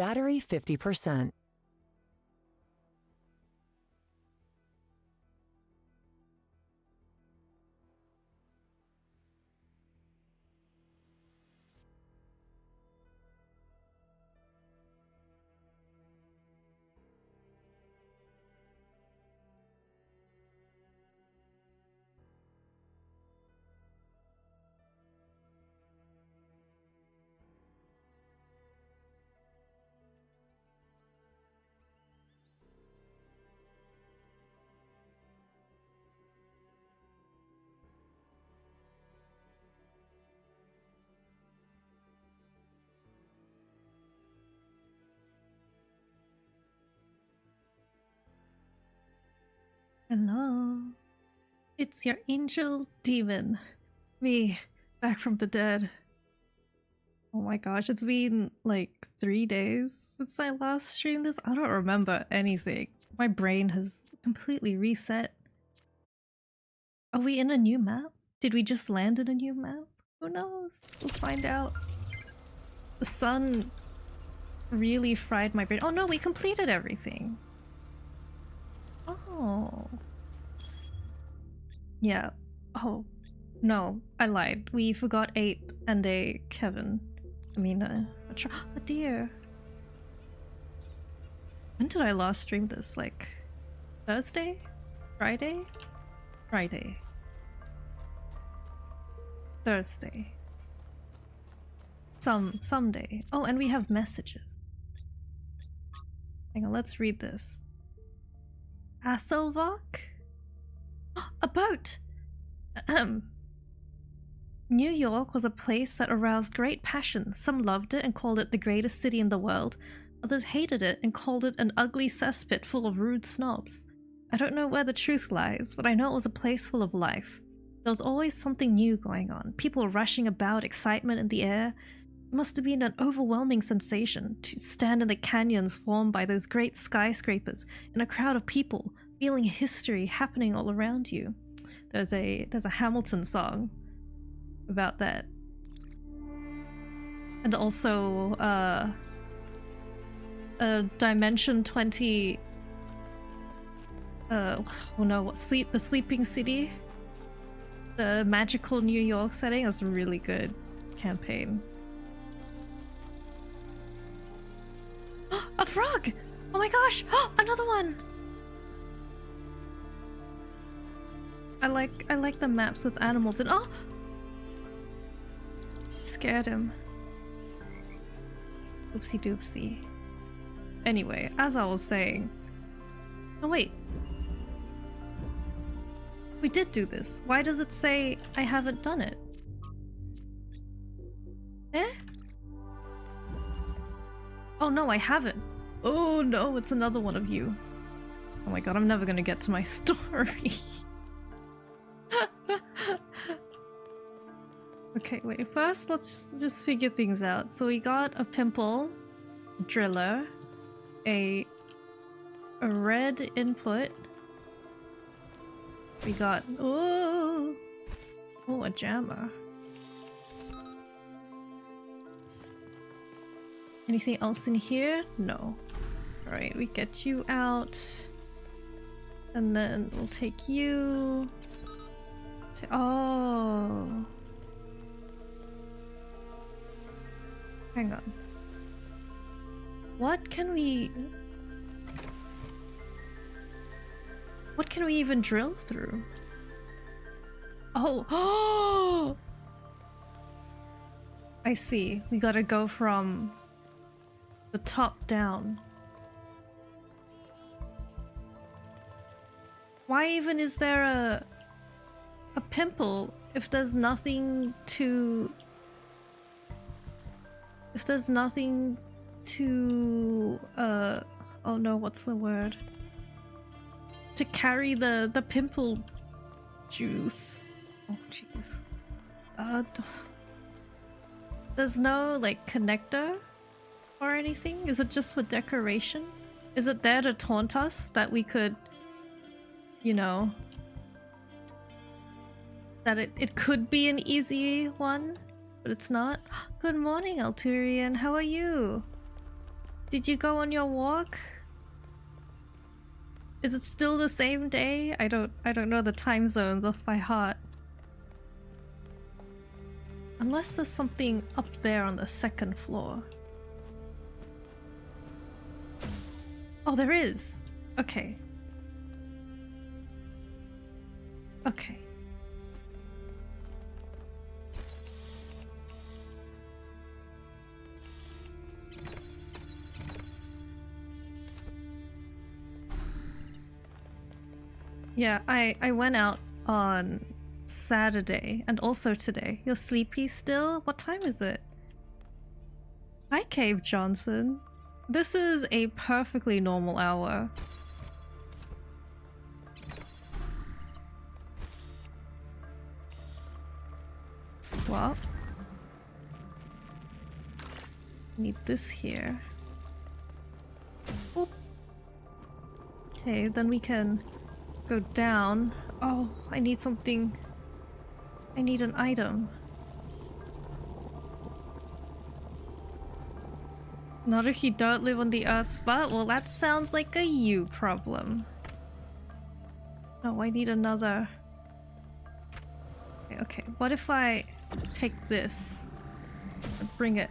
Battery 50%. Hello. It's your angel Demon. Me, back from the dead. Oh my gosh, it's been like 3 days since I last streamed this. I don't remember anything. My brain has completely reset. Are we in a new map? Did we just land in a new map? Who knows? We'll find out. The sun really fried my brain. Oh no, we completed everything. Oh. Yeah. Oh. No, I lied. We forgot 8 and a Kevin. I mean, a deer. When did I last stream this? Like, Thursday? Friday? Friday. Thursday. Someday. Oh, and we have messages. Hang on, let's read this. Asselvok? A boat! Ahem. New York was a place that aroused great passion. Some loved it and called it the greatest city in the world. Others hated it and called it an ugly cesspit full of rude snobs. I don't know where the truth lies, but I know it was a place full of life. There was always something new going on. People rushing about, excitement in the air. It must have been an overwhelming sensation to stand in the canyons formed by those great skyscrapers in a crowd of people, feeling history happening all around you. There's a Hamilton song about that. And also a Dimension 20 oh no, the Sleeping City, the magical New York setting is a really good campaign. A frog! Oh my gosh! Another one! I like the maps with animals and oh! Scared him. Oopsie doopsie. Anyway, as I was saying. Oh wait. We did do this. Why does it say I haven't done it? Eh? Oh no, I haven't. Oh no, it's another one of you. Oh my god, I'm never gonna get to my story. Okay, wait, first let's just figure things out. So we got a pimple, driller, a red input. We got oh a jammer. Anything else in here? No. Alright, we get you out. And then we'll take you to oh. Hang on. What can we even drill through? Oh, oh! I see. We gotta go from the top down. Why even is there a pimple if there's nothing to oh no, what's the word? To carry the pimple juice. Oh jeez. There's no like connector or anything? Is it just for decoration? Is it there to taunt us that we could, you know, that it could be an easy one, but it's not? Good morning, Alturian. How are you? Did you go on your walk? Is it still the same day? I don't know the time zones off by heart. Unless there's something up there on the second floor. Oh, there is. Okay. Okay. Yeah, I went out on Saturday and also today. You're sleepy still? What time is it? Hi, Cave Johnson. This is a perfectly normal hour. Swap. Need this here. Oop. Okay, then we can go down. Oh, I need something. I need an item. Not if you don't live on the Earth spot? Well, that sounds like a you problem. Oh, I need another. Okay, what if I take this and bring it?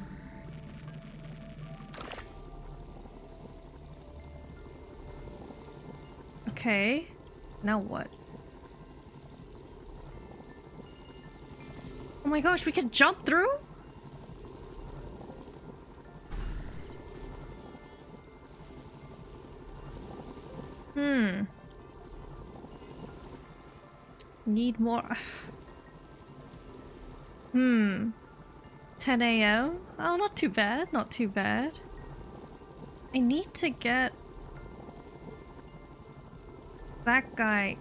Okay, now what? Oh my gosh, we can jump through? Need more. 10 a.m? Oh, not too bad, not too bad. I need to get that guy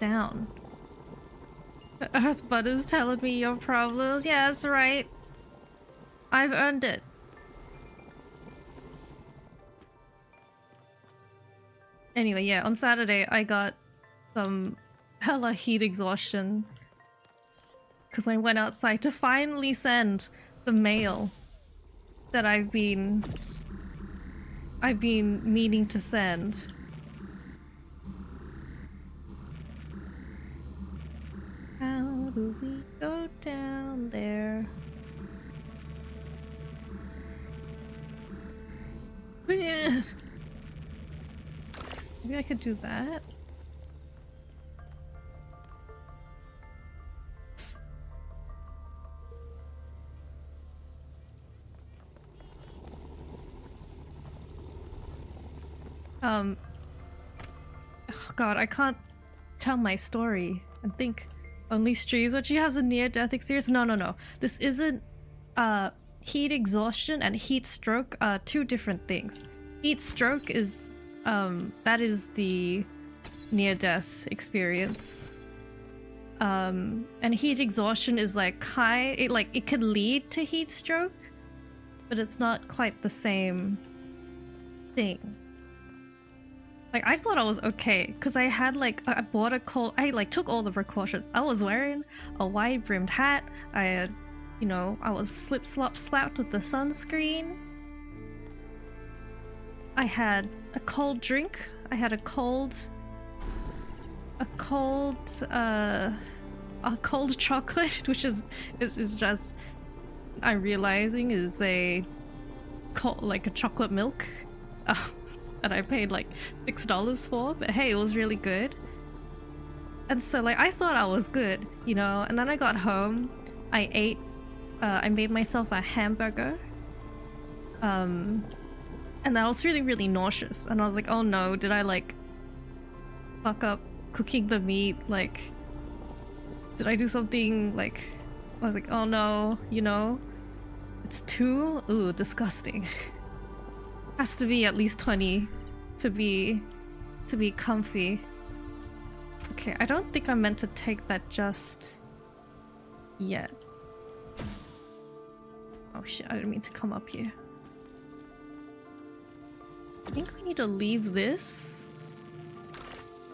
down. The Earthbud is telling me your problems. Yeah, that's right. I've earned it. Anyway, yeah, on Saturday I got some hella heat exhaustion because I went outside to finally send the mail that I've been meaning to send. How do we go down there? Maybe I could do that. Oh god, I can't tell my story and think only streams when she has a near-death experience. No. This isn't heat exhaustion and heat stroke are two different things. Heat stroke is that is the near-death experience. And heat exhaustion is like it can lead to heat stroke, but it's not quite the same thing. Like, I thought I was okay because I had I bought a cold. I took all the precautions. I was wearing a wide-brimmed hat. I had, I was slapped with the sunscreen. I had a cold drink. I had a cold chocolate, which is just, I'm realizing is a chocolate milk. And I paid like $6 for, but hey, it was really good. And so I thought I was good, and then I got home, I ate, I made myself a hamburger, and I was feeling really nauseous, and I was like, oh no, did I fuck up cooking the meat? Did I do something? I was like, oh no, it's too disgusting. Has to be at least 20 to be comfy. Okay, I don't think I'm meant to take that just yet. Oh shit, I didn't mean to come up here. I think we need to leave this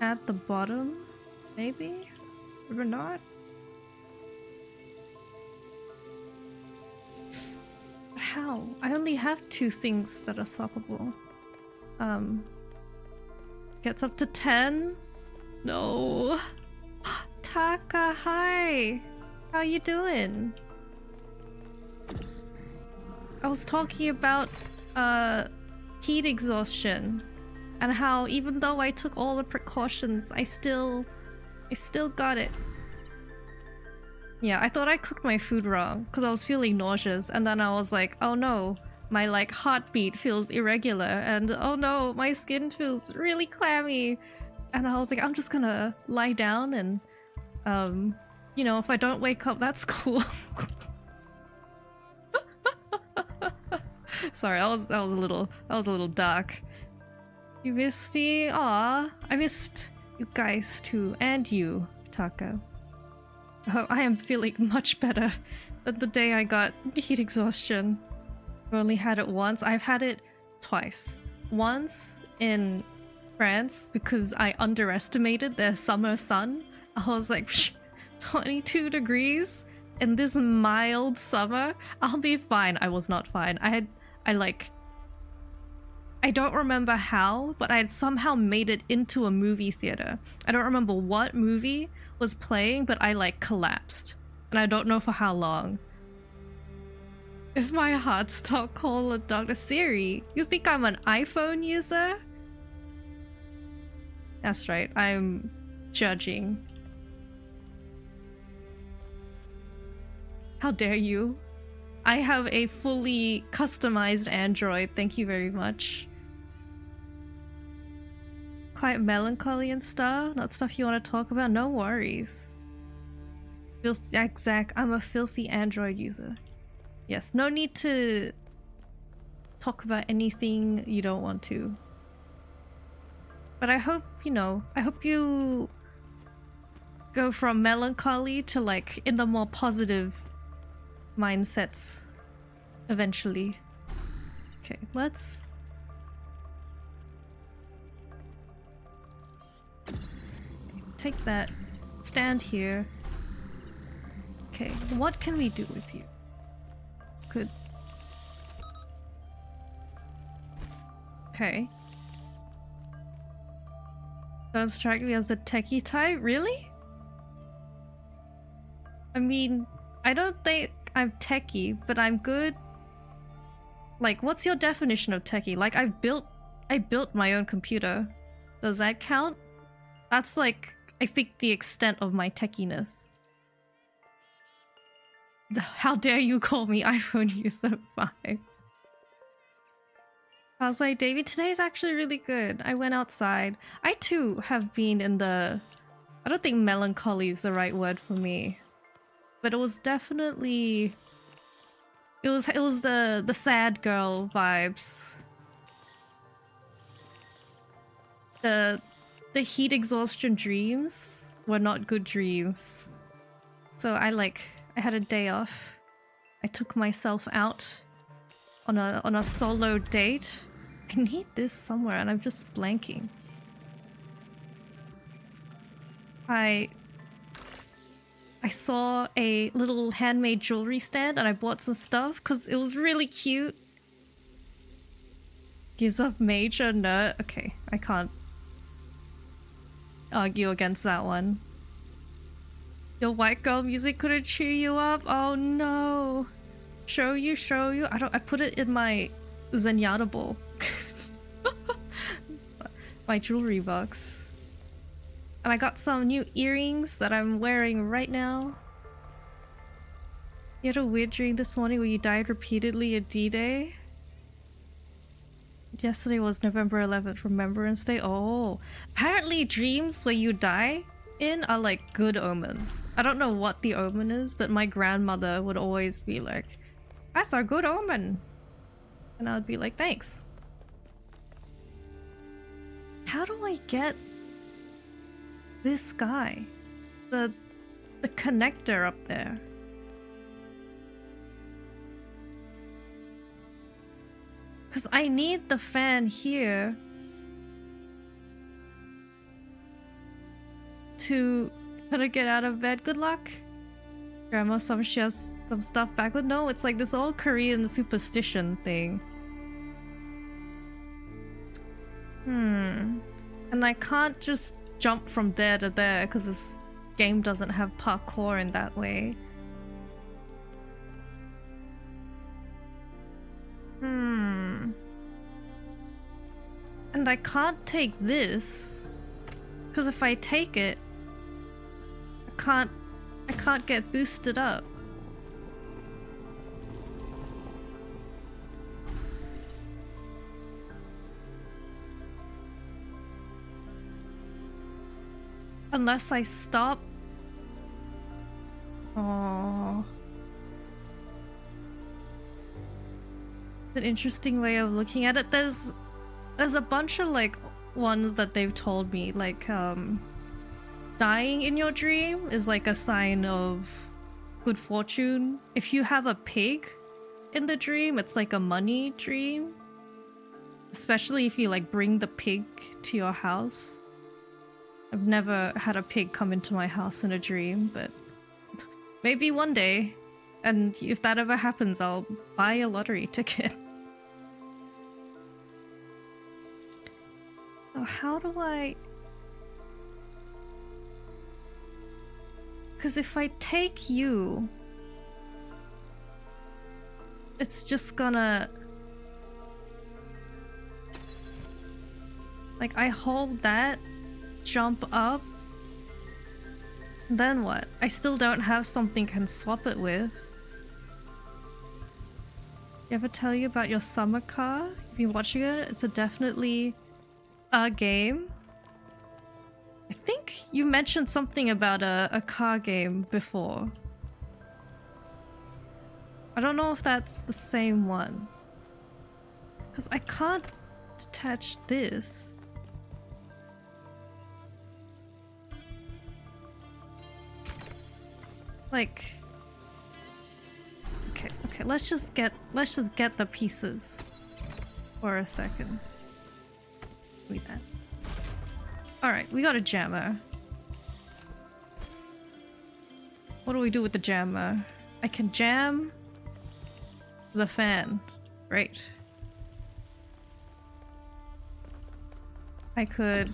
at the bottom, maybe? Or not? How? I only have 2 things that are swappable. Gets up to 10? No. Taka, hi! How you doing? I was talking about heat exhaustion and how even though I took all the precautions, I still got it. Yeah, I thought I cooked my food wrong because I was feeling nauseous, and then I was like, oh no, my like heartbeat feels irregular, and oh no, my skin feels really clammy. And I was like, I'm just gonna lie down and you know, if I don't wake up, that's cool. Sorry, I was a little dark. You missed me? Aw, I missed you guys too, and you, Taka. Oh, I am feeling much better than the day I got heat exhaustion. I've only had it once. I've had it twice. Once in France because I underestimated their summer sun. I was like, 22 degrees in this mild summer? I'll be fine. I was not fine. I don't remember how, but I had somehow made it into a movie theater. I don't remember what movie was playing, but I like collapsed. And I don't know for how long. If my heart stopped, call a Dr. Siri. You think I'm an iPhone user? That's right, I'm judging. How dare you? I have a fully customized Android, thank you very much. Quite melancholy and stuff, not stuff you want to talk about, no worries. Exact, I'm a filthy Android user. Yes, no need to talk about anything you don't want to. But I hope, you know, I hope you go from melancholy to like in the more positive mindsets eventually. Okay, let's... take that. Stand here. Okay, what can we do with you? Good. Okay. Don't strike me as a techie type? Really? I mean, I don't think I'm techie, but I'm good. Like, what's your definition of techie? Like, I built my own computer. Does that count? That's like, I think, the extent of my techiness. How dare you call me iPhone user vibes? I was like, David, today's actually really good. I went outside. I too have been in the... I don't think melancholy is the right word for me. But it was definitely... It was the sad girl vibes. The heat exhaustion dreams were not good dreams. So I had a day off. I took myself out on a solo date. I need this somewhere and I'm just blanking. I saw a little handmade jewelry stand and I bought some stuff because it was really cute. Gives off major nerd. Okay, I can't argue against that one. Your white girl music couldn't cheer you up? Oh no. Show you. I put it in my Zenyatta bowl. My jewelry box. And I got some new earrings that I'm wearing right now. You had a weird dream this morning where you died repeatedly at D-Day? Yesterday was November 11th, Remembrance Day. Oh, apparently dreams where you die in are like good omens. I don't know what the omen is, but my grandmother would always be like, that's a good omen. And I would be like, thanks. How do I get this guy? The connector up there. Because I need the fan here to... Better get out of bed. Good luck. Grandma, she has some stuff back, but no, it's like this old Korean superstition thing. And I can't just jump from there to there because this game doesn't have parkour in that way. And I can't take this because if I take it, I can't get boosted up. Unless I stop. Oh. An interesting way of looking at it. There's a bunch of like ones that they've told me, like dying in your dream is like a sign of good fortune. If you have a pig in the dream, it's like a money dream. Especially if you like bring the pig to your house. I've never had a pig come into my house in a dream, but maybe one day. And if that ever happens, I'll buy a lottery ticket. So how do I... Because if I take you, it's just gonna... Like, I hold that, jump up, then what? I still don't have something I can swap it with. You ever tell you about your summer car? You've been watching it? It's definitely a game. I think you mentioned something about a car game before. I don't know if that's the same one. Because I can't detach this. Like... Okay, let's just get the pieces for a second. Read that. Alright, we got a jammer. What do we do with the jammer? I can jam the fan. Great. I could...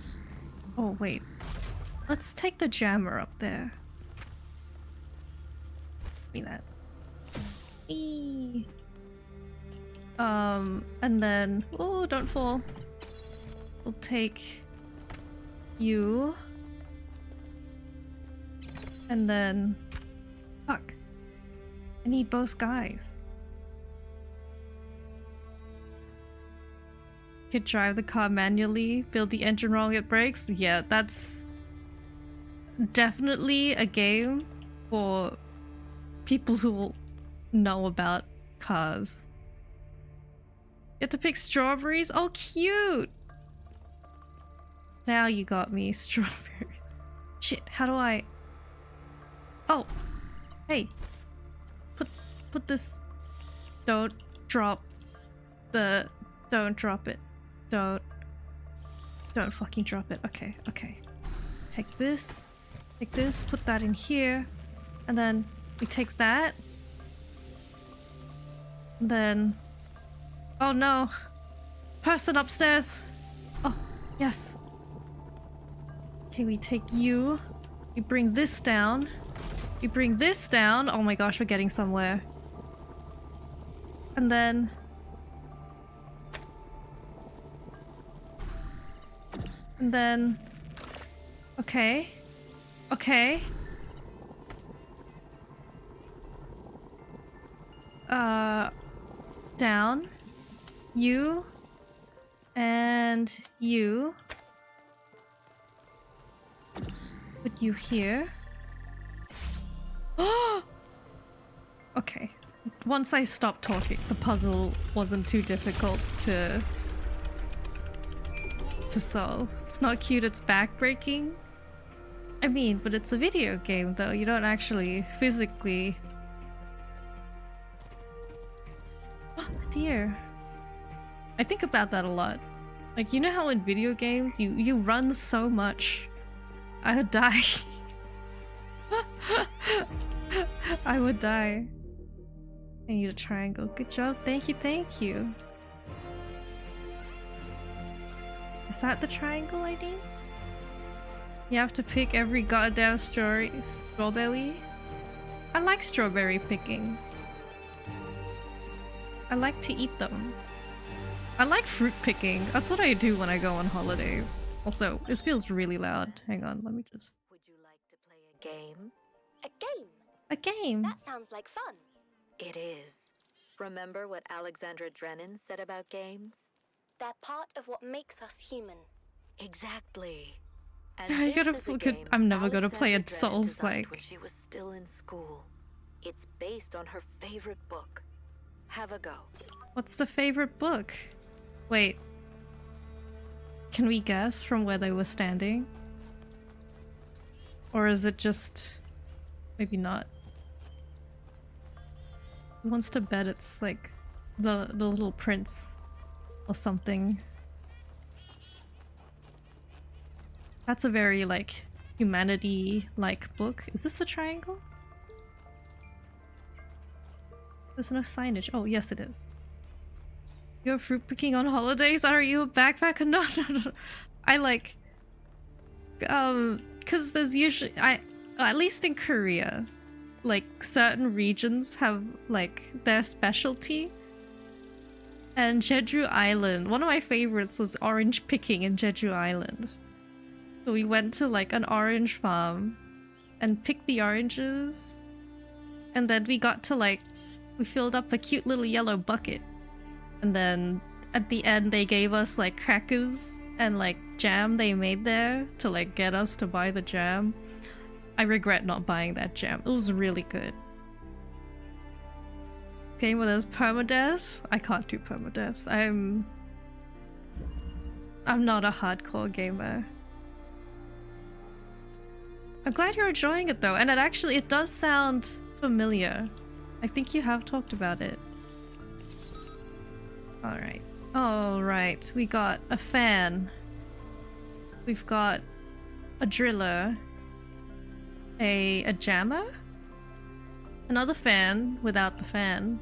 Oh, wait. Let's take the jammer up there. Give me that. Eee. And then... Oh, don't fall. We'll take you. And then... Fuck. I need both guys. Could drive the car manually, build the engine wrong, it breaks. Yeah, that's definitely a game for people who know about cars. You have to pick strawberries? Oh, cute! Now you got me, strawberry. Shit, how do I... Oh! Hey! Put this... Don't drop the... Don't drop it. Don't fucking drop it. Okay, okay. Take this, put that in here, and then we take that. And then... Oh no! Person upstairs! Oh, yes. Okay, we take you. We bring this down. We bring this down. Oh my gosh, we're getting somewhere. And then... And then... Okay. Okay. Down. You. And you. Put you here. Oh! Okay. Once I stopped talking, the puzzle wasn't too difficult to solve. It's not cute, it's backbreaking. I mean, but it's a video game though, you don't actually physically... Oh dear. I think about that a lot. Like, you know how in video games you run so much, I would die. I would die. I need a triangle. Good job. Thank you, thank you. Is that the triangle I need? You have to pick every goddamn strawberry. I like strawberry picking. I like to eat them. I like fruit picking. That's what I do when I go on holidays. Also, this feels really loud. Hang on, let me just... Would you like to play a game? A game? A game! That sounds like fun. It is. Remember what Alexandra Drennan said about games? They're part of what makes us human. Exactly. And I this gotta is a look game I'm never gonna play a Alexandra Drennan Souls designed like. when she was still in school. It's based on her favorite book. Have a go. What's the favorite book? Wait. Can we guess from where they were standing? Or is it just... maybe not? Who wants to bet it's like the Little Prince or something? That's a very like humanity-like book. Is this a triangle? There's no signage. Oh, yes it is. You're fruit picking on holidays? Are you a backpacker? No, no, no. I like... cause there's usually... at least in Korea, like certain regions have like their specialty. And Jeju Island, one of my favorites was orange picking in Jeju Island. So we went to like an orange farm and picked the oranges. And then we got to like... we filled up a cute little yellow bucket. And then at the end they gave us like crackers and like jam they made there to like get us to buy the jam. I regret not buying that jam. It was really good. Game where there's permadeath? I can't do permadeath. I'm not a hardcore gamer. I'm glad you're enjoying it though, and it does sound familiar. I think you have talked about it. Alright. Alright, we got a fan. We've got a driller. A jammer? Another fan without the fan.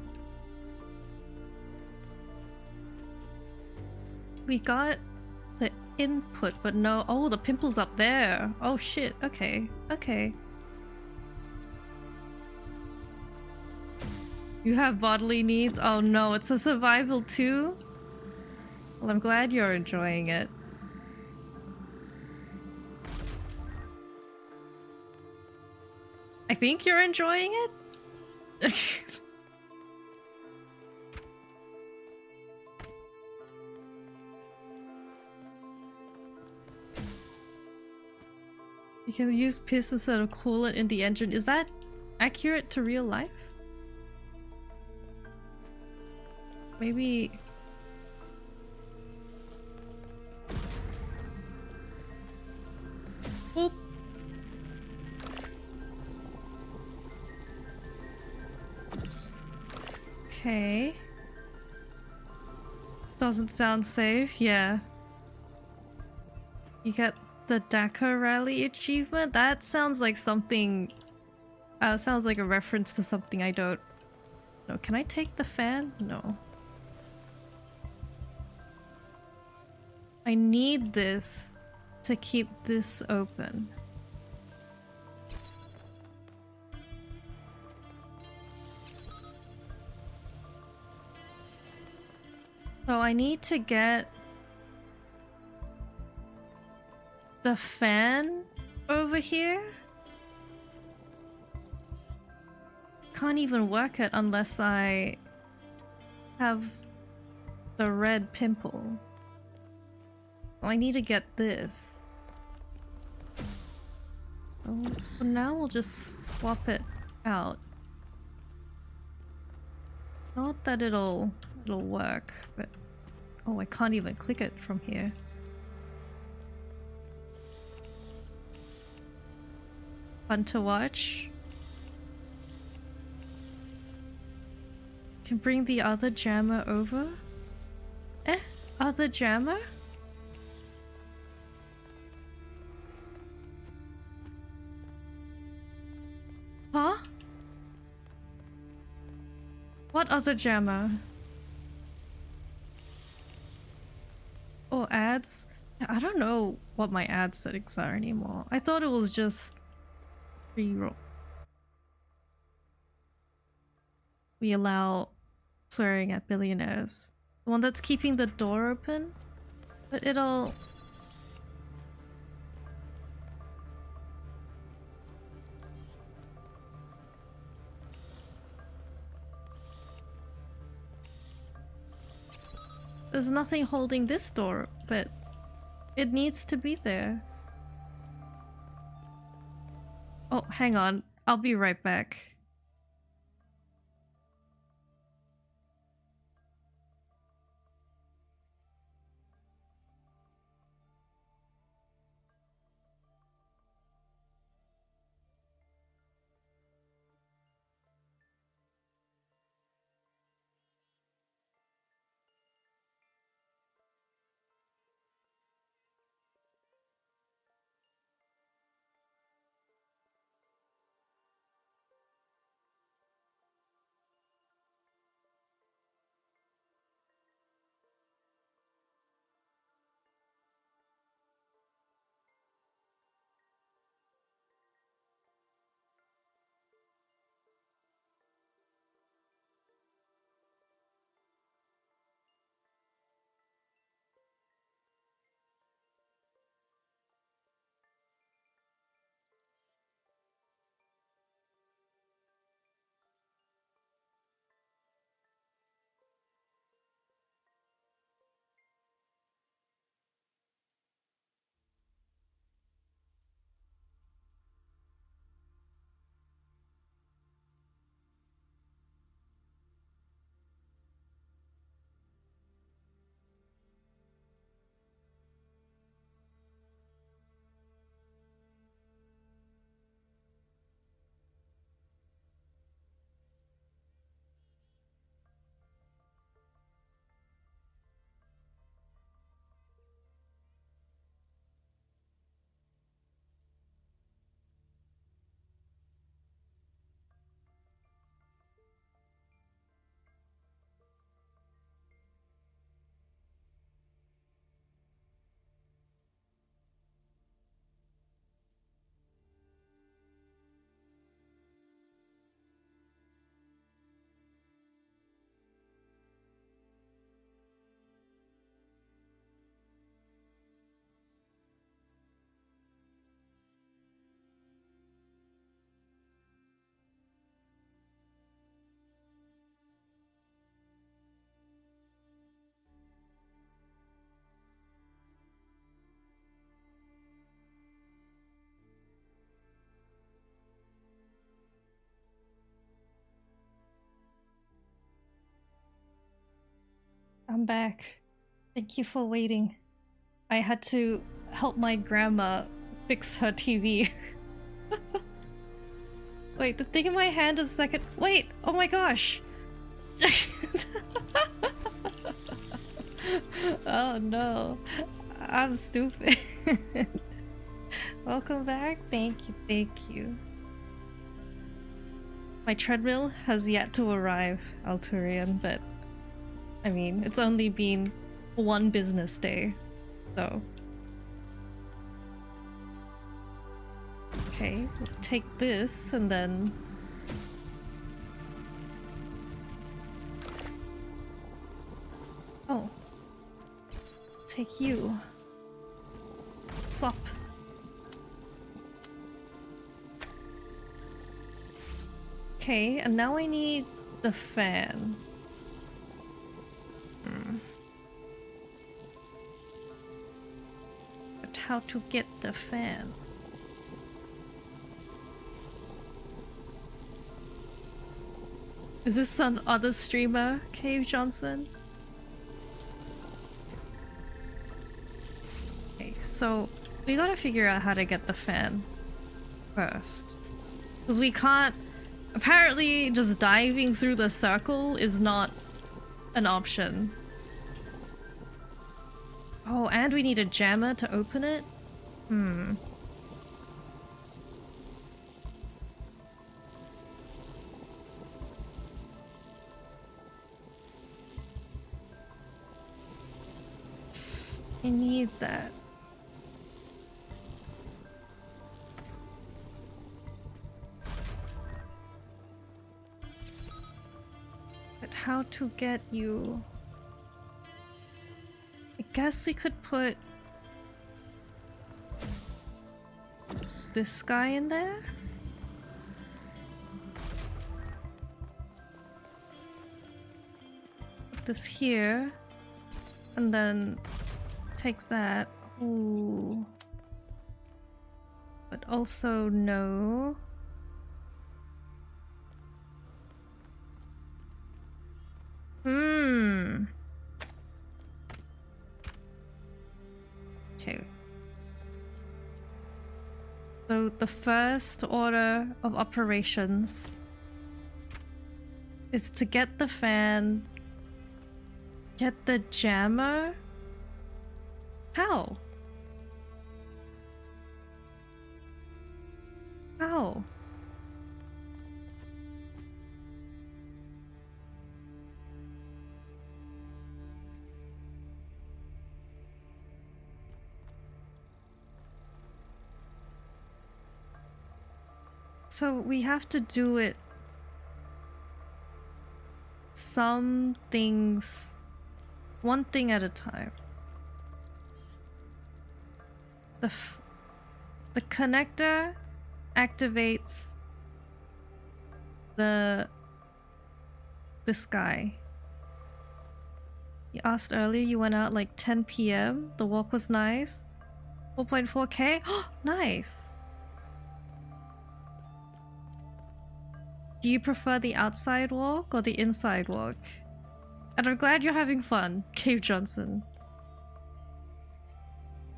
We got the input, but no. Oh, the pimple's up there. Oh shit. Okay. Okay. You have bodily needs? Oh no, it's a survival too? Well, I'm glad you're enjoying it. I think you're enjoying it? You can use piss instead of coolant in the engine. Is that accurate to real life? Maybe... Oop. Okay. Doesn't sound safe, yeah. You get the Dakar Rally achievement? That sounds like something... sounds like a reference to something I don't... No, can I take the fan? No. I need this to keep this open. So I need to get the fan over here. Can't even work it unless I have the red pimple. I need to get this. Oh, for now we'll just swap it out. Not that it'll work, but oh, I can't even click it from here. Fun to watch. Can bring the other jammer over. Other jammer? Huh? What other jammer? Or ads? I don't know what my ad settings are anymore. I thought it was just pre-roll. We allow swearing at billionaires. The one that's keeping the door open? But it'll... There's nothing holding this door, but it needs to be there. Oh, hang on. I'll be right back. I'm back. Thank you for waiting. I had to help my grandma fix her TV. Wait, the thing in my hand is second. Wait! Oh my gosh! Oh no. I'm stupid. Welcome back. Thank you, thank you. My treadmill has yet to arrive, Alturian, but I mean, it's only been one business day, so. Okay, we'll take this and then... Oh. Take you. Swap. Okay, and now I need the fan. But how to get the fan? Is this some other streamer, Cave Johnson? Okay, so we gotta figure out how to get the fan first. Because we can't... Apparently, just diving through the circle is not an option. Oh, and we need a jammer to open it? I need that. But how to get you? I guess we could put this guy in there? Put this here. And then take that. Ooh. But also no. Okay. So the first order of operations is to get the fan, get the jammer. How? How? So we have to do it some things, one thing at a time. The connector activates this guy. You asked earlier, you went out like 10 p.m. The walk was nice. 4.4k? Nice. Do you prefer the outside walk or the inside walk? And I'm glad you're having fun, Cave Johnson.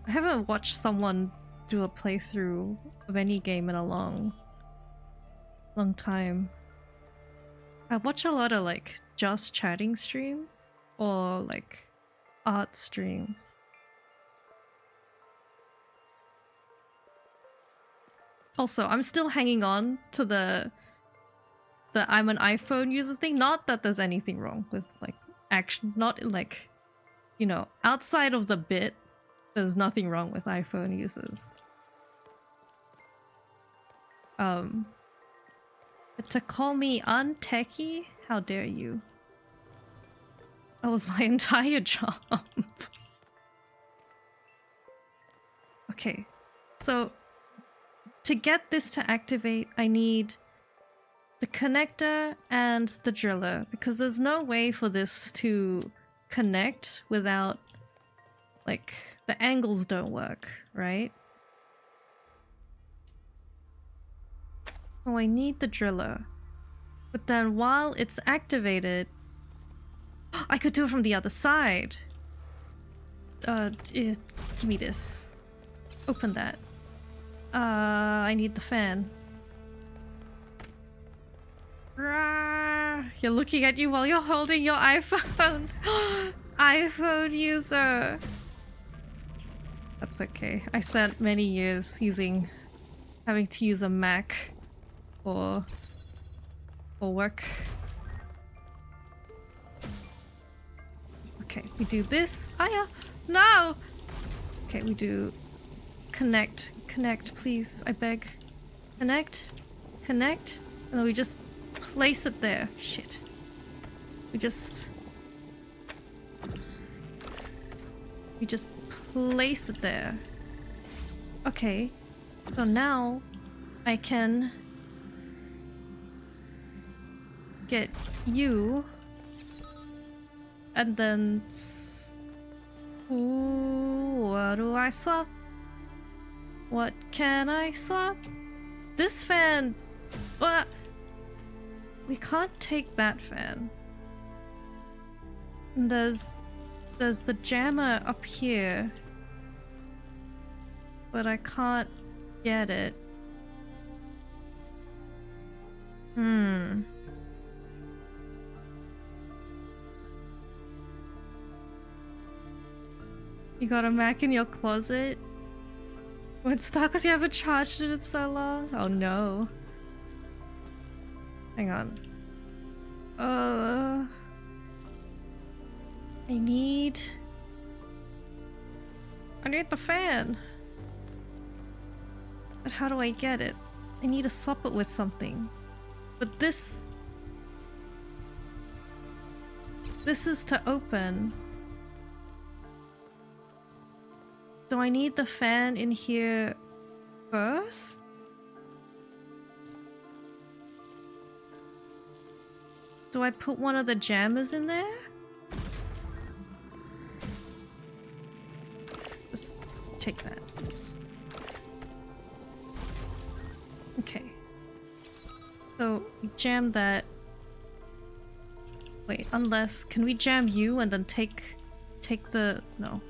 I haven't watched someone do a playthrough of any game in a long time. I watch a lot of like just chatting streams or like art streams. Also, I'm still hanging on to the I'm an iPhone user thing. Not that there's anything wrong with like action, not like, you know, outside of the bit, there's nothing wrong with iPhone users. But to call me untechy? How dare you? That was my entire job. Okay, so to get this to activate, I need the connector and the driller, because there's no way for this to connect without, like, the angles don't work, right? Oh, I need the driller. But then while it's activated, I could do it from the other side. Give me this. Open that. I need the fan. You're looking at you while you're holding your iPhone. iPhone user. That's okay. I spent many years having to use a Mac for work. Okay, we do this. Aya! No! Okay, we do connect. Connect, please. I beg. Connect. Connect. And then we just place it there. Shit. We just place it there. Okay. So now I can get you and then ooh, what do I swap? What can I swap? This fan. What? We can't take that fan. And there's the jammer up here, but I can't get it. You got a Mac in your closet? When stuck because you haven't charged it in so long? Oh no. Hang on. I need I need the fan. But how do I get it? I need to swap it with something. But this is to open. Do I need the fan in here first? Do I put one of the jammers in there? Just take that. Okay. So, jam that. Wait, unless... Can we jam you and then take the... No.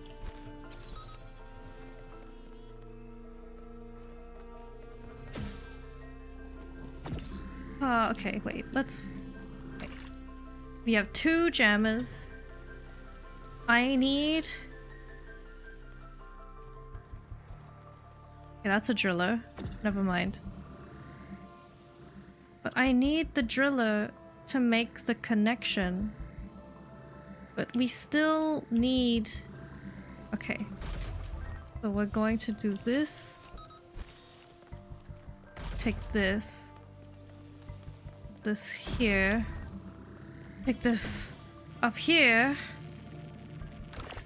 Okay, wait, let's... Wait. We have 2 jammers. I need... Okay, that's a driller. Never mind. But I need the driller to make the connection. But we still need... Okay. So we're going to do this. Take this. This here. Take this up here.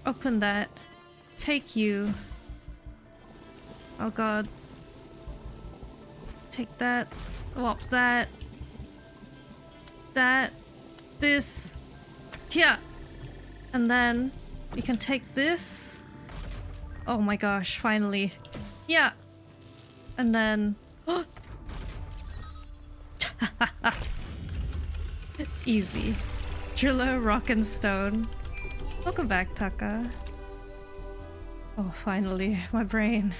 Open that. Take you. Oh god. Take that. Swap that. That. This. Here. And then we can take this. Oh my gosh, finally. Yeah. And then... Easy. Driller, rock and stone. Welcome back, Taka. Oh, finally, my brain.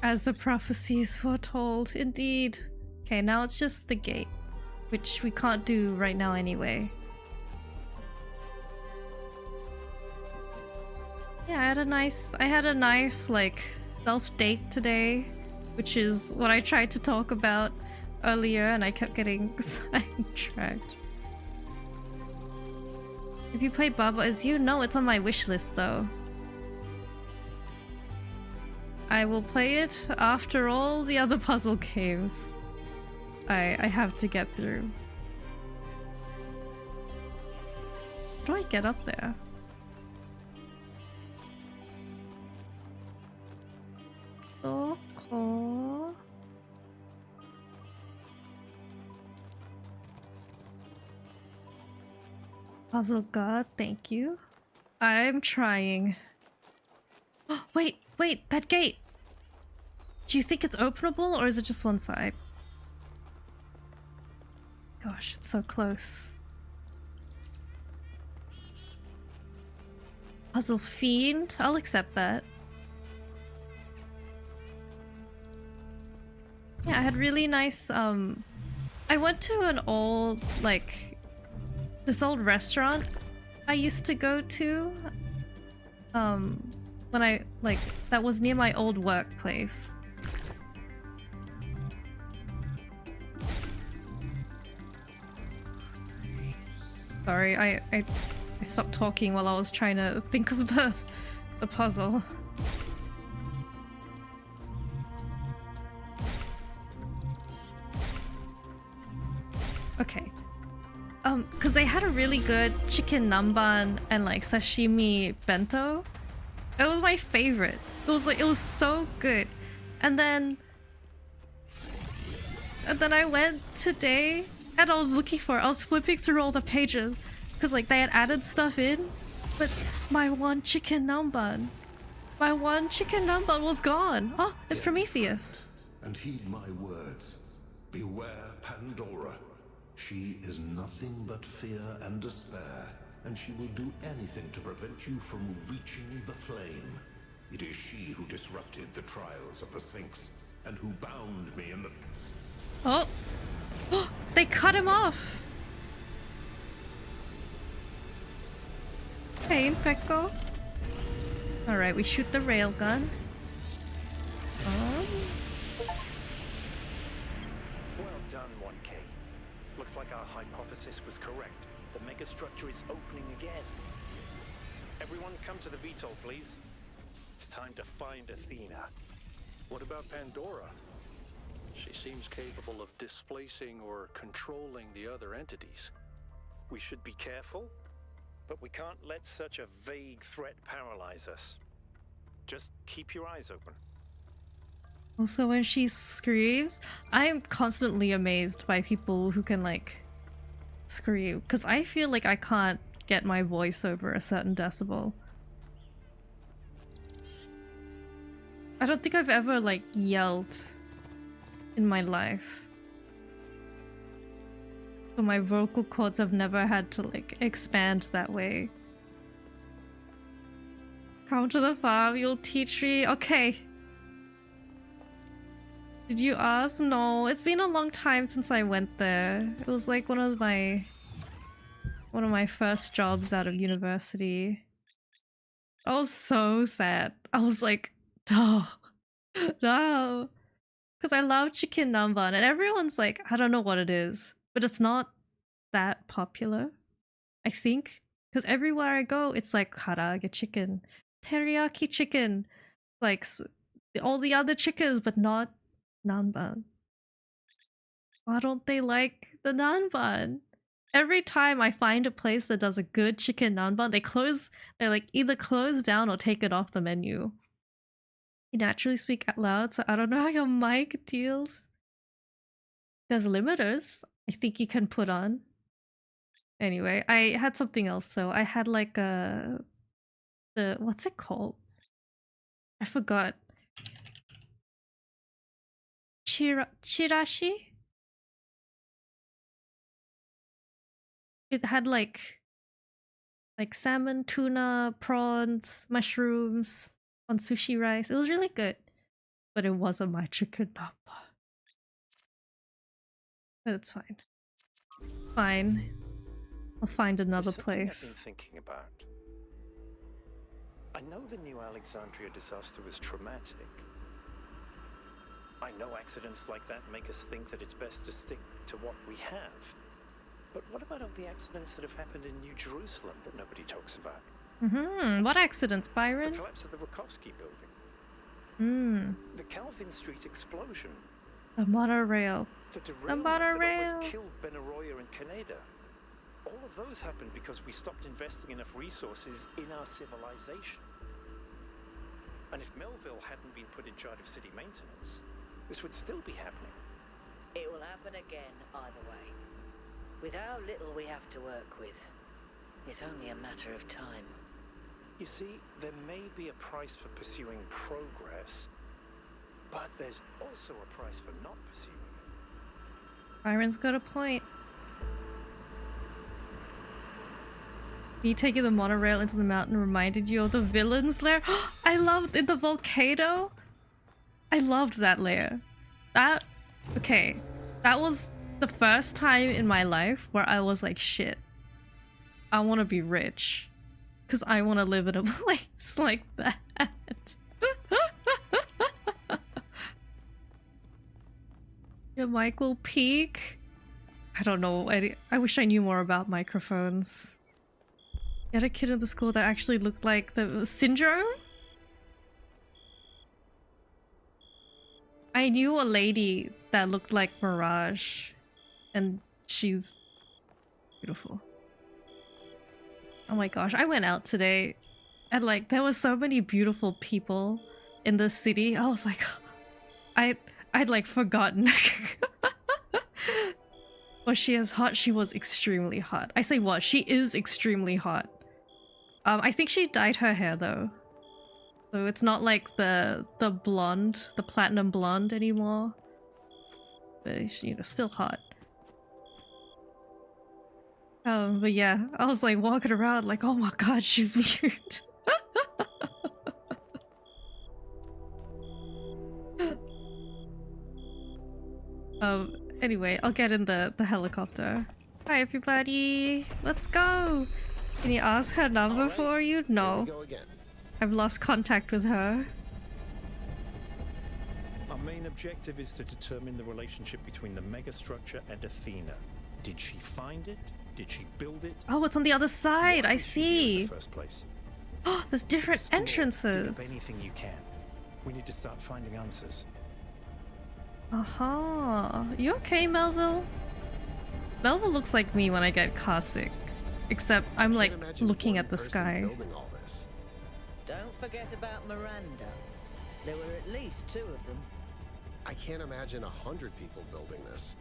As the prophecies foretold, indeed. Okay, now it's just the gate, which we can't do right now anyway. Yeah, I had a nice like self-date today, which is what I tried to talk about earlier and I kept getting sidetracked. If you play Baba Is You, no, it's on my wish list though. I will play it after all the other puzzle games I have to get through. How do I get up there? So cool. Puzzle god, thank you. I'm trying. Oh, wait, that gate! Do you think it's openable or is it just one side? Gosh, it's so close. Puzzle fiend? I'll accept that. Yeah, I had really nice, I went to an old, like, this old restaurant I used to go to, when I, like, that was near my old workplace. Sorry, I stopped talking while I was trying to think of the puzzle. Okay. Cause they had a really good chicken namban and like sashimi bento. It was my favorite. It was so good. And then I went today and I was flipping through all the pages because like they had added stuff in, but my one chicken namban was gone. Oh, it's Prometheus. And heed my words. Beware Pandora. She is nothing but fear and despair, and she will do anything to prevent you from reaching the flame. It is she who disrupted the trials of the Sphinx, and who bound me in the... Oh! They cut him off! Pain, Pekko. Alright, we shoot the railgun. Oh. Well done, 1K. Looks like our hypothesis was correct. The megastructure is opening again. Everyone come to the VTOL, please. It's time to find Athena. What about Pandora? She seems capable of displacing or controlling the other entities. We should be careful, but we can't let such a vague threat paralyze us. Just keep your eyes open. Also, when she screams, I'm constantly amazed by people who can like scream, because I feel like I can't get my voice over a certain decibel. I don't think I've ever like yelled in my life. So my vocal cords have never had to like expand that way. Come to the farm, you'll teach me. Okay. Did you ask? No, it's been a long time since I went there. It was like one of my first jobs out of university. I was so sad. I was like, no, no. Because I love chicken namban and everyone's like, I don't know what it is, but it's not that popular, I think. Because everywhere I go, it's like karaage chicken, teriyaki chicken, like all the other chickens, but not nanban. Why don't they like the nanban? Every time I find a place that does a good chicken nanban, they like either close down or take it off the menu. You naturally speak out loud, so I don't know how your mic deals. There's limiters I think you can put on. Anyway, I had something else though. I had like what's it called? I forgot. Chirashi? It had like salmon, tuna, prawns, mushrooms on sushi rice. It was really good. But it wasn't my chicken namba. But it's fine. Fine. I'll find another There's something place. I've been thinking about. I know the New Alexandria disaster was traumatic. I know accidents like that make us think that it's best to stick to what we have. But what about all the accidents that have happened in New Jerusalem that nobody talks about? What accidents, The Byron? collapse of the Rakovsky building. The Calvin Street explosion. The monorail. The derailment monorail. that almost killed Benaroya and Kaneda. All of those happened because we stopped investing enough resources in our civilization. And if Melville hadn't been put in charge of city maintenance, this would still be happening. It will happen again either way. With how little we have to work with, it's only a matter of time. You see, there may be a price for pursuing progress, but there's also a price for not pursuing it. Byron's got a point. Me taking the monorail into the mountain reminded you of the villains lair. I loved in the volcano. I loved that lair. That was the first time in my life where I was like, shit, I want to be rich because I want to live in a place like that. Your mic will peak. I don't know. I wish I knew more about microphones. You had a kid in the school that actually looked like the Syndrome? I knew a lady that looked like Mirage, and she's beautiful. Oh my gosh, I went out today, and like there were so many beautiful people in the city. I was like, I'd like forgotten. Was she as hot? She was extremely hot. I say what? She is extremely hot. I think she dyed her hair though. So it's not like the blonde, the platinum blonde anymore. But she, still hot. But yeah, I was like walking around like, oh my god, she's cute. Anyway, I'll get in the helicopter. Hi everybody, let's go! Can you ask her number for you? No. I've lost contact with her. Our main objective is to determine the relationship between the megastructure and Athena. Did she find it? Did she build it? Oh, it's on the other side. Why I was she here in see. the first place? Oh, there's different Explore. Dig up entrances. anything you can. We need to start finding answers. Uh-huh. You okay, Melville? Melville looks like me when I get car sick. Except I'm Can't like imagine looking one at the person sky. building all this. Don't forget about Miranda. There were at least 2 of them. I can't imagine 100 people building this.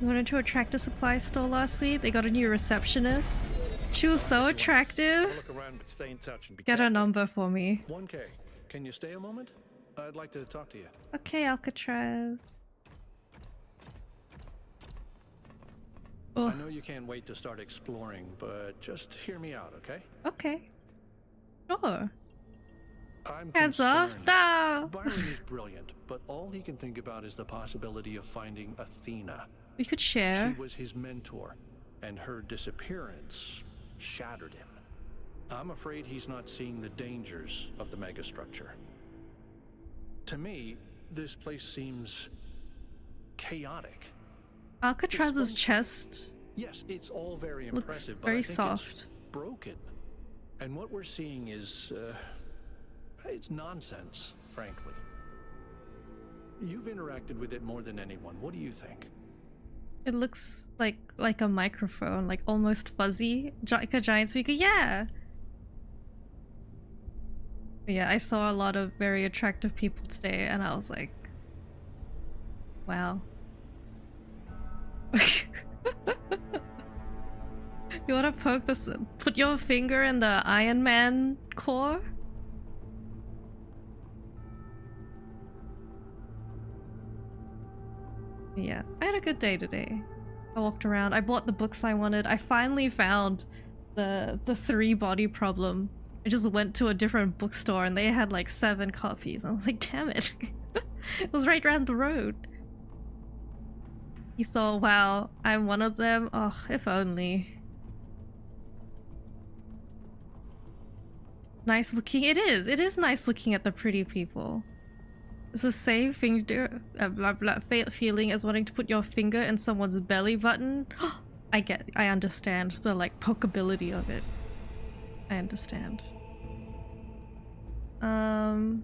We went into a tractor supply store last week. They got a new receptionist. She was so I'll attractive. look around, but stay in touch and be Get her careful. number for me. 1K, can you stay a moment? I'd like to talk to you. Okay, Alcatraz. Oh, I know you can't wait to start exploring, but just hear me out, okay? okay. Sure. I'm Hands off. concerned. No. Byron is brilliant, but all he can think about is the possibility of finding Athena. We could share. She was his mentor, and her disappearance shattered him. I'm afraid he's not seeing the dangers of the megastructure. To me, this place seems chaotic. Alcatraz's chest Yes, it's all very looks impressive, but very I think soft. it's broken. And what we're seeing is, it's nonsense, frankly. You've interacted with it more than anyone. What do you think? It looks like a microphone, like almost fuzzy, like a giant speaker. Yeah. Yeah, I saw a lot of very attractive people today, and I was like, wow. You wanna poke this? Put your finger in the Iron Man core? Yeah, I had a good day today. I walked around, I bought the books I wanted. I finally found the 3 body problem. I just went to a different bookstore and they had like 7 copies. I was like, damn it. It was right around the road. You thought, wow, I'm one of them? Oh, if only. Nice looking. It is nice looking at the pretty people. It's the same finger feeling as wanting to put your finger in someone's belly button. I understand the like pokeability of it. I understand. I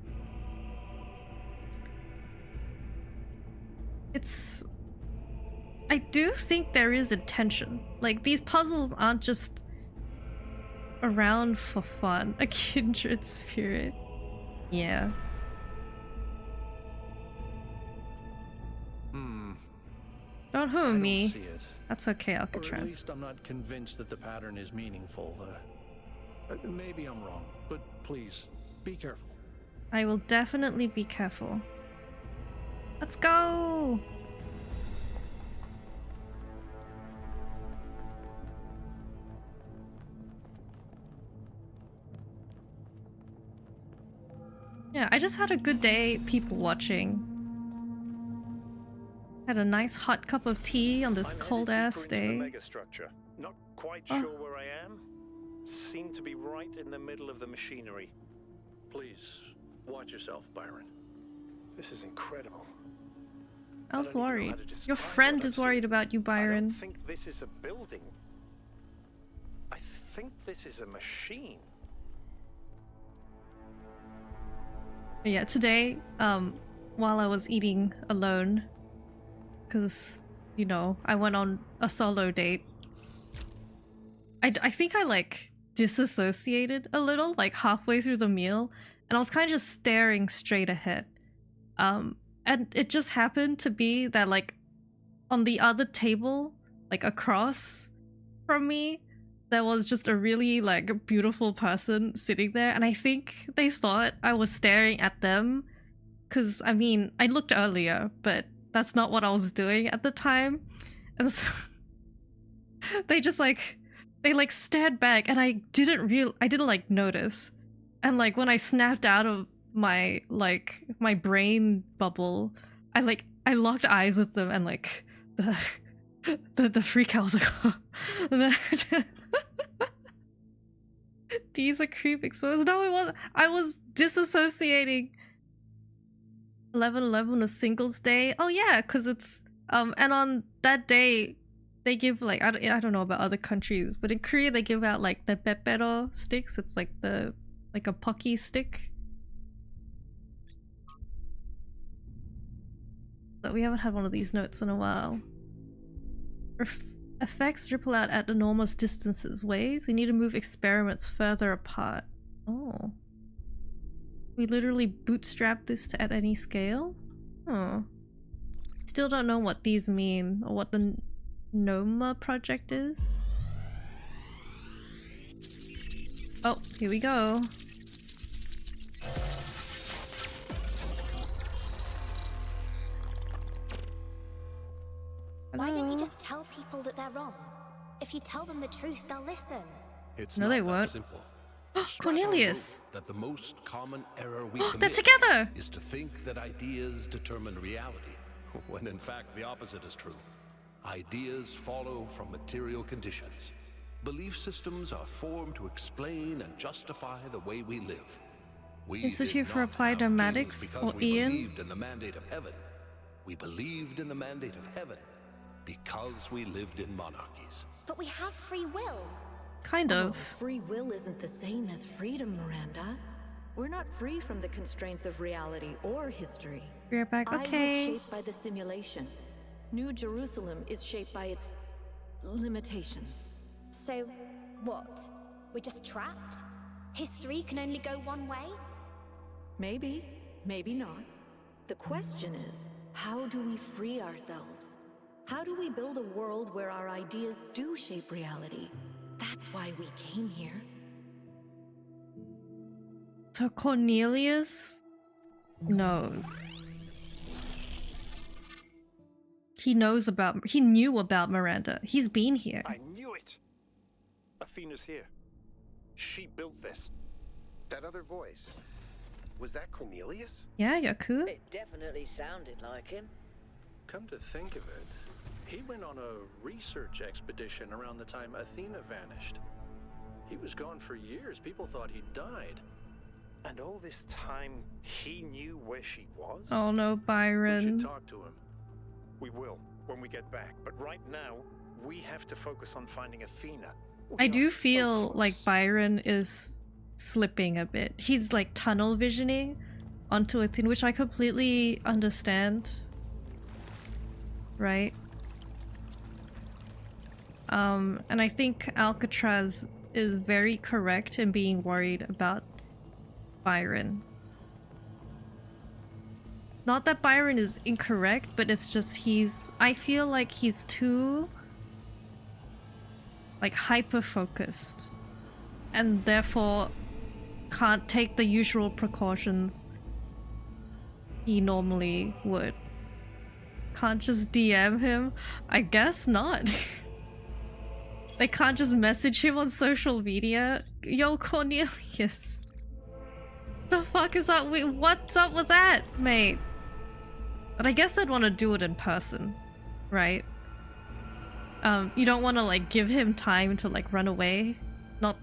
do think there is intention. Like, these puzzles aren't just around for fun. A kindred spirit. Yeah. Don't I hum don't me. see it. That's okay, Or at Alcatraz. least I'm not convinced that the pattern is meaningful. Maybe I'm wrong, but please, be careful. I will definitely be careful. Let's go! Yeah, I just had a good day people watching. Had a nice hot cup of tea on this I'm cold headed ass deeper into day. the megastructure. Not quite Oh. sure where I am. Seem to be right in the middle of the machinery. Please, watch yourself, Byron. This is incredible. I was don't even know worried. how to describe Your friend what is I've worried seen. about you, I Byron. don't think this is a building. I think this is a machine. But yeah, today, while I was eating alone, because, you know, I went on a solo date, I think I, like, disassociated a little, like, halfway through the meal, and I was kind of just staring straight ahead. And it just happened to be that, like, on the other table, like, across from me, there was just a really, like, beautiful person sitting there, and I think they thought I was staring at them, because, I mean, I looked earlier, but that's not what I was doing at the time, and so they just, like, stared back, and I didn't, like, notice, and, like, when I snapped out of my brain bubble, I locked eyes with them, and, like, the freak out was like, D's a creep exposed. No, it wasn't. I was disassociating. 11/11 a singles day. Oh yeah, because it's And on that day, they give like I don't know about other countries, but in Korea they give out like the pepero sticks. It's like a pocky stick. But we haven't had one of these notes in a while. Effects ripple out at enormous distances. Ways we need to move experiments further apart. Oh. We literally bootstrap this to at any scale? Huh. Still don't know what these mean or what the Noma project is. Oh, here we go. Why don't you Hello? just tell people that they're wrong? If you tell them the truth, they'll listen. It's No, not they that won't. simple. Cornelius! Strato wrote that the most common error we They're commit together! is to think that ideas determine reality, when in fact the opposite is true. Ideas follow from material conditions. Belief systems are formed to explain and justify the way we live. We Institute did for not Applied have Mathematics, kings because or we Ian? believed in the mandate of heaven. We believed in the mandate of heaven because we lived in monarchies. But we have free will. Kind Oh, of. free will isn't the same as freedom, Miranda. We're not free from the constraints of reality or history. We're back, I was okay. shaped by the simulation. New Jerusalem is shaped by its limitations. So, what? We're just trapped? History can only go one way? Maybe, maybe not. The question is, how do we free ourselves? How do we build a world where our ideas do shape reality? That's why we came here. So Cornelius knows. He knew about Miranda. He's been here. I knew it! Athena's here. She built this. That other voice. Was that Cornelius? Yeah, Yaku. It definitely sounded like him. Come to think of it, he went on a research expedition around the time Athena vanished. He was gone for years. People thought he'd died. And all this time, he knew where she was? Oh no, We should Byron. talk to him. We will, when we get back. But right now, we have to focus on finding Athena. We I are do so feel close. like Byron is slipping a bit. He's like tunnel visioning onto a thing, which I completely understand. Right? And I think Alcatraz is very correct in being worried about Byron. Not that Byron is incorrect, but it's just I feel like he's too like hyper focused and therefore can't take the usual precautions he normally would. Can't just DM him? I guess not. They can't just message him on social media. Yo, Cornelius. The fuck is up? Wait, what's up with that, mate? But I guess they'd want to do it in person, right? You don't want to like give him time to like run away. Not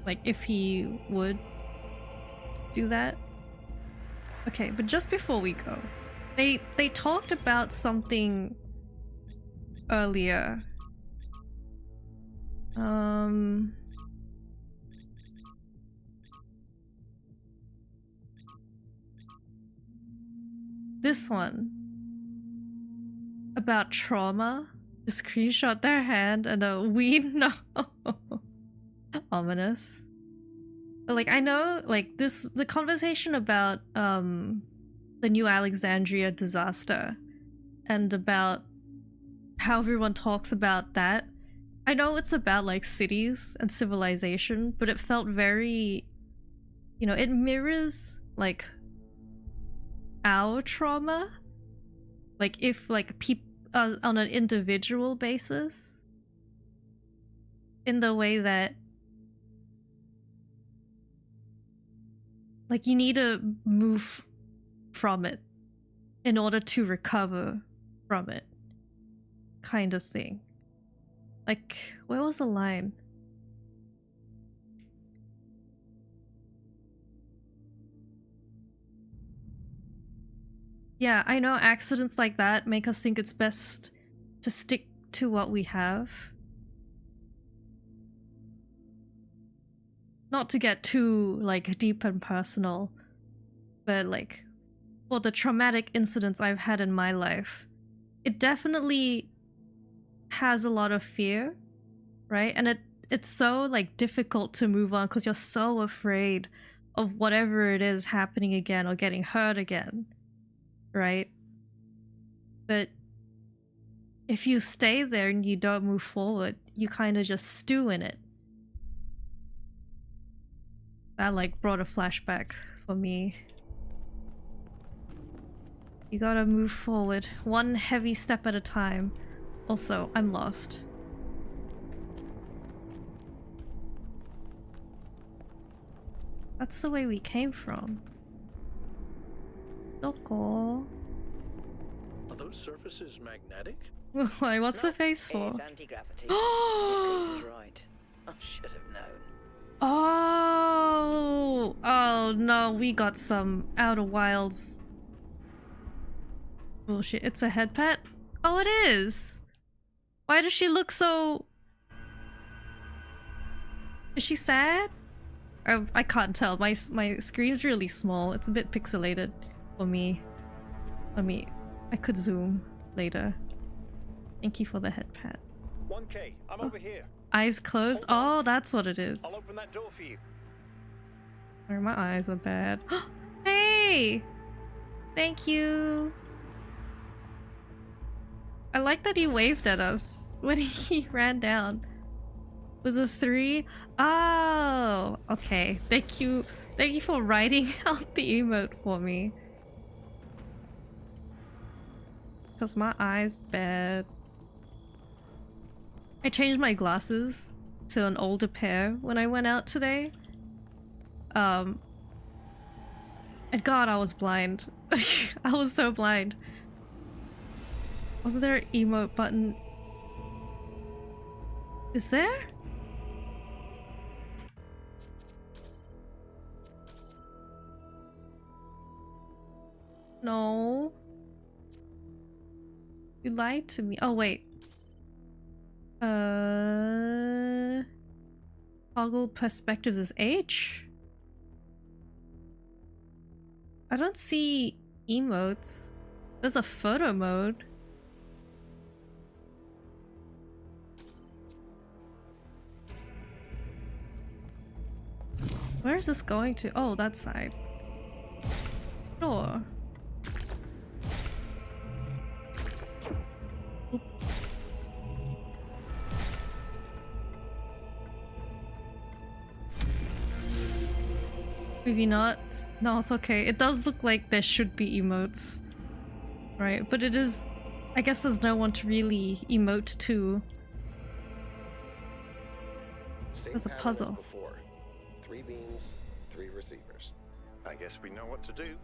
like if he would do that. Okay, but just before we go, they talked about something earlier. This one about trauma. Just screenshot their hand and we know. Ominous. But like I know like the conversation about the New Alexandria disaster and about how everyone talks about that. I know it's about like cities and civilization, but it felt very, you know, it mirrors like our trauma. Like if like people on an individual basis, in the way that like you need to move from it in order to recover from it, kind of thing. Like, where was the line? Yeah, I know accidents like that make us think it's best to stick to what we have. Not to get too, like, deep and personal, but, like, for the traumatic incidents I've had in my life, it definitely has a lot of fear, right? And it's so, like, difficult to move on because you're so afraid of whatever it is happening again or getting hurt again, right? But if you stay there and you don't move forward, you kind of just stew in it. That, like, brought a flashback for me. You gotta move forward, one heavy step at a time. Also, I'm lost. That's the way we came from. Doko. Are those surfaces magnetic? Why, what's the face for? It's anti-gravity. was right. I should have known. Oh no, we got some Outer Wilds bullshit. It's a head pet? Oh, it is! Why does she look so... Is she sad? I can't tell. My screen's really small. It's a bit pixelated for me. I could zoom later. Thank you for the head pat. 1K, I'm over here. Eyes closed? Oh, that's what it is. I'll open that door for you. Sorry, my eyes are bad. Hey! Thank you! I like that he waved at us when he ran down. With a 3? Oh! Okay. Thank you. Thank you for writing out the emote for me. Because my eyes bad. I changed my glasses to an older pair when I went out today. And God, I was blind. I was so blind. Wasn't there an emote button? Is there? No. You lied to me. Oh, wait. Toggle perspectives is H? I don't see emotes. There's a photo mode. Where is this going to? Oh, that side. Sure. Oop. Maybe not. No, it's okay. It does look like there should be emotes. Right, but it is... I guess there's no one to really emote to. There's a puzzle. Before. 3 beams, 3 receivers. I guess we know what to do.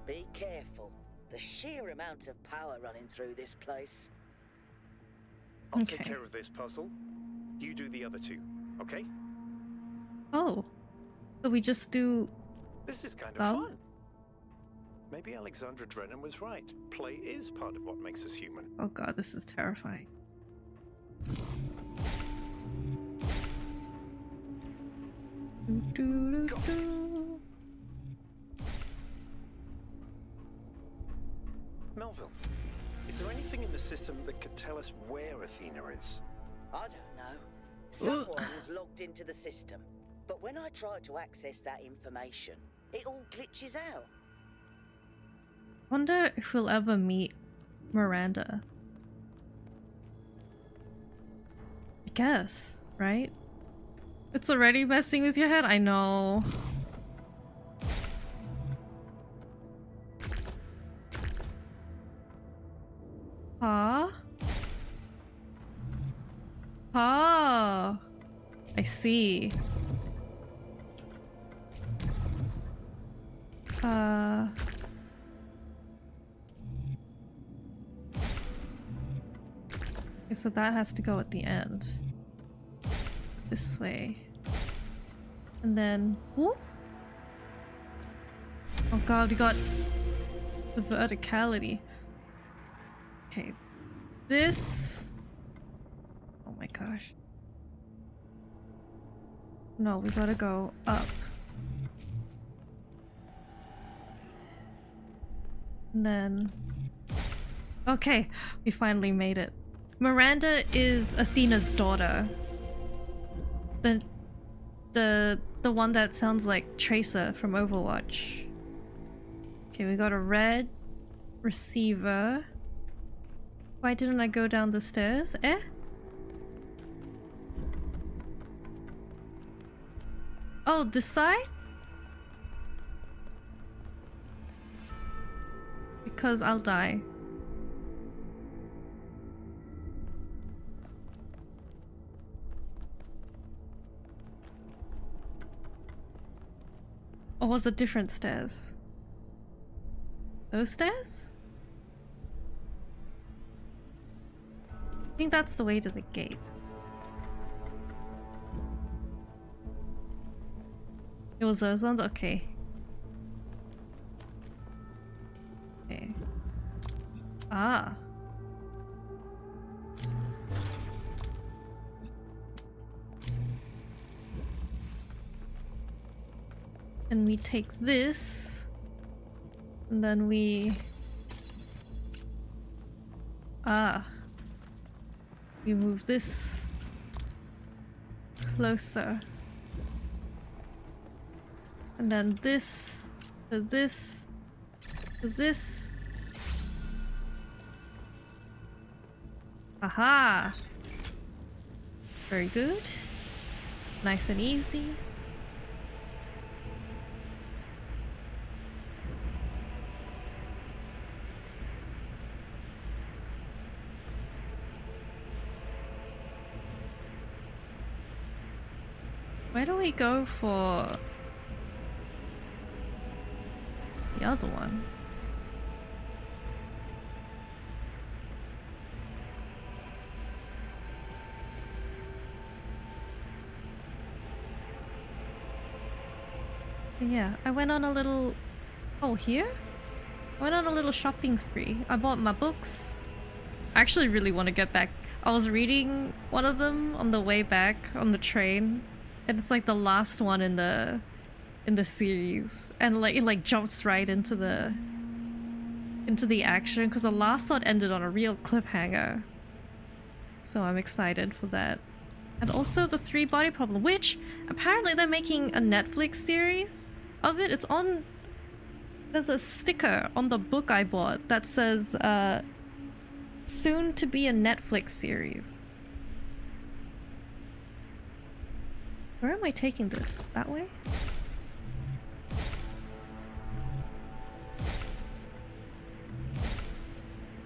Be careful. The sheer amount of power running through this place. I'll take Okay. care of this puzzle. You do the other 2, okay? Oh. So we just do... This is kind of Oh. fun. Maybe Alexandra Drennan was right. Play is part of what makes us human. Oh god, this is terrifying. Melville, is there anything in the system that could tell us where Athena is? I don't know. Someone's logged into the system. But when I try to access that information, it all glitches out. Wonder if we'll ever meet Miranda. I guess, right? It's already messing with your head? I know. Huh? Ah, I see. Okay, so that has to go at the end. This way. And then... Whoop. Oh god, we got... The verticality. Okay. This... Oh my gosh. No, we gotta go up. And then... Okay, we finally made it. Miranda is Athena's daughter. The one that sounds like Tracer from Overwatch. Okay, we got a red receiver. Why didn't I go down the stairs? Eh? Oh, this side? Because I'll die. Or was it different stairs? Those stairs? I think that's the way to the gate. It was those ones? Okay. Okay. Ah. And we take this, and then we... We move this closer. And then this, to this, to this. Aha! Very good. Nice and easy. Where do we go for the other one? Yeah, I went on a little... Oh, here? I went on a little shopping spree. I bought my books. I actually really want to get back. I was reading one of them on the way back on the train. And it's like the last one in the series, and like it like jumps right into the action because the last one ended on a real cliffhanger. So I'm excited for that. And also the 3 Body Problem, which apparently they're making a Netflix series of it. It's on... There's a sticker on the book I bought that says soon to be a Netflix series. Where am I taking this? That way?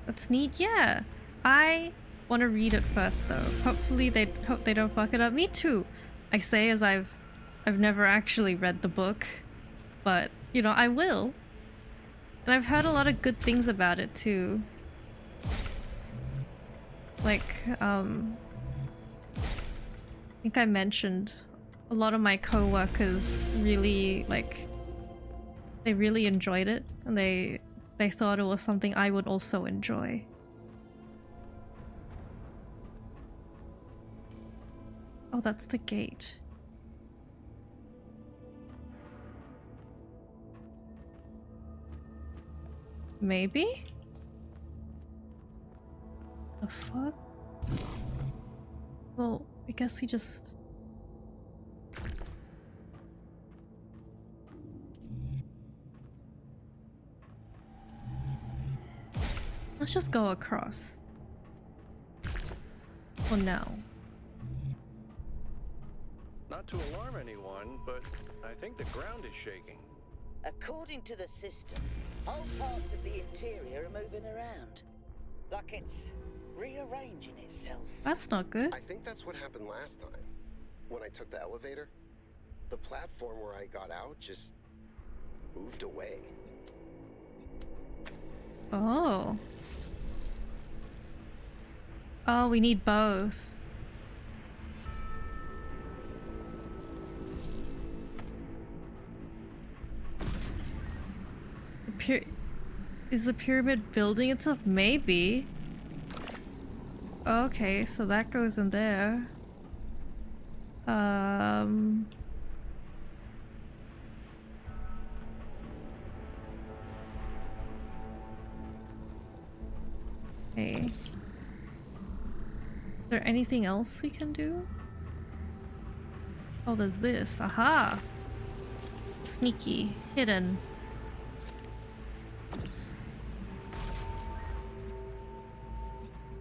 That's neat. Yeah. I want to read it first though. Hopefully they hope they don't fuck it up. Me too. I say as I've never actually read the book, but you know, I will. And I've heard a lot of good things about it too. Like I think I mentioned a lot of my co-workers really they really enjoyed it, and they thought it was something I would also enjoy. Oh, that's the gate. Maybe? The fuck? Well, I guess we just... Let's just go across. For now. Not to alarm anyone, but I think the ground is shaking. According to the system, whole parts of the interior are moving around. Like it's rearranging itself. That's not good. I think that's what happened last time. When I took the elevator, the platform where I got out just moved away. Oh. Oh, we need both. Is the pyramid building itself? Maybe. Okay, so that goes in there. Okay. Is there anything else we can do? Oh, there's this. Aha! Sneaky. Hidden.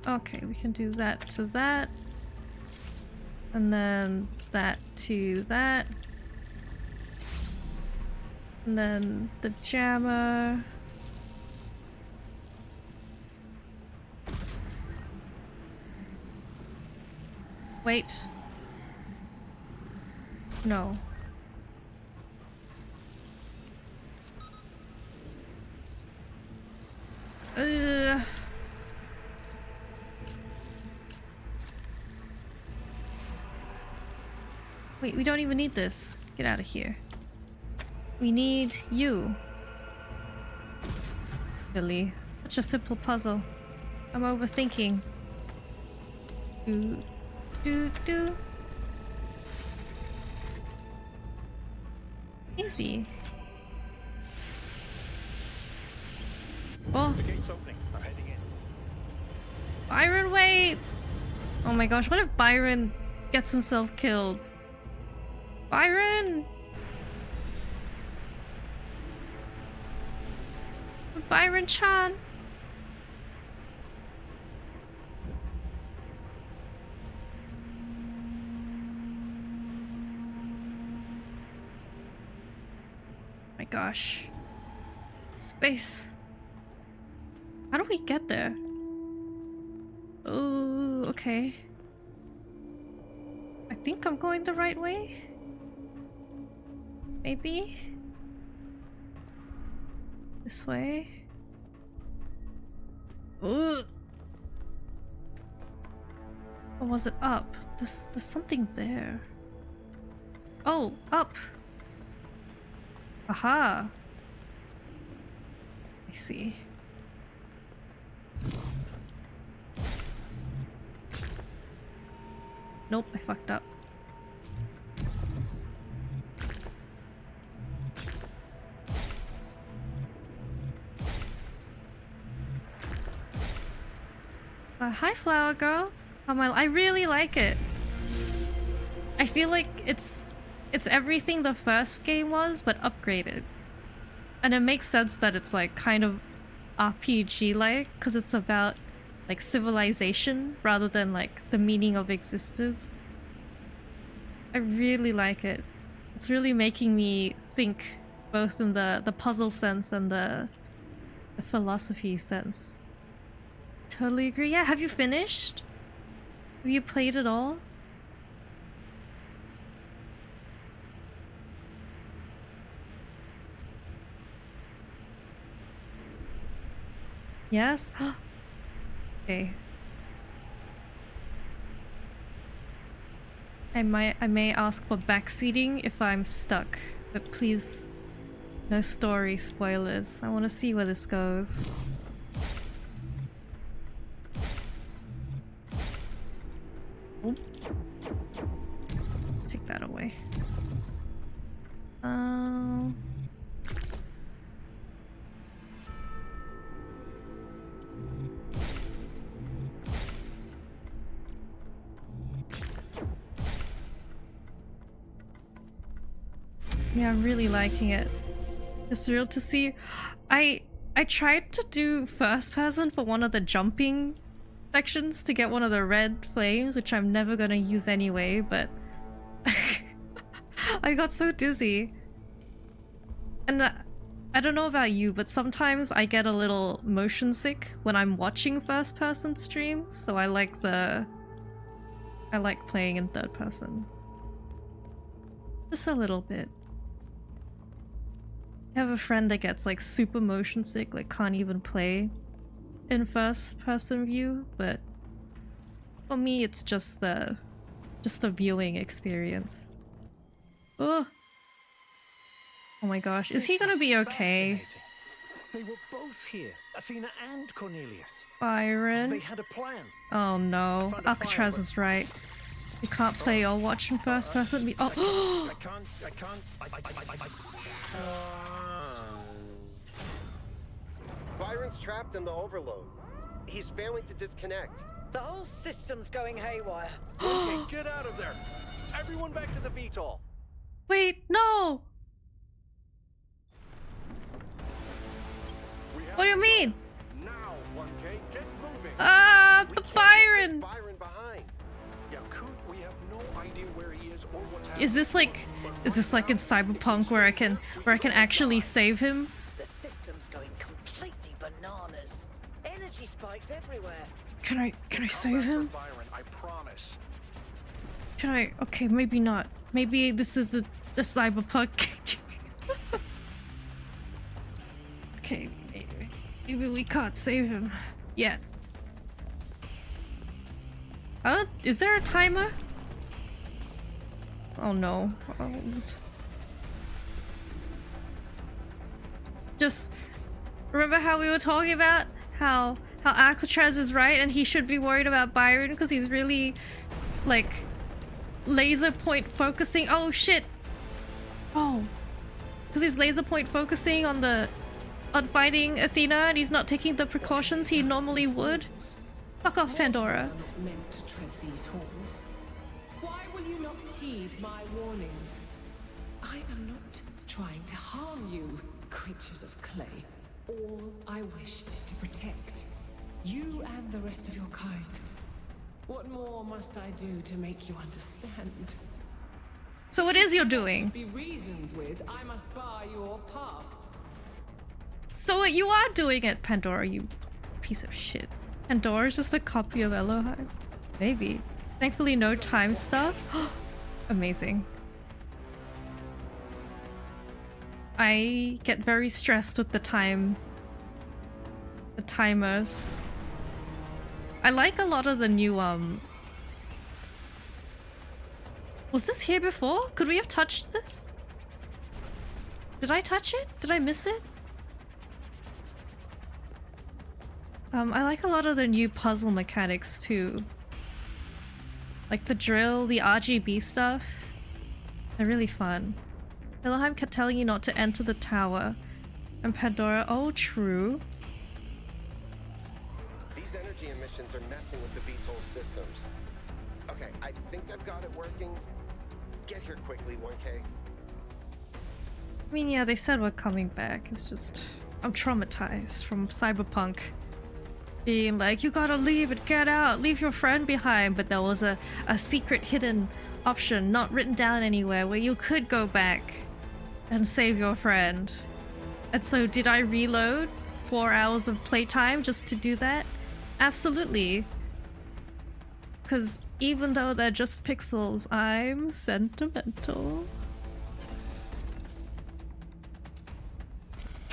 Okay, we can do that to that. And then that to that. And then the jammer. Wait. No. Wait, we don't even need this. Get out of here. We need you. Silly. Such a simple puzzle. I'm overthinking. Do. Easy. Oh. The gate's opening. I'm heading in. Byron, wait! Oh my gosh, what if Byron gets himself killed? Byron! Byron-chan! My gosh. Space. How do we get there? Oh, okay. I think I'm going the right way? Maybe? This way? Ooh. Or was it up? There's something there. Oh, up! Aha! I see. Nope, I fucked up. Hi, Flower Girl. I really like it. I feel like it's everything the first game was, but upgraded. And it makes sense that it's like kind of RPG-like, because it's about like civilization rather than like the meaning of existence. I really like it. It's really making me think both in the puzzle sense and the philosophy sense. Totally agree. Yeah, have you finished? Have you played it all? Yes? Okay. I may ask for backseating if I'm stuck, but please, no story spoilers. I want to see where this goes. Oh. Take that away. Yeah, I'm really liking it. I'm thrilled to see. I tried to do first person for one of the jumping sections to get one of the red flames, which I'm never gonna use anyway, but I got so dizzy. And I don't know about you, but sometimes I get a little motion sick when I'm watching first person streams, so I like playing in third person. Just a little bit. I have a friend that gets like super motion sick, like can't even play in first person view, but for me it's just the viewing experience. Oh my gosh, is he gonna be okay? They were both here, Athena and Cornelius. Byron. They had a plan. Oh no, Found a Alcatraz fire, is right. You can't play or watch in first person. Oh! I can't. Byron's trapped in the overload. He's failing to disconnect. The whole system's going haywire. Okay, get out of there. Everyone back to the VTOL. Wait, no! What do you mean? Now, 1K, get moving. But Byron! Byron behind. Yeah, Coot, we have no idea where he is or what's happening. Is this like in Cyberpunk where I can actually save him? The system's going completely bananas. Energy spikes everywhere. Can I save him? Byron, I promise. Can I? Okay, maybe not. Maybe this is a Cyberpunk. Okay, maybe we can't save him yet. Is there a timer? Oh no. Oh, just remember how we were talking about how Alcatraz is right and he should be worried about Byron because he's really like laser point focusing. Oh shit. Oh. Because he's laser point focusing on fighting Athena and he's not taking the precautions he normally would. Fuck off, Pandora. Are not meant to tread these halls. Why will you not heed my warnings? I am not trying to harm you, creatures of clay. All I wish is to protect you and the rest of your kind. What more must I do to make you understand? So what is you're doing? To be reasoned with, I must bar your path. So what you are doing it, Pandora, you piece of shit. Pandora's just a copy of Elohim? Maybe. Thankfully no time stuff. Amazing. I get very stressed with the timers. I like a lot of the new Was this here before? Could we have touched this? Did I touch it? Did I miss it? I like a lot of the new puzzle mechanics too. Like the drill, the RGB stuff. They're really fun. Elohim kept telling you not to enter the tower. And Pandora, oh true. These energy emissions are messing with the VTOL systems. Okay, I think I've got it working. Get here quickly, 1K. I mean, yeah, they said we're coming back. It's just... I'm traumatized from Cyberpunk. Being like, you gotta leave and get out, leave your friend behind, but there was a secret hidden option not written down anywhere where you could go back and save your friend. And so did I reload 4 hours of playtime just to do that? Absolutely. Because even though they're just pixels, I'm sentimental.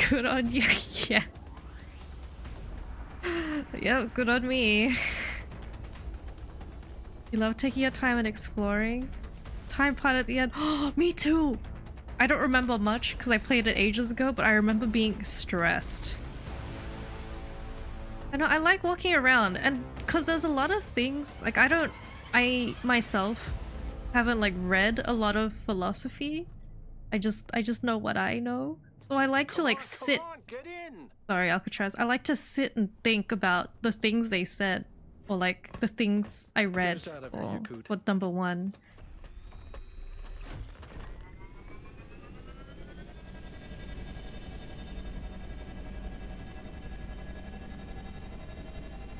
Good on you, yeah. Yeah, good on me. You love taking your time and exploring. Time part at the end. Oh, me too! I don't remember much because I played it ages ago, but I remember being stressed. I know, I like walking around, and because there's a lot of things, like I myself haven't like read a lot of philosophy. I just know what I know. So I like to like sit. Get in. Sorry, Alcatraz. I like to sit and think about the things they said, or like the things I read, Get us out of or here, you coot. what number one.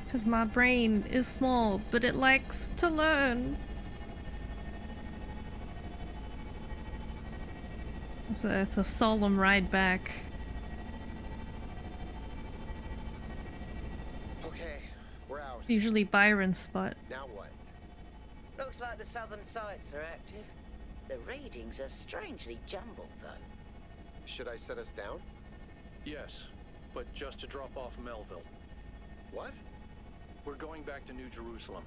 Because my brain is small, but it likes to learn. It's a solemn ride back. Okay, we're out. Usually Byron's spot. Now what? Looks like the southern sites are active. The readings are strangely jumbled, though. Should I set us down? Yes, but just to drop off Melville. What? We're going back to New Jerusalem.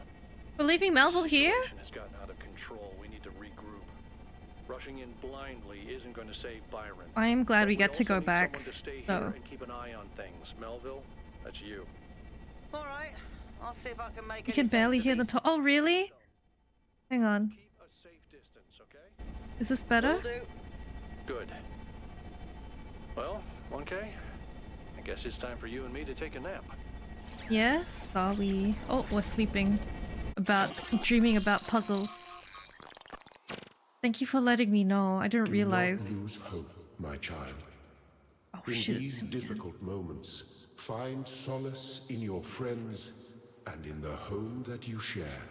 We're leaving Melville here? The situation has gotten out of control. We need to regroup. Rushing in blindly isn't going to save Byron. I am glad But we get to also go need back, someone to stay though. here and keep an eye on things. Melville, that's you. All right, I'll see if I can make You any can sense barely of hear the these. top. Oh, really? Hang on. Keep a safe distance, okay? Is this better? Will do. Good. Well, 1K, I guess it's time for you and me to take a nap. Yes, are we? Oh, we're sleeping. Dreaming about puzzles. Thank you for letting me know. I didn't realize. Do not lose hope, my child. Oh In shit, these it's difficult moments, find solace in your friends and in the home that you share.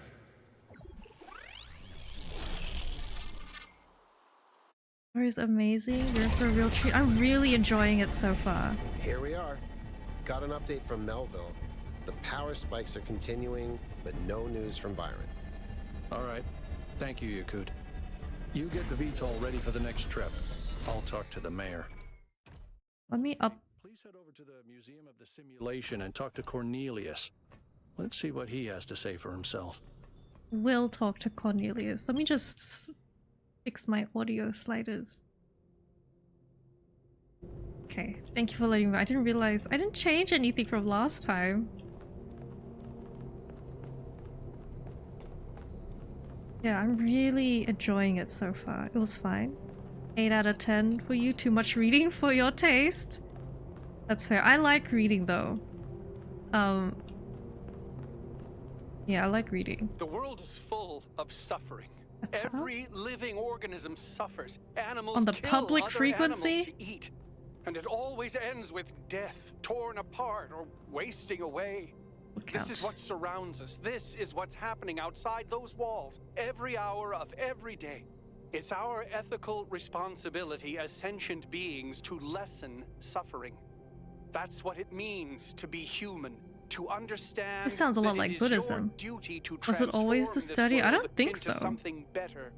is amazing. You're in for a real treat. I'm really enjoying it so far. Here we are. Got an update from Melville. The power spikes are continuing, but no news from Byron. All right. Thank you, Yakut. You get the VTOL ready for the next trip. I'll talk to the mayor. Let me up. Please head over to the Museum of the Simulation and talk to Cornelius. Let's see what he has to say for himself. Will talk to Cornelius. Let me just fix my audio sliders. Okay, thank you for letting me. I didn't realize I didn't change anything from last time. Yeah, I'm really enjoying it so far. It was fine. 8 out of 10 for you. Too much reading for your taste. That's fair. I like reading though. Yeah, I like reading. The world is full of suffering. Every living organism suffers. Animals on the kill public other frequency animals to eat. And it always ends with death, torn apart or wasting away. This is what surrounds us. This is what's happening outside those walls every hour of every day. It's our ethical responsibility as sentient beings to lessen suffering. That's what it means to be human. To understand this sounds a lot like Buddhism. Was it always the study? I don't think so. Something better.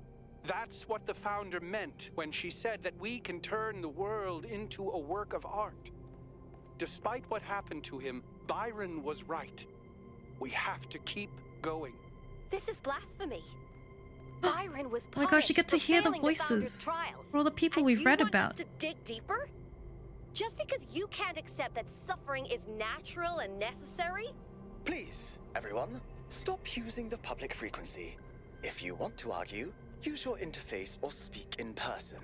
That's what the founder meant when she said that we can turn the world into a work of art. Despite what happened to him, Byron was right. We have to keep going. This is blasphemy. Byron was punished. Oh my gosh, you get to for hear the failing founder's voices trials. for all the people And we've you read want us about. to dig deeper? Just because you can't accept that suffering is natural and necessary? Please, everyone, stop using the public frequency. If you want to argue, use your interface or speak in person.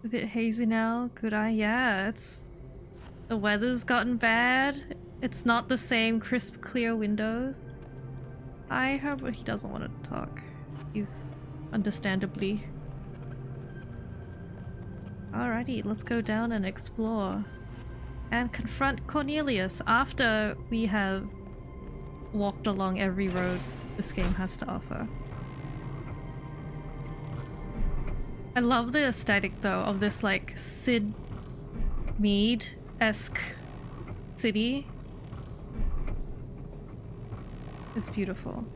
A bit hazy now. Could I? Yeah, it's... The weather's gotten bad. It's not the same crisp, clear windows. I hope he doesn't want to talk. He's understandably... Alrighty, let's go down and explore. And confront Cornelius after we have walked along every road this game has to offer. I love the aesthetic though of this like Sid Mead-esque city. It's beautiful.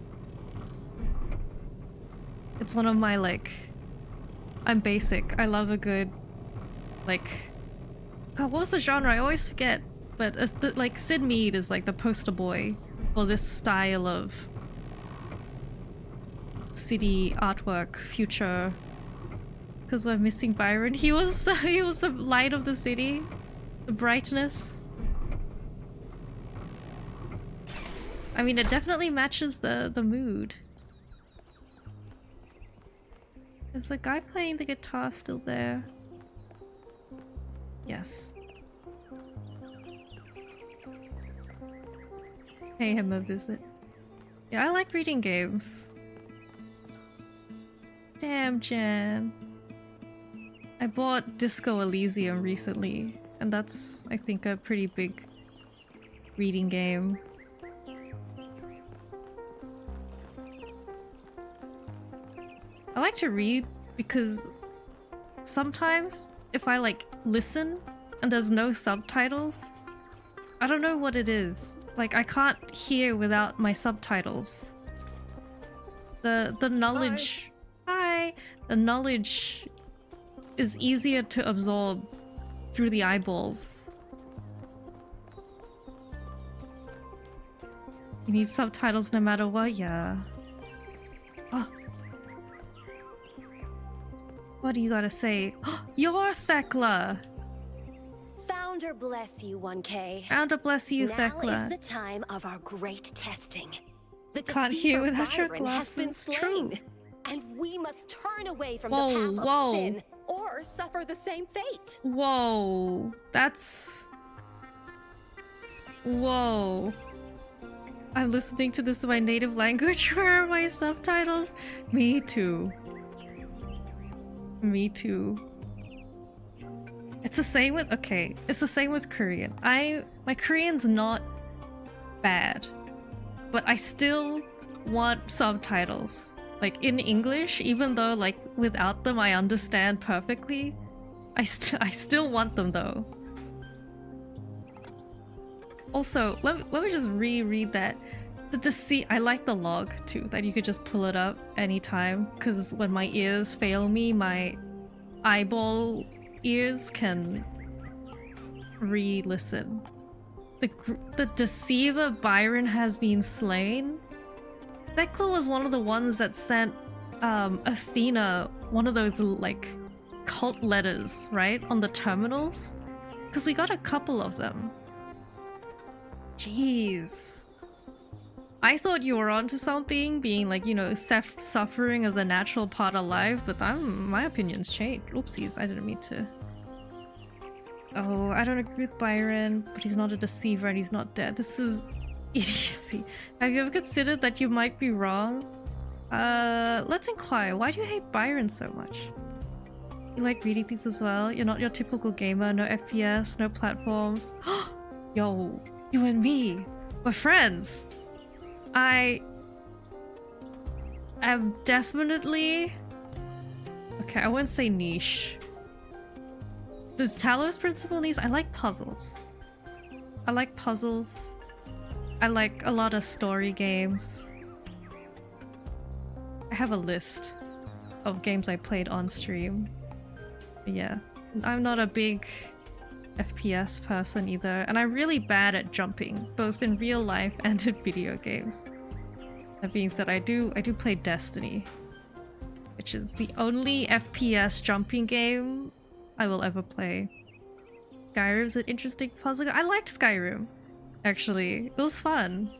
It's one of my like... I'm basic. I love a good like... God, what was the genre? I always forget. But like Sid Mead is like the poster boy for this style of city artwork, future. Because we're missing Byron. He was the light of the city, the brightness. I mean, it definitely matches the mood. Is the guy playing the guitar still there? Yes. Pay him a visit. Yeah, I like reading games. Damn, Jan. I bought Disco Elysium recently, and that's, I think, a pretty big reading game. I like to read because sometimes if I like listen and there's no subtitles, I don't know what it is. Like I can't hear without my subtitles. The knowledge... Hi! The knowledge is easier to absorb through the eyeballs. You need subtitles no matter what? Yeah. Oh. What do you gotta say? You're Thekla! Founder bless you, 1K. Founder bless you, Thekla. Now is the time of our great testing. The Can't hear deceiver without your Byron has been glasses. slain. True. And we must turn away from Whoa, the path whoa. of sin, or suffer the same fate. Whoa. That's... Whoa. I'm listening to this in my native language. Where are my subtitles? Me too. Me too. It's the same with... Okay, it's the same with Korean. My Korean's not bad, but I still want subtitles. Like, in English, even though, like, without them I understand perfectly, I still want them, though. Also, let me just reread that. The deceit... I like the log, too, that you could just pull it up anytime, because when my ears fail me, my eyeball ears can re-listen. The deceiver Byron has been slain? Thekla was one of the ones that sent Athena one of those like cult letters, right? On the terminals? Because we got a couple of them. Jeez. I thought you were onto something, being like, you know, suffering as a natural part of life, but my opinion's changed. Oopsies, I didn't mean to. Oh, I don't agree with Byron, but he's not a deceiver and he's not dead. This is idiocy. Have you ever considered that you might be wrong? Let's inquire. Why do you hate Byron so much? You like reading things as well? You're not your typical gamer, no FPS, no platforms. Yo, you and me, we're friends. I am definitely... Okay, I wouldn't say niche. Does Talos principle niche? I like puzzles. I like puzzles. I like a lot of story games. I have a list of games I played on stream. Yeah, I'm not a big FPS person either, and I'm really bad at jumping, both in real life and in video games. That being said, I do play Destiny, which is the only FPS jumping game I will ever play. Skyrim's an interesting puzzle. I liked Skyrim, actually. It was fun.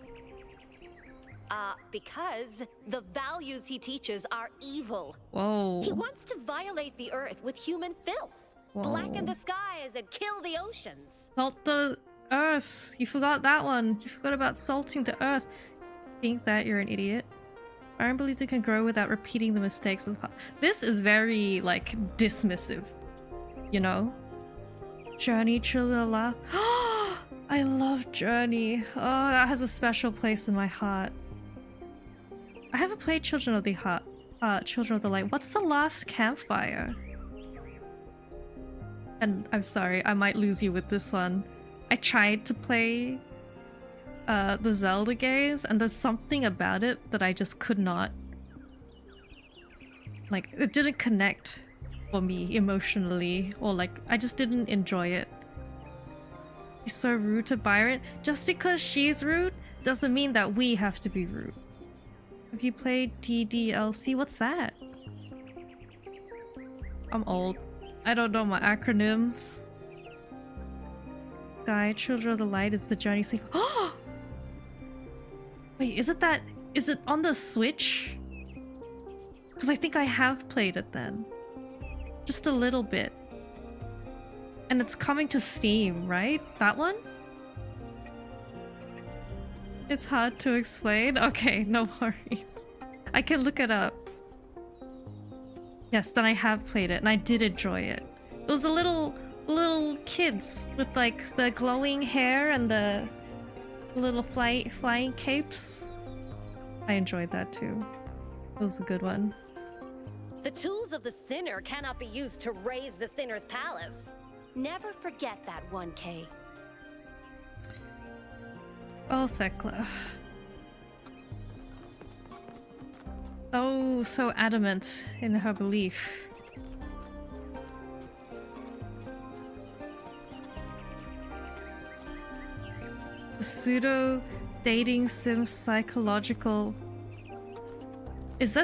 Because the values he teaches are evil. Whoa. He wants to violate the earth with human filth. Whoa. Blacken the skies and kill the oceans. Salt the earth. You forgot that one. You forgot about salting the earth. Think that you're an idiot. Byron believes you can grow without repeating the mistakes of the past. This is very, like, dismissive. You know? Journey, Children of Light. I love Journey. Oh, that has a special place in my heart. I haven't played Children of the Light. What's the last campfire? And I'm sorry, I might lose you with this one. I tried to play the Zelda games, and there's something about it that I just could not... Like, it didn't connect for me emotionally, or like, I just didn't enjoy it. She's so rude to Byron. Just because she's rude doesn't mean that we have to be rude. Have you played DDLC? What's that? I'm old. I don't know my acronyms. Sky, Children of the Light is the Journey sequel. Oh! Wait, is it on the Switch? Because I think I have played it then. Just a little bit. And it's coming to Steam, right? That one? It's hard to explain? Okay, no worries. I can look it up. Yes, then I have played it and I did enjoy it. It was a little kids with like the glowing hair and the little flying capes. I enjoyed that too. It was a good one. The tools of the sinner cannot be used to raise the sinner's palace. Never forget that, 1K. Oh, Thekla. Oh, so adamant in her belief. The pseudo dating sim psychological. Is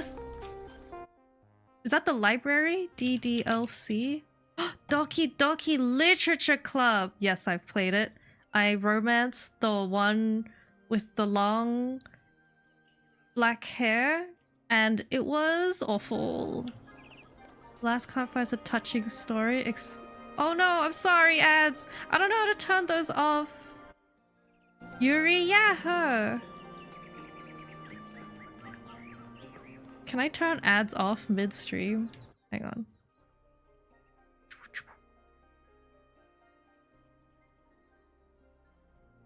that the library? DDLC? Doki Doki Literature Club! Yes, I've played it. I romanced the one with the long black hair, and it was awful. Last Campfire is a touching story. Oh no, I'm sorry, ads! I don't know how to turn those off. Yuri, yeah, her! Can I turn ads off midstream? Hang on.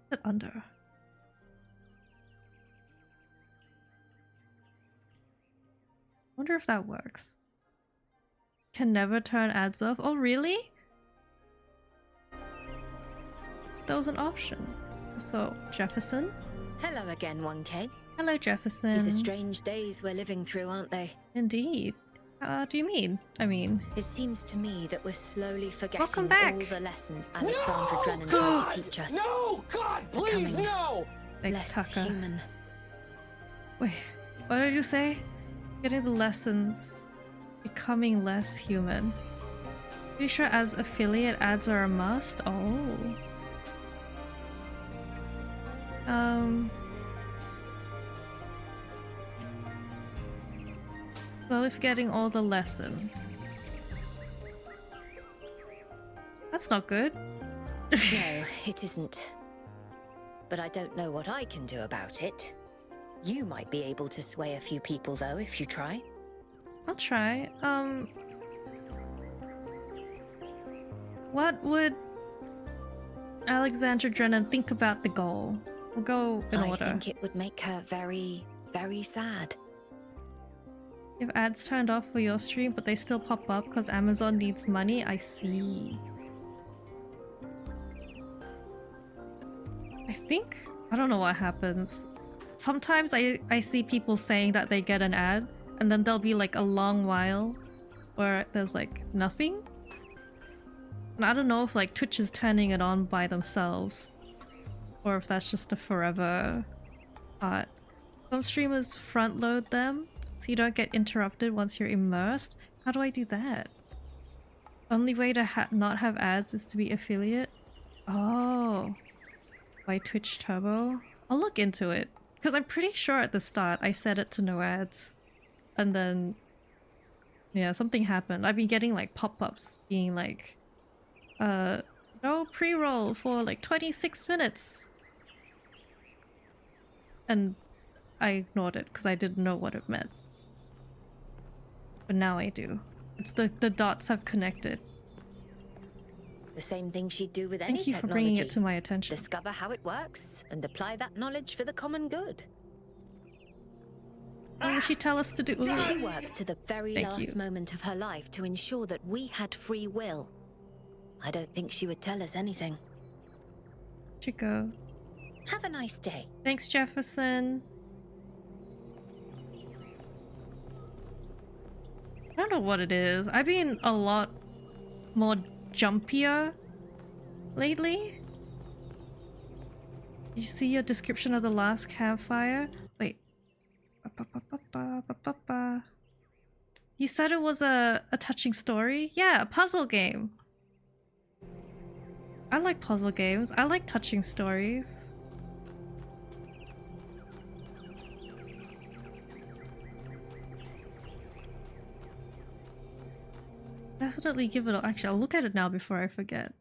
Put under. Wonder if that works. Can never turn ads off. Oh, really? That was an option. So, Jefferson? Hello again, 1K. Hello, Jefferson. These are strange days we're living through, aren't they? Indeed. Do you mean? I mean... It seems to me that we're slowly forgetting Welcome back. all the lessons Alexandra Drennan tried to teach us. No! God, please, Becoming no! Thanks, less Tucker. human. Wait, what did you say? Getting the lessons. Becoming less human. Pretty sure as affiliate ads are a must? Oh. Slowly forgetting all the lessons. That's not good. No, it isn't. But I don't know what I can do about it. You might be able to sway a few people though, if you try. I'll try. What would Alexandra Drennan think about the goal? We'll go in order. I think it would make her very, very sad. If ads turned off for your stream, but they still pop up because Amazon needs money, I see. I think... I don't know what happens. Sometimes I see people saying that they get an ad, and then there'll be like a long while where there's like nothing. And I don't know if like Twitch is turning it on by themselves, or if that's just a forever part. Some streamers front load them, so you don't get interrupted once you're immersed. How do I do that? Only way to not have ads is to be affiliate? Oh. By Twitch Turbo? I'll look into it. Because I'm pretty sure at the start I set it to no ads. And then... yeah, something happened. I've been getting like pop-ups being like... no pre-roll for like 26 minutes. And I ignored it because I didn't know what it meant. But now I do. It's the dots have connected. The same thing she'd do with any Thank you technology. for bringing it to my attention. Discover how it works and apply that knowledge for the common good. What would she tell us to do? She worked to the very last moment of her life to ensure that we had free will. I don't think she would tell us anything. Chico. Have a nice day. Thanks, Jefferson. I don't know what it is. I've been a lot more jumpier lately. Did you see your description of the last campfire? Wait. You said it was a touching story? Yeah, a puzzle game. I like puzzle games. I like touching stories. Definitely give it a... actually, I'll look at it now before I forget.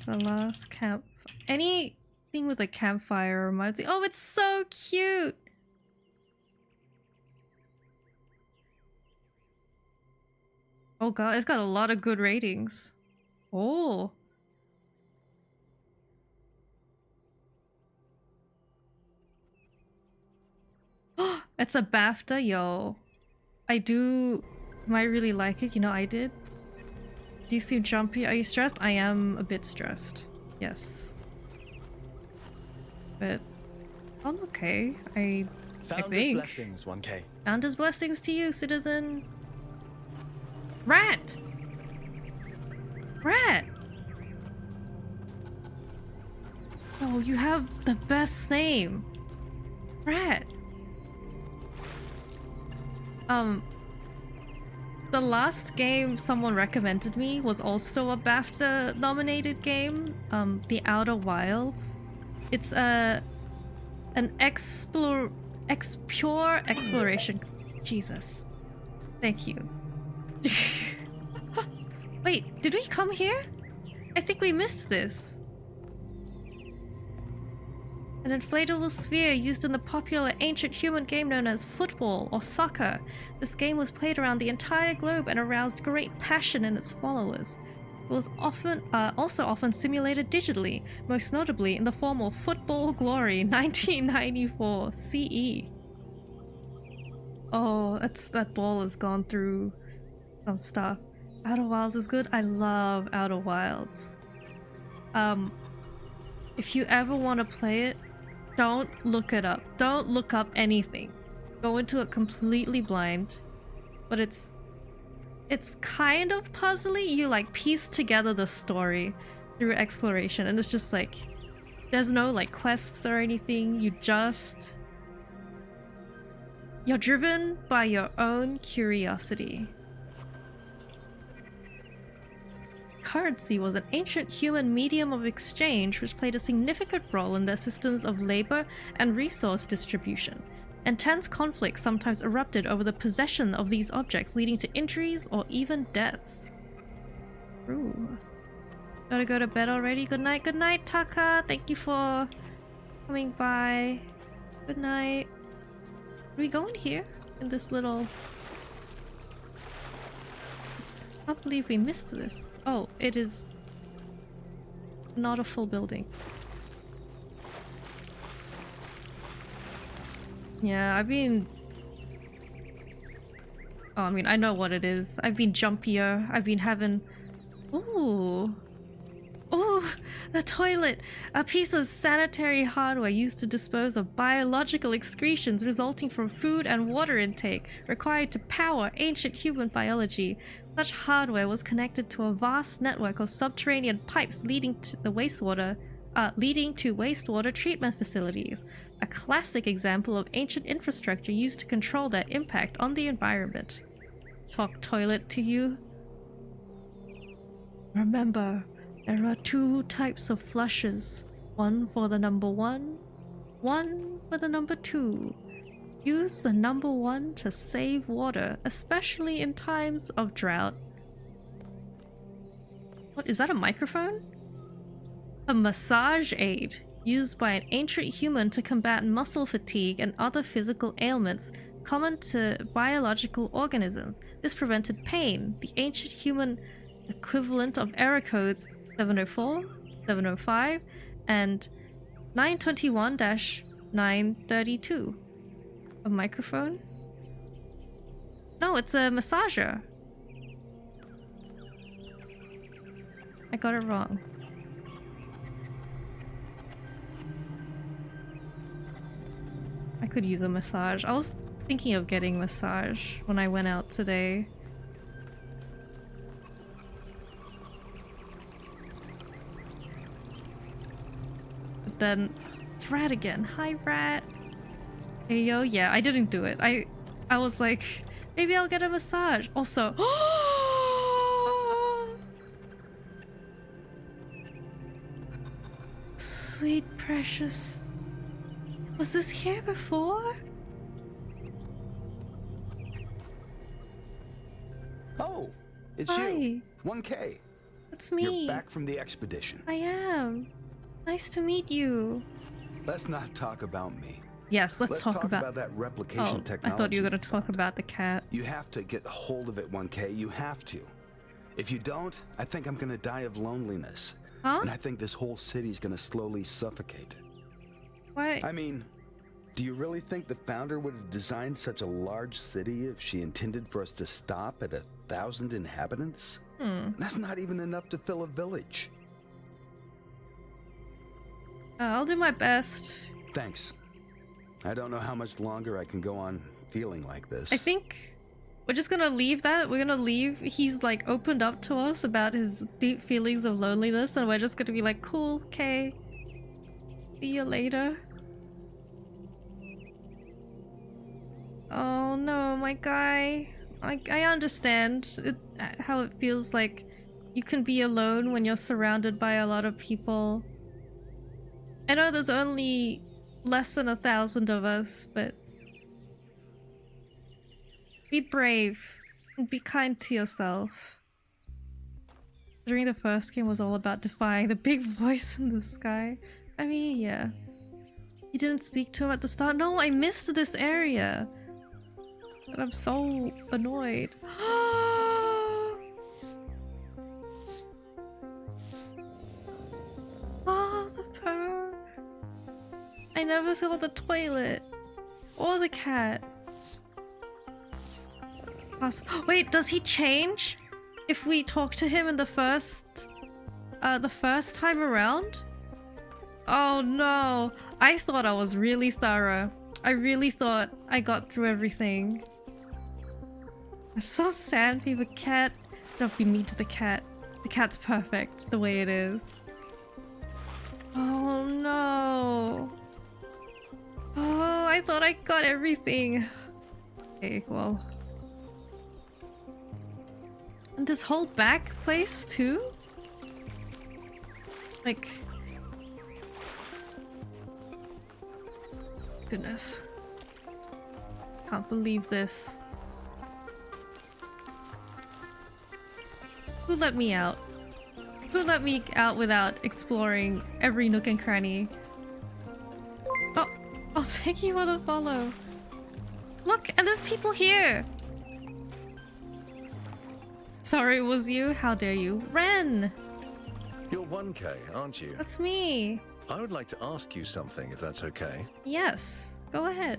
The last camp... anything with a campfire reminds me... oh, it's so cute! Oh god, it's got a lot of good ratings. Oh. It's a BAFTA, yo. Might really like it, you know I did. Do you seem jumpy? Are you stressed? I am a bit stressed. Yes. But I'm okay. I think. Blessings, 1K. Founder's blessings to you, citizen. Rat! Rat! Oh, you have the best name. Rat. the last game someone recommended me was also a BAFTA nominated game, The Outer Wilds. It's an pure exploration. Jesus. Thank you. Wait, did we come here? I think we missed this. An inflatable sphere used in the popular ancient human game known as football or soccer. This game was played around the entire globe and aroused great passion in its followers. It was also often simulated digitally, most notably in the form of Football Glory 1994 CE. Oh, that ball has gone through some stuff. Outer Wilds is good. I love Outer Wilds. If you ever want to play it, don't look it up. Don't look up anything. Go into it completely blind. But it's kind of puzzly. You like piece together the story through exploration, and it's just like there's no like quests or anything. You're driven by your own curiosity. Currency was an ancient human medium of exchange which played a significant role in their systems of labor and resource distribution. Intense conflicts sometimes erupted over the possession of these objects, leading to injuries or even deaths. Ooh. Gotta go to bed already? Good night, Taka! Thank you for coming by. Good night. Are we going here? In this little... I can't believe we missed this. Oh, it is not a full building. Yeah, I've been... Oh, I mean, I know what it is. I've been jumpier. I've been having... Ooh. Ooh, the toilet! A piece of sanitary hardware used to dispose of biological excretions resulting from food and water intake required to power ancient human biology. Such hardware was connected to a vast network of subterranean pipes leading to wastewater treatment facilities. A classic example of ancient infrastructure used to control their impact on the environment. Talk toilet to you. Remember, there are two types of flushes. One for the number 1, one for the number 2. Use the number 1 to save water, especially in times of drought. What, is that a microphone? A massage aid, used by an ancient human to combat muscle fatigue and other physical ailments common to biological organisms. This prevented pain. The ancient human equivalent of error codes 704, 705, and 921-932. A microphone? No, it's a massager. I got it wrong. I could use a massage. I was thinking of getting massage when I went out today. But then it's Rat again. Hi, Rat. Hey, yo, yeah, I didn't do it. I was like, maybe I'll get a massage. Also, sweet precious. Was this here before? Oh, it's Hi. you. 1K. It's me. You're back from the expedition. I am. Nice to meet you. Let's not talk about me. Yes, let's talk about that replication technology. I thought you were going to talk about the cat. You have to get hold of it, 1K. You have to. If you don't, I think I'm going to die of loneliness. Huh? And I think this whole city's going to slowly suffocate. Why? I mean, do you really think the founder would have designed such a large city if she intended for us to stop at 1,000 inhabitants? That's not even enough to fill a village. I'll do my best. Thanks. I don't know how much longer I can go on feeling like this. I think we're just gonna leave that. We're gonna leave. He's like opened up to us about his deep feelings of loneliness, and we're just gonna be like, cool, okay. See you later. Oh no, my guy. I understand how it feels like you can be alone when you're surrounded by a lot of people. I know there's only less than 1,000 of us, but be brave and be kind to yourself. During the first game was all about defying the big voice in the sky. I mean, yeah. You didn't speak to him at the start? No, I missed this area. And I'm so annoyed. Oh, the purr. I never saw the toilet. Or the cat. Wait, does he change if we talk to him in the first time around? Oh no, I thought I was really thorough. I really thought I got through everything. I'm so sandpaper cat. Don't be mean to the cat. The cat's perfect the way it is. Oh no. Oh, I thought I got everything. Okay, well. And this whole back place too? Like... Goodness. Can't believe this. Who let me out? Who let me out without exploring every nook and cranny? Oh, thank you for the follow. Look, and there's people here! Sorry, it was you? How dare you? Ren! You're 1K, aren't you? That's me. I would like to ask you something, if that's okay. Yes, go ahead.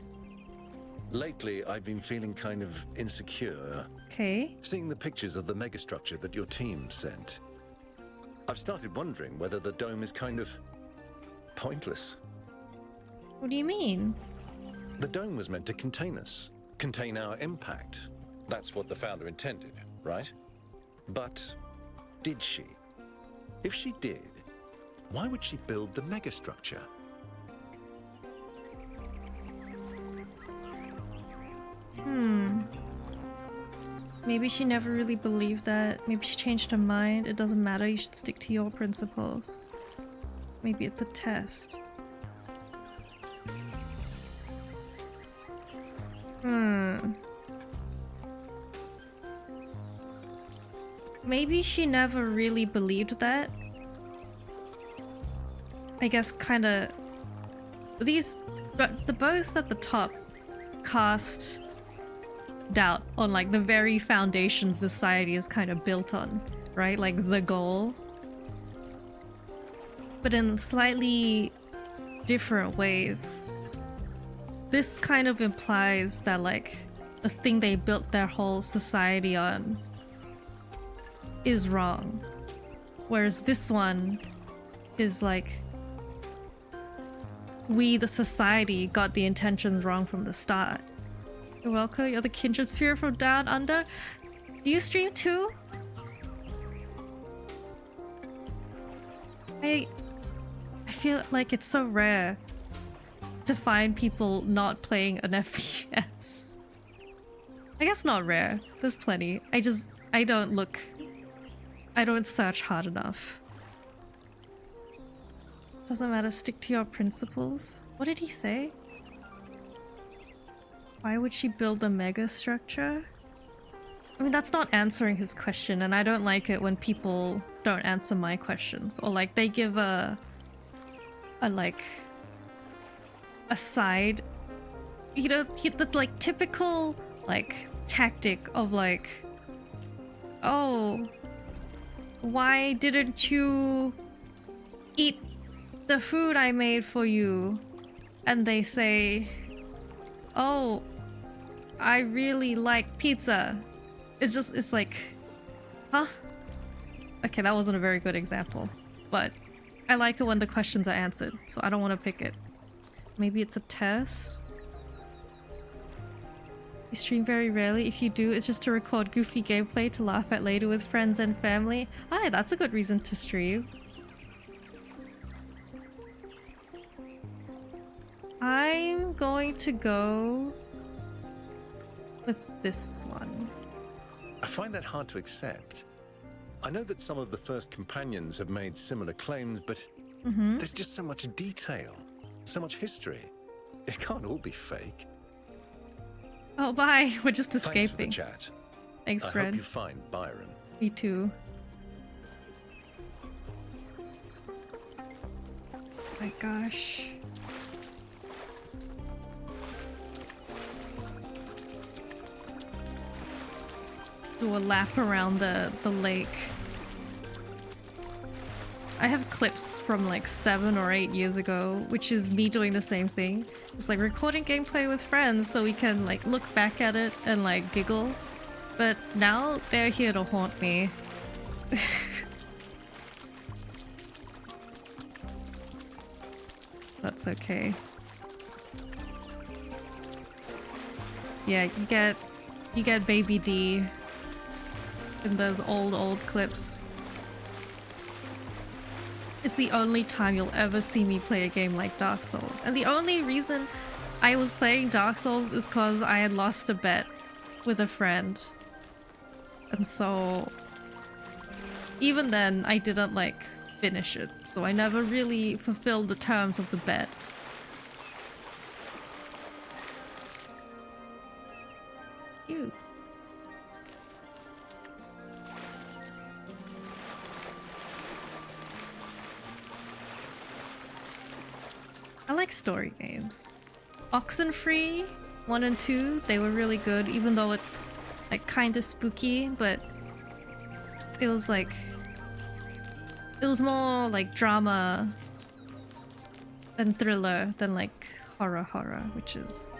Lately, I've been feeling kind of insecure. Okay. Seeing the pictures of the megastructure that your team sent. I've started wondering whether the dome is kind of pointless. What do you mean? The dome was meant to contain us, contain our impact. That's what the founder intended, right? But did she? If she did, why would she build the megastructure? Maybe she never really believed that. Maybe she changed her mind. It doesn't matter, you should stick to your principles. Maybe it's a test. Maybe she never really believed that. I guess kinda... the both at the top cast doubt on like the very foundations society is kind of built on, right? Like the goal. But in slightly different ways. This kind of implies that like the thing they built their whole society on is wrong. Whereas this one is like, we the society got the intentions wrong from the start. You're welcome, you're the kindred spirit from down under. Do you stream too? I feel like it's so rare to find people not playing an FPS. I guess not rare, there's plenty. I don't search hard enough. Doesn't matter, stick to your principles. What did he say? Why would she build a mega structure? I mean, that's not answering his question, and I don't like it when people don't answer my questions. Or like, they give a side, you know, the like typical like tactic of like, oh, why didn't you eat the food I made for you? And they say, oh, I really like pizza. It's like, huh? Okay, that wasn't a very good example, but I like it when the questions are answered, so I don't want to pick it. Maybe it's a test? You stream very rarely. If you do, it's just to record goofy gameplay to laugh at later with friends and family. Hi, that's a good reason to stream. I'm going to go with this one. I find that hard to accept. I know that some of the first companions have made similar claims, but there's just so much detail, so much history. It can't all be fake. Oh, bye. We're just escaping. Thanks for the chat. Thanks, I Fred. hope you find Byron. Me too. My gosh. Do a lap around the lake. I have clips from like 7 or 8 years ago, which is me doing the same thing. It's like recording gameplay with friends so we can like look back at it and like giggle. But now they're here to haunt me. That's okay. Yeah, you get Baby D in those old clips. It's the only time you'll ever see me play a game like Dark Souls. And the only reason I was playing Dark Souls is because I had lost a bet with a friend. And so even then I didn't like finish it. So I never really fulfilled the terms of the bet. Cute. I like story games. Oxenfree 1 and 2, they were really good, even though it's like kind of spooky, but it was more like drama and thriller than like horror, which is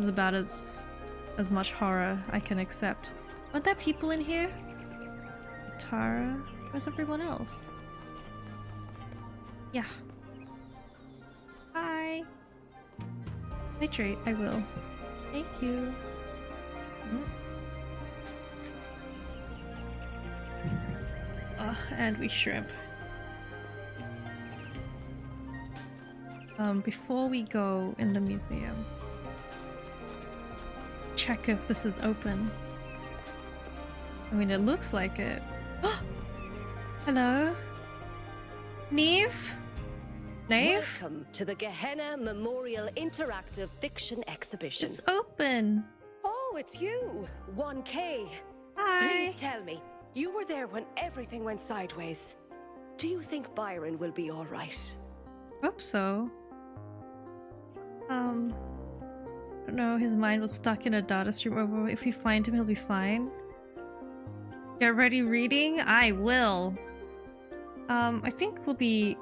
about as much horror I can accept. Aren't there people in here? Tara? Where's everyone else? Yeah. Hi. Hydrate, I will. Thank you. And we shrimp. Before we go in the museum, let's check if this is open. I mean, it looks like it. Hello? Neve? Nave? Welcome to the Gehenna Memorial Interactive Fiction Exhibition. It's open! Oh, it's you! 1K. Hi! Please tell me, you were there when everything went sideways. Do you think Byron will be alright? Hope so. I don't know, his mind was stuck in a data stream. If we find him, he'll be fine. Get ready reading? I will. I think we'll be...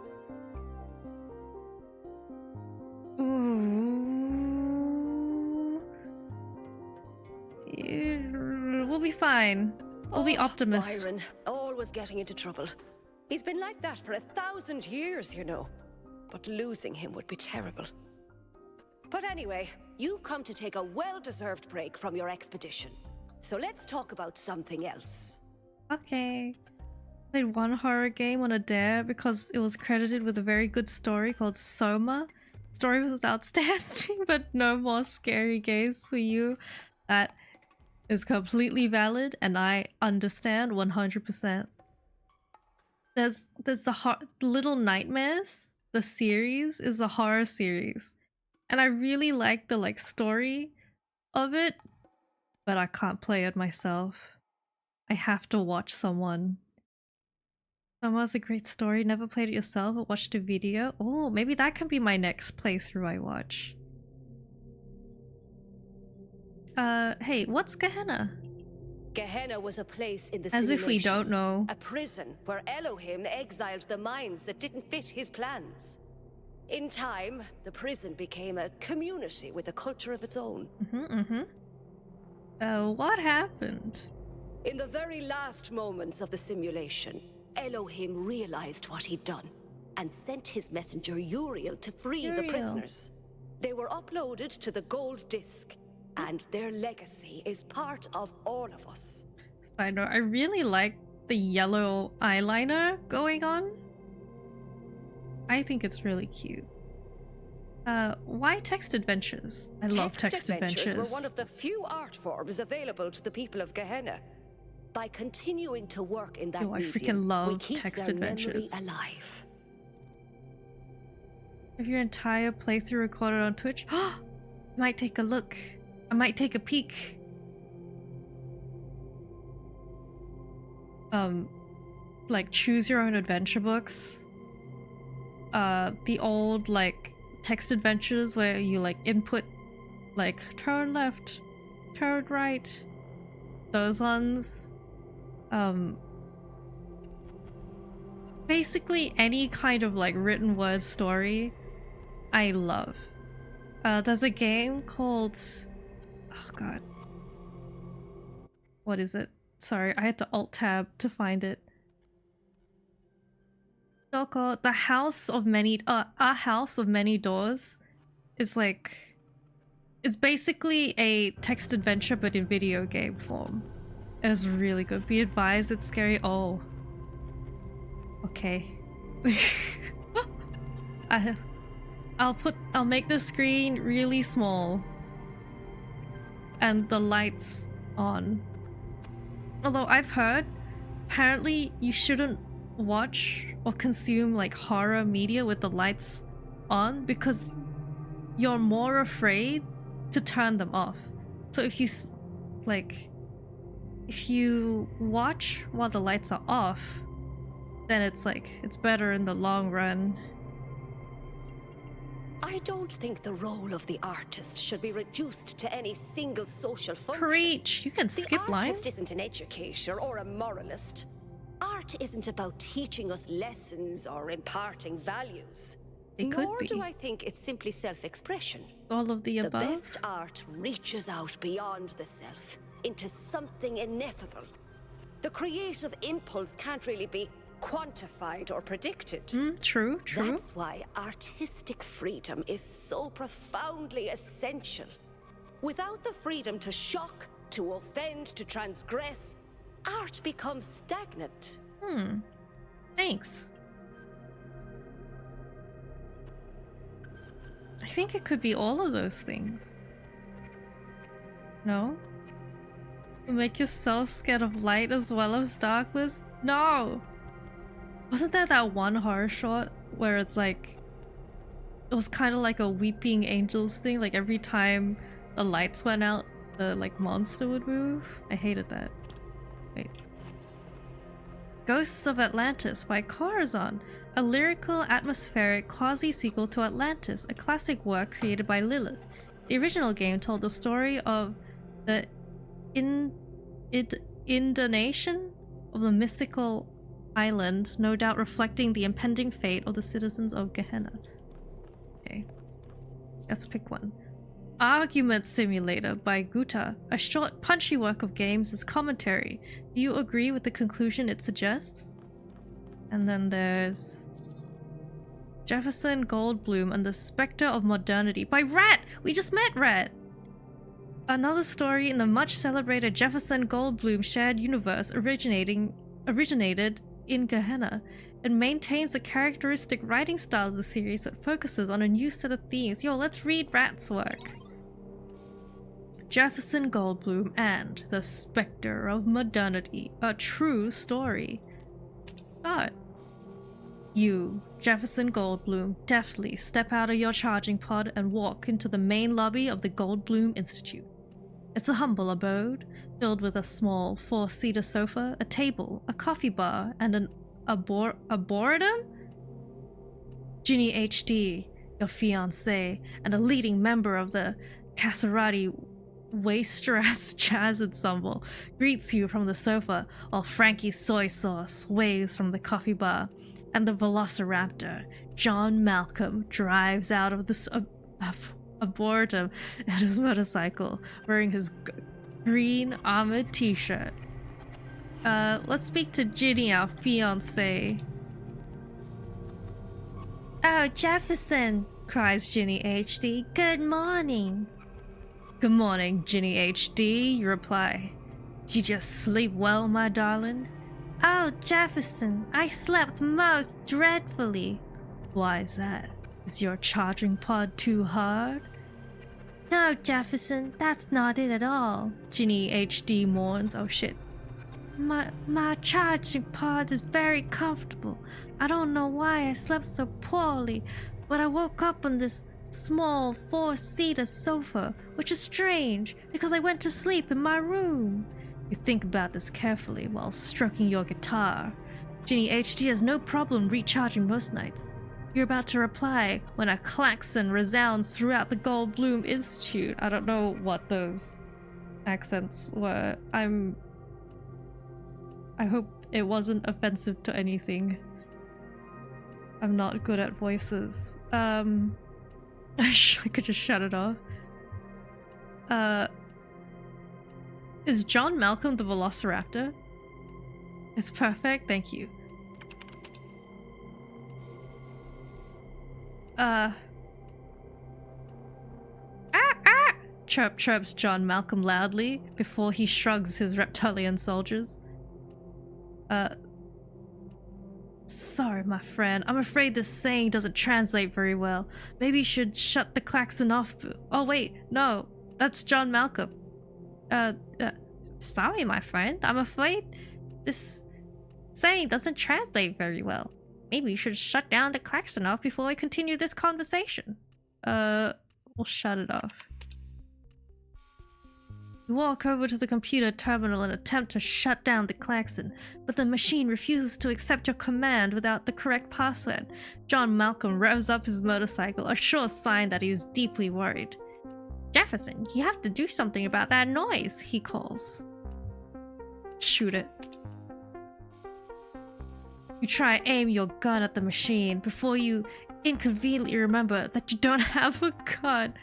Ooh. We'll be fine. We'll be optimists. Byron, always getting into trouble. He's been like that for 1,000 years, you know. But losing him would be terrible. But anyway, you've come to take a well-deserved break from your expedition. So let's talk about something else. Okay. Played one horror game on a dare because it was credited with a very good story called Soma. Story was outstanding, but no more scary games for you. That is completely valid, and I understand 100%. There's the Little Nightmares. The series is a horror series, and I really like the story of it, but I can't play it myself. I have to watch someone. Soma has a great story. Never played it yourself, but watched a video. Oh, maybe that can be my next playthrough I watch. Hey, what's Gehenna? Gehenna was a place in the As simulation. if we don't know. A prison where Elohim exiled the minds that didn't fit his plans. In time, the prison became a community with a culture of its own. What happened? In the very last moments of the simulation, Elohim realized what he'd done and sent his messenger Uriel to free the prisoners. They were uploaded to the gold disc, and their legacy is part of all of us. I know, I really like the yellow eyeliner going on. I think it's really cute. Why text adventures? I love text adventures. Were one of the few art forms available to the people of Gehenna. By continuing to work in that Yo, I medium, freaking love we keep text their adventures. memory alive. Have your entire playthrough recorded on Twitch? I might take a look. I might take a peek. Like choose your own adventure books. The old like text adventures where you like input like turn left, turn right. Those ones. Basically any kind of like written word story I love. There's a game called, oh god, what is it? Sorry, I had to alt tab to find it. The House of Many, A House of Many Doors. It's like, it's basically a text adventure but in video game form. It's really good. Be advised, it's scary. Oh. Okay. I'll make the screen really small. And the lights on. Although I've heard, apparently you shouldn't watch or consume like horror media with the lights on because you're more afraid to turn them off. So if you watch while the lights are off, then it's better in the long run. I don't think the role of the artist should be reduced to any single social function. Preach! You can skip lines. The artist isn't an educator or a moralist. Art isn't about teaching us lessons or imparting values. It could Nor be. do I think it's simply self-expression. All of the above. The best art reaches out beyond the self, into something ineffable. The creative impulse can't really be quantified or predicted. True. That's why artistic freedom is so profoundly essential. Without the freedom to shock, to offend, to transgress, art becomes stagnant. Thanks. I think it could be all of those things. No? Make yourself scared of light as well as darkness? No! Wasn't there that one horror short where it's like, it was kind of like a Weeping Angels thing, like every time the lights went out, the like monster would move? I hated that. Wait. Ghosts of Atlantis by Corazon, a lyrical, atmospheric quasi-sequel to Atlantis, a classic work created by Lilith. The original game told the story of the inundation of the mythical island, no doubt reflecting the impending fate of the citizens of Gehenna. Okay, let's pick one. Argument Simulator by Guta, a short, punchy work of games as commentary. Do you agree with the conclusion it suggests? And then there's Jefferson Goldblum and the Spectre of Modernity by Rat! We just met Rat! Another story in the much celebrated Jefferson Goldblum shared universe originated in Gehenna. It maintains the characteristic writing style of the series but focuses on a new set of themes. Yo, let's read Rat's work. Jefferson Goldblum and the Spectre of Modernity, a true story. But you, Jefferson Goldblum, deftly step out of your charging pod and walk into the main lobby of the Goldblum Institute. It's a humble abode, filled with a small 4-seater sofa, a table, a coffee bar, and an arboretum? Ginny HD, your fiancé, and a leading member of the Caserati Wastress Jazz Ensemble, greets you from the sofa, while Frankie's soy sauce waves from the coffee bar, and the Velociraptor, John Malcolm, drives out of this arboretum at his motorcycle, wearing his green armored t-shirt. Let's speak to Ginny, our fiancé. Oh, Jefferson, cries Ginny HD. Good morning. Good morning, Ginny HD, you reply. Did you just sleep well, my darling? Oh, Jefferson, I slept most dreadfully. Why is that? Is your charging pod too hard? No, Jefferson, that's not it at all, Ginny HD mourns. Oh shit. My charging pod is very comfortable. I don't know why I slept so poorly, but I woke up on this small 4-seater sofa, which is strange because I went to sleep in my room. You think about this carefully while stroking your guitar. Ginny HD has no problem recharging most nights. You're about to reply when a klaxon resounds throughout the Goldblum Institute. I don't know what those accents were. I hope it wasn't offensive to anything. I'm not good at voices. I could just shut it off. Is John Malcolm the Velociraptor? It's perfect, thank you. Chirps John Malcolm loudly before he shrugs his reptilian soldiers. Sorry, my friend. I'm afraid this saying doesn't translate very well. Maybe you should shut the klaxon off. Oh, wait. No. That's John Malcolm. Sorry, my friend. I'm afraid this saying doesn't translate very well. Maybe you should shut down the klaxon off before I continue this conversation. We'll shut it off. You walk over to the computer terminal and attempt to shut down the klaxon, but the machine refuses to accept your command without the correct password. John Malcolm revs up his motorcycle, a sure sign that he is deeply worried. Jefferson, you have to do something about that noise, he calls. Shoot it. You try aim your gun at the machine before you inconveniently remember that you don't have a gun.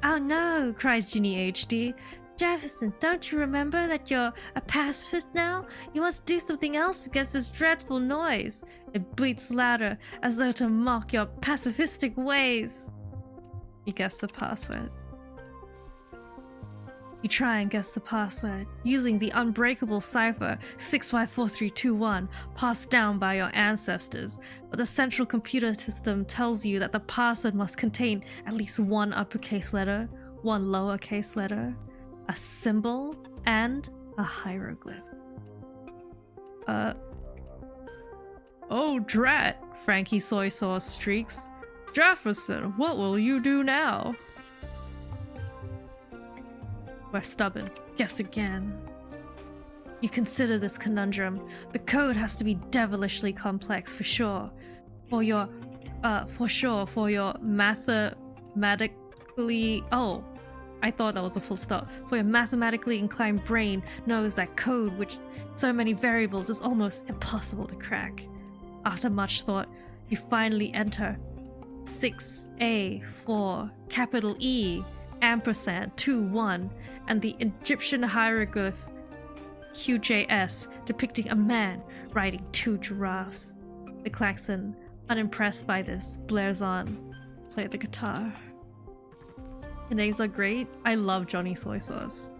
Oh no, cries Ginny HD. Jefferson, don't you remember that you're a pacifist now? You must do something else against this dreadful noise. It bleats louder, as though to mock your pacifistic ways. You guess the password. You try and guess the password, using the unbreakable cipher 654321 passed down by your ancestors, but the central computer system tells you that the password must contain at least one uppercase letter, one lowercase letter, a symbol, and a hieroglyph. Oh drat, Frankie Soy Sauce streaks. Jefferson, what will you do now? We're stubborn. Guess again. You consider this conundrum. The code has to be devilishly complex for sure. For your mathematically... Oh, I thought that was a full stop. For your mathematically inclined brain knows that code, which so many variables, is almost impossible to crack. After much thought, you finally enter 6A for capital E ampersand 21 and the Egyptian hieroglyph QJS depicting a man riding 2 giraffes. The klaxon, unimpressed by this, blares on. Play the guitar. The names are great. I love Johnny Soy Sauce.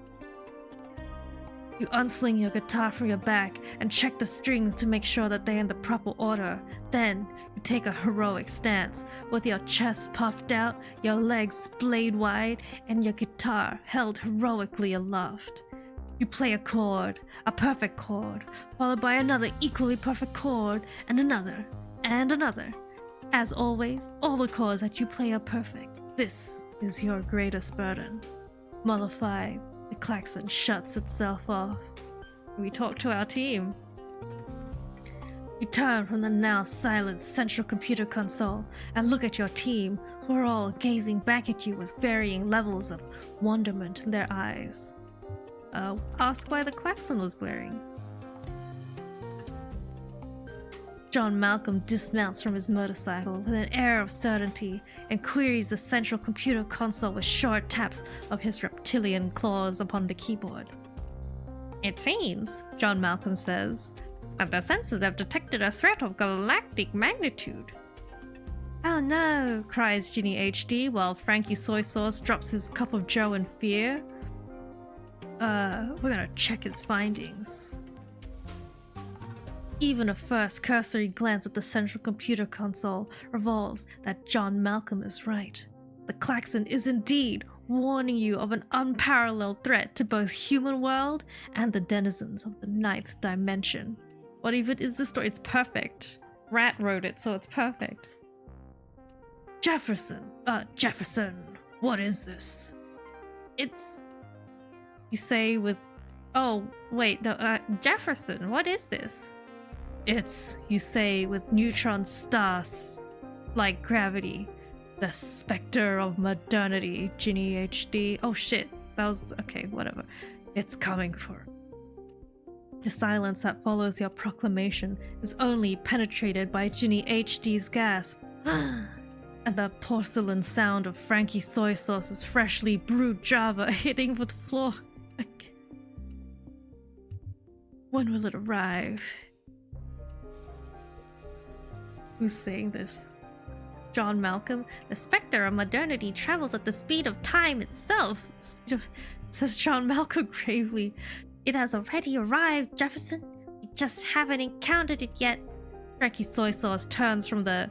You unsling your guitar from your back and check the strings to make sure that they're in the proper order. Then, you take a heroic stance, with your chest puffed out, your legs blade wide, and your guitar held heroically aloft. You play a chord, a perfect chord, followed by another equally perfect chord, and another, and another. As always, all the chords that you play are perfect. This is your greatest burden. Mollified, the klaxon shuts itself off. We talk to our team. You turn from the now silent central computer console and look at your team, who are all gazing back at you with varying levels of wonderment in their eyes. Ask why the klaxon was blaring. John Malcolm dismounts from his motorcycle with an air of certainty and queries the central computer console with short taps of his reptilian claws upon the keyboard. It seems, John Malcolm says, that the sensors have detected a threat of galactic magnitude. Oh no, cries Ginny HD while Frankie Soy Sauce drops his cup of joe in fear. We're gonna check his findings. Even a first cursory glance at the central computer console reveals that John Malcolm is right. The klaxon is indeed warning you of an unparalleled threat to both human world and the denizens of the 9th dimension. What even is this story? It's perfect. Rat wrote it, so it's perfect. Jefferson, what is this? It's... You say with... Oh, wait, no, Jefferson, what is this? It's, you say, with neutron stars like gravity. The specter of modernity, Ginny HD. Oh shit, that was... Okay, whatever. It's coming for... The silence that follows your proclamation is only penetrated by Ginny HD's gasp. And the porcelain sound of Frankie soy sauce's freshly brewed Java hitting the floor. When will it arrive? Who's saying this? John Malcolm? The specter of modernity travels at the speed of time itself, says John Malcolm gravely. It has already arrived, Jefferson. We just haven't encountered it yet. Frankie soy sauce turns from the...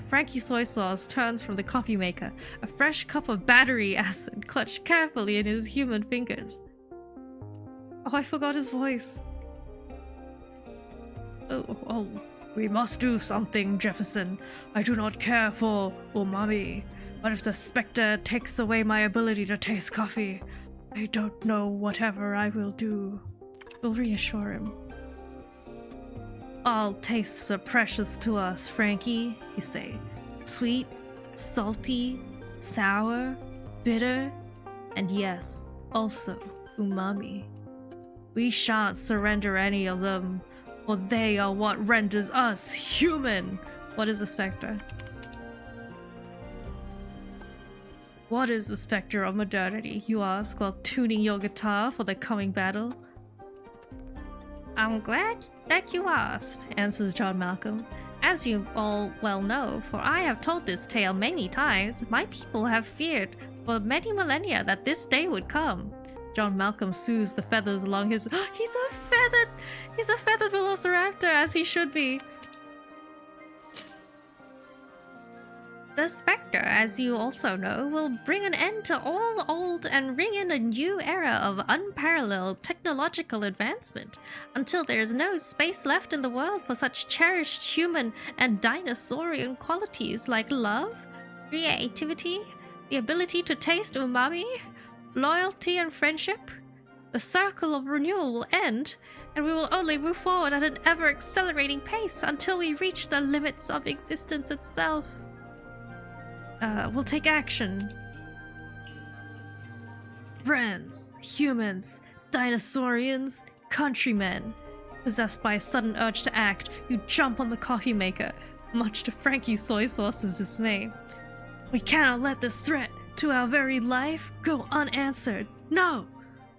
Frankie soy sauce turns from the coffee maker, a fresh cup of battery acid clutched carefully in his human fingers. Oh, I forgot his voice. Oh, we must do something, Jefferson. I do not care for umami, but if the specter takes away my ability to taste coffee, I don't know whatever I will do. We'll reassure him. All tastes are precious to us, Frankie, you say. Sweet, salty, sour, bitter, and yes, also umami. We shan't surrender any of them, for they are what renders us human. What is the specter? What is the specter of modernity, you ask, while tuning your guitar for the coming battle? I'm glad that you asked, answers John Malcolm. As you all well know, for I have told this tale many times, my people have feared for many millennia that this day would come. John Malcolm soothes the feathers along his... He's a feathered velociraptor, as he should be. The specter, as you also know, will bring an end to all old and ring in a new era of unparalleled technological advancement, until there is no space left in the world for such cherished human and dinosaurian qualities like love, creativity, the ability to taste umami, loyalty and friendship. The circle of renewal will end, and we will only move forward at an ever-accelerating pace until we reach the limits of existence itself. We'll take action. Friends, humans, dinosaurians, countrymen. Possessed by a sudden urge to act, you jump on the coffee maker, much to Frankie soy sauce's dismay. We cannot let this threat to our very life go unanswered. No!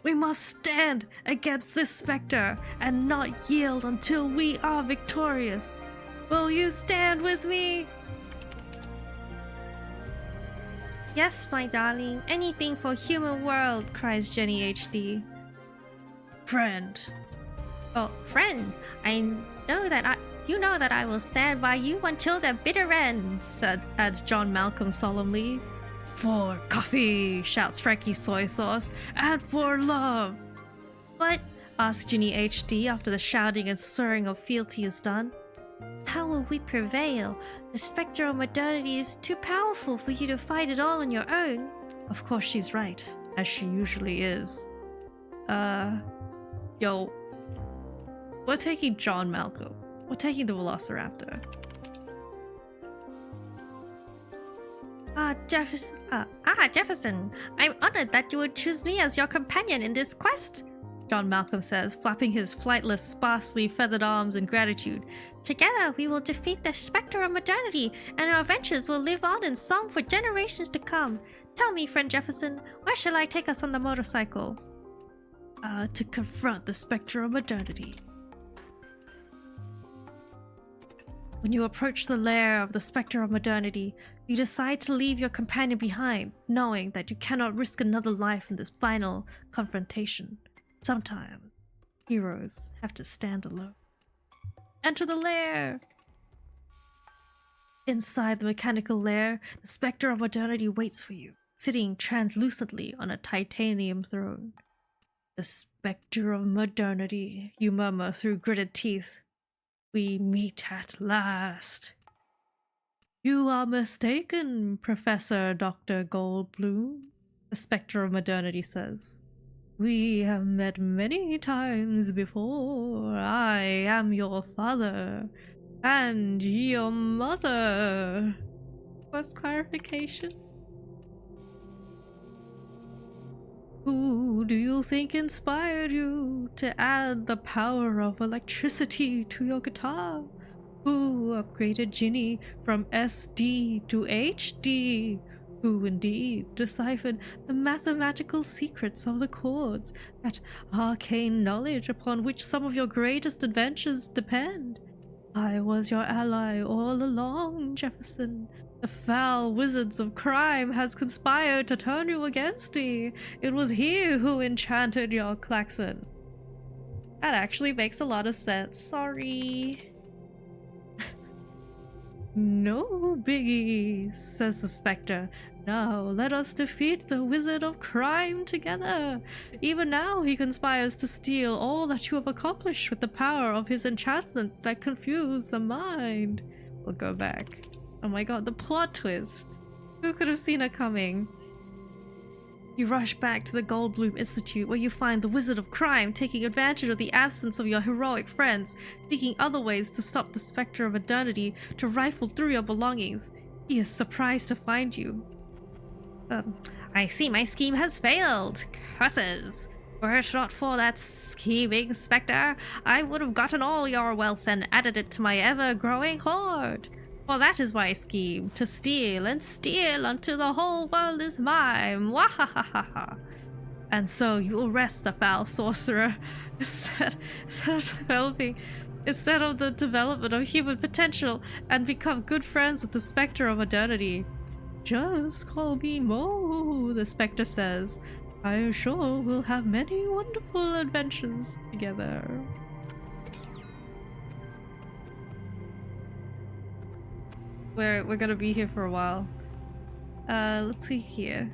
We must stand against this specter and not yield until we are victorious. Will you stand with me? Yes, my darling. Anything for human world, cries Jenny HD. Friend. Oh, friend. You know that I will stand by you until the bitter end, adds John Malcolm solemnly. For coffee, shouts Frankie soy sauce, and for love. But, asks Ginny HD after the shouting and stirring of fealty is done, how will we prevail? The specter of modernity is too powerful for you to fight it all on your own. Of course she's right, as she usually is. Yo. We're taking John Malcolm. We're taking the Velociraptor. Jefferson, I'm honored that you would choose me as your companion in this quest, John Malcolm says, flapping his flightless, sparsely feathered arms in gratitude. Together we will defeat the specter of modernity, and our adventures will live on in song for generations to come. Tell me, friend Jefferson, where shall I take us on the motorcycle? To confront the specter of modernity. When you approach the lair of the specter of modernity, you decide to leave your companion behind, knowing that you cannot risk another life in this final confrontation. Sometimes, heroes have to stand alone. Enter the lair! Inside the mechanical lair, the specter of modernity waits for you, sitting translucently on a titanium throne. The specter of modernity, you murmur through gritted teeth. We meet at last. You are mistaken, Professor Dr. Goldblum, the specter of modernity says. We have met many times before. I am your father and your mother. What's clarification? Who do you think inspired you to add the power of electricity to your guitar? Who upgraded Ginny from SD to HD? Who indeed deciphered the mathematical secrets of the chords, that arcane knowledge upon which some of your greatest adventures depend? I was your ally all along, Jefferson. The foul wizards of crime has conspired to turn you against me. It was he who enchanted your klaxon. That actually makes a lot of sense. Sorry. No biggie, says the spectre. Now let us defeat the wizard of crime together. Even now he conspires to steal all that you have accomplished with the power of his enchantment that confused the mind. We'll go back. Oh my god, the plot twist. Who could have seen it coming? You rush back to the Goldblum Institute, where you find the Wizard of Crime taking advantage of the absence of your heroic friends, seeking other ways to stop the Spectre of Modernity to rifle through your belongings. He is surprised to find you. I see my scheme has failed. Curses. Were it not for that scheming Spectre, I would have gotten all your wealth and added it to my ever-growing hoard. For that is my scheme, to steal and steal until the whole world is mine. Wahahaha. And so you arrest the foul sorcerer instead of the development of human potential and become good friends with the Spectre of Modernity. Just call me Mo, the Spectre says. I am sure we'll have many wonderful adventures together. We're gonna be here for a while. Let's see here.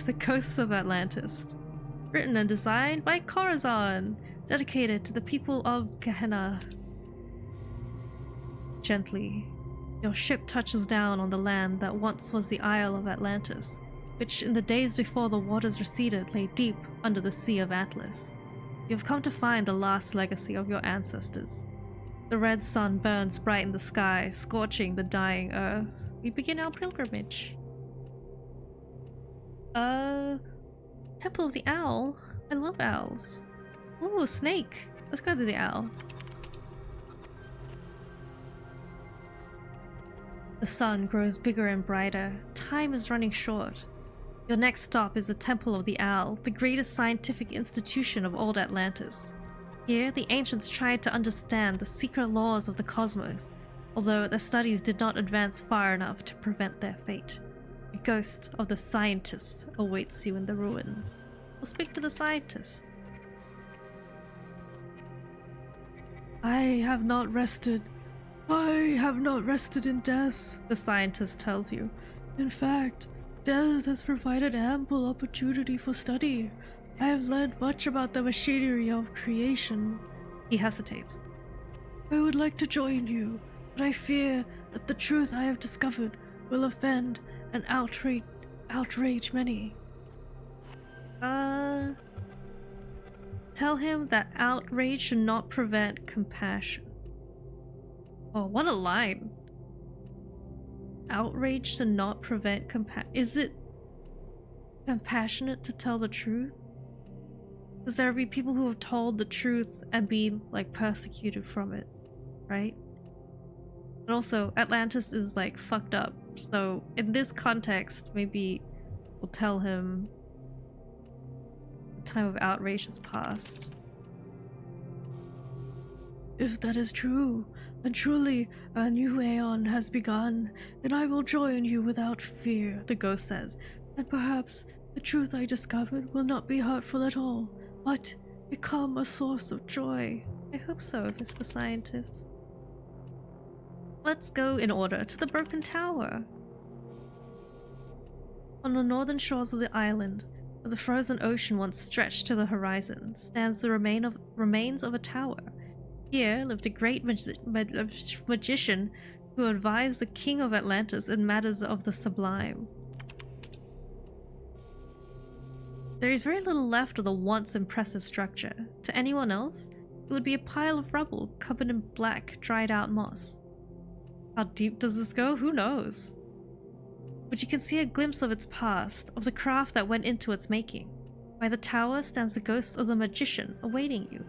The Ghosts of Atlantis. Written and designed by Corazon. Dedicated to the people of Gehenna. Gently, your ship touches down on the land that once was the Isle of Atlantis, which in the days before the waters receded lay deep under the Sea of Atlas. You have come to find the last legacy of your ancestors. The red sun burns bright in the sky, scorching the dying earth. We begin our pilgrimage. Temple of the Owl? I love owls. Ooh, a snake. Let's go to the owl. The sun grows bigger and brighter. Time is running short. Your next stop is the Temple of the Owl, the greatest scientific institution of old Atlantis. Here, the ancients tried to understand the secret laws of the cosmos, although their studies did not advance far enough to prevent their fate. The ghost of the scientist awaits you in the ruins. We'll speak to the scientist. I have not rested. I have not rested in death, the scientist tells you. In fact, death has provided ample opportunity for study. I have learned much about the machinery of creation. He hesitates. I would like to join you, but I fear that the truth I have discovered will offend and outrage many. Tell him that outrage should not prevent compassion. Oh, what a line. Outrage should not prevent compassion. Is it compassionate to tell the truth? Because there be people who have told the truth and been, like, persecuted from it, right? But also, Atlantis is, like, fucked up. So, in this context, maybe we'll tell him the time of outrage has passed. If that is true, then truly a new aeon has begun, and I will join you without fear, the ghost says. And perhaps the truth I discovered will not be hurtful at all, but become a source of joy. I hope so, Mr. Scientist. Let's go in order to the Broken Tower. On the northern shores of the island, where the frozen ocean once stretched to the horizon, stands the remains of a tower. Here lived a great magician who advised the king of Atlantis in matters of the sublime. There is very little left of the once impressive structure. To anyone else, it would be a pile of rubble covered in black, dried-out moss. How deep does this go? Who knows? But you can see a glimpse of its past, of the craft that went into its making. By the tower stands the ghost of the magician, awaiting you.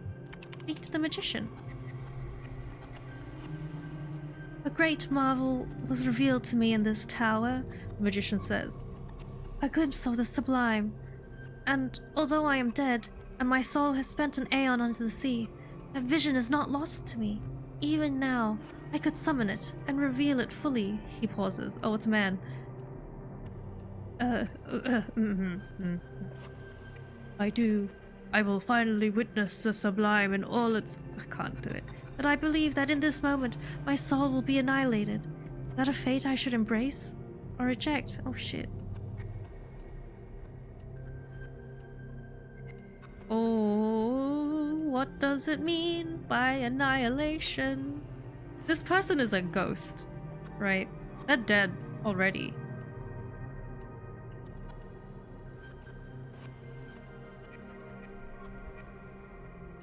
Speak to the magician. A great marvel was revealed to me in this tower, the magician says. A glimpse of the sublime. And although I am dead, and my soul has spent an aeon under the sea, that vision is not lost to me. Even now, I could summon it and reveal it fully. He pauses. Oh, it's a man. I will finally witness the sublime in all its... I can't do it. But I believe that in this moment, my soul will be annihilated. Is that a fate I should embrace? Or reject? Oh shit. Oh, what does it mean by annihilation? This person is a ghost, right? They're dead already.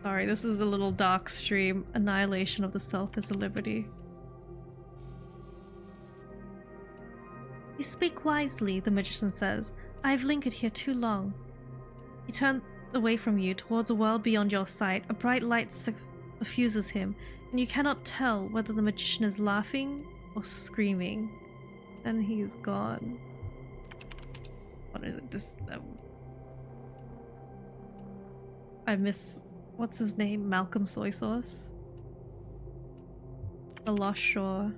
Sorry, this is a little dark stream. Annihilation of the self is a liberty. You speak wisely, the magician says. I've lingered here too long. He turns away from you towards a world beyond your sight. A bright light suffuses him, and you cannot tell whether the magician is laughing or screaming. And he's gone. What is it? I miss... What's his name? Malcolm Soy Sauce? The Lost Shore.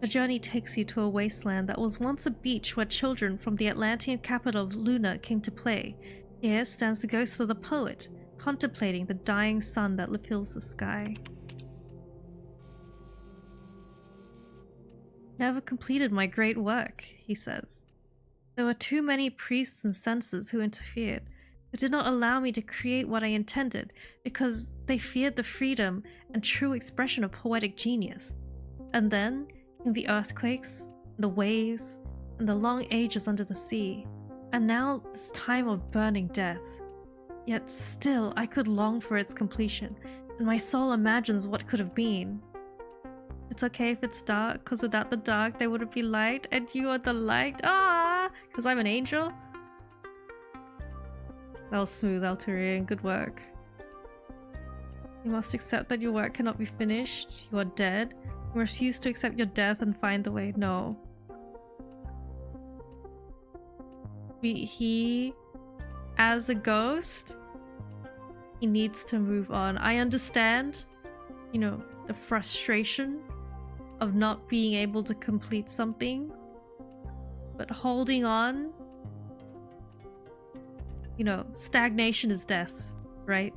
The journey takes you to a wasteland that was once a beach where children from the Atlantean capital of Luna came to play. Here stands the ghost of the poet, contemplating the dying sun that fills the sky. Never completed my great work, he says. There were too many priests and censors who interfered, who did not allow me to create what I intended because they feared the freedom and true expression of poetic genius. And then, in the earthquakes, the waves, and the long ages under the sea, and now this time of burning death. Yet still I could long for its completion, and my soul imagines what could have been. It's okay if it's dark, because without the dark there wouldn't be light, and you are the light. Ah! Because I'm an angel? That was smooth, Altarian. Good work. You must accept that your work cannot be finished. You are dead. You refuse to accept your death and find the way. No. He, as a ghost, he needs to move on. I understand, you know, the frustration of not being able to complete something, but holding on, you know, stagnation is death, right?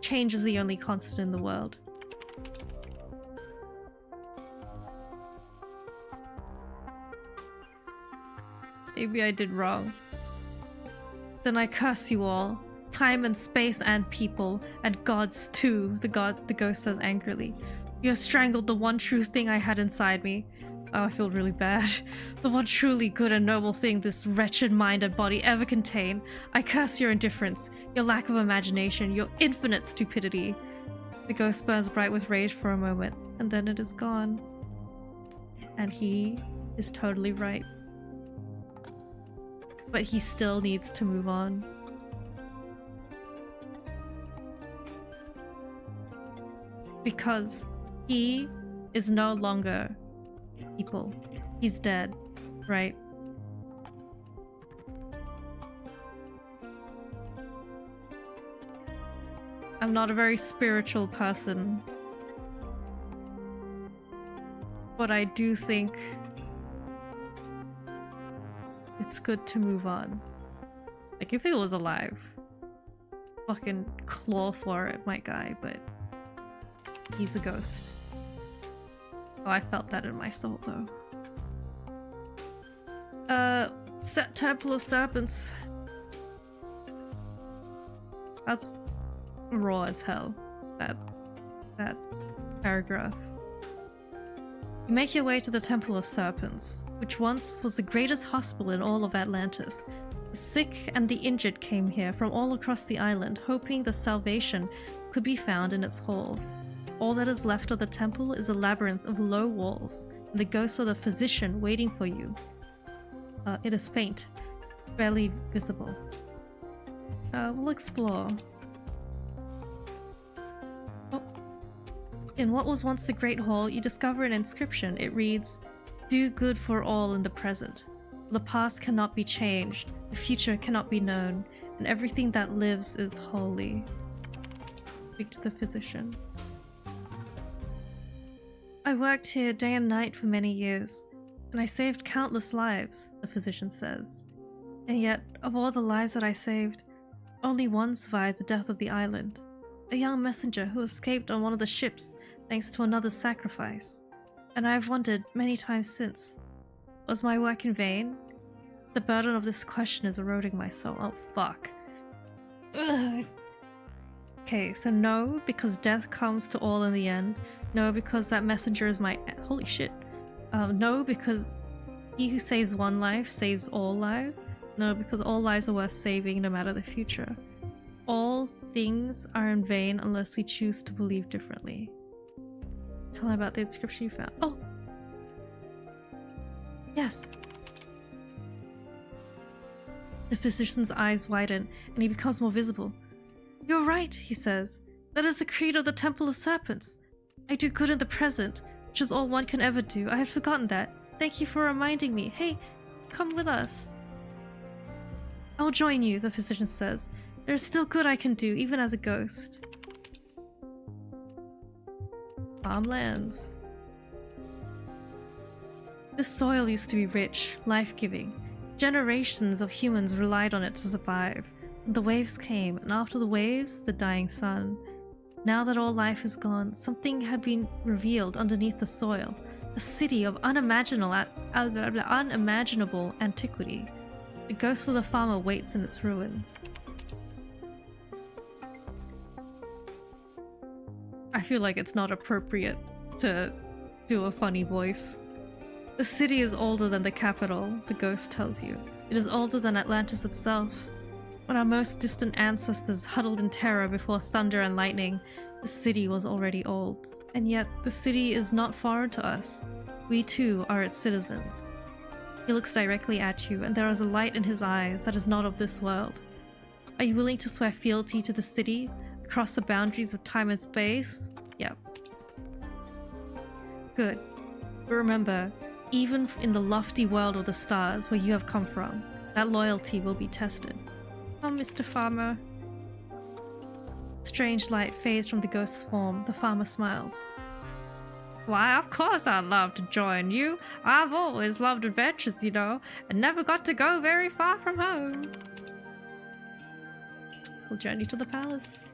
Change is the only constant in the world. Maybe I did wrong. Then I curse you all. Time and space and people, and gods too, the ghost says angrily. You have strangled the one true thing I had inside me. Oh, I feel really bad. The one truly good and noble thing this wretched mind and body ever contain. I curse your indifference, your lack of imagination, your infinite stupidity. The ghost burns bright with rage for a moment, and then it is gone. And he is totally right. But he still needs to move on. Because he is no longer people. He's dead, right? I'm not a very spiritual person, but I do think it's good to move on. Like, if he was alive, fucking claw for it, my guy, but he's a ghost. Oh, I felt that in my soul, though. Temple of Serpents. That's raw as hell, that paragraph. You make your way to the Temple of Serpents, which once was the greatest hospital in all of Atlantis. The sick and the injured came here from all across the island, hoping the salvation could be found in its halls. All that is left of the temple is a labyrinth of low walls, and the ghost of the physician waiting for you. It is faint, barely visible. We'll explore. Oh. In what was once the Great Hall, you discover an inscription. It reads, "Do good for all in the present. The past cannot be changed, the future cannot be known, and everything that lives is holy." Speak to the physician. I worked here day and night for many years, and I saved countless lives, the physician says. And yet, of all the lives that I saved, only one survived the death of the island. A young messenger who escaped on one of the ships thanks to another's sacrifice. And I have wondered many times since, was my work in vain? The burden of this question is eroding my soul. Oh, fuck. Ugh. Okay, so no, because death comes to all in the end. No, because that messenger is my... Holy shit. No, because he who saves one life saves all lives. No, because all lives are worth saving no matter the future. All things are in vain unless we choose to believe differently. Tell me about the inscription you found. Oh! Yes! The physician's eyes widen, and he becomes more visible. "You're right," he says. "That is the creed of the Temple of Serpents. I do good in the present, which is all one can ever do. I had forgotten that. Thank you for reminding me. Hey, come with us." "I'll join you," the physician says. "There is still good I can do, even as a ghost." Farmlands. This soil used to be rich, life-giving. Generations of humans relied on it to survive. The waves came, and after the waves, the dying sun. Now that all life is gone, something had been revealed underneath the soil. A city of unimaginable antiquity. The ghost of the farmer waits in its ruins. I feel like it's not appropriate to do a funny voice. The city is older than the capital, the ghost tells you. It is older than Atlantis itself. When our most distant ancestors huddled in terror before thunder and lightning, the city was already old. And yet, the city is not foreign to us. We too are its citizens. He looks directly at you, and there is a light in his eyes that is not of this world. Are you willing to swear fealty to the city, across the boundaries of time and space? Yep. Good. But remember, even in the lofty world of the stars where you have come from, that loyalty will be tested. Oh, Mr. Farmer. Strange light fades from the ghost's form. The farmer smiles. Why, of course I'd love to join you. I've always loved adventures, you know, and never got to go very far from home. We'll journey to the palace.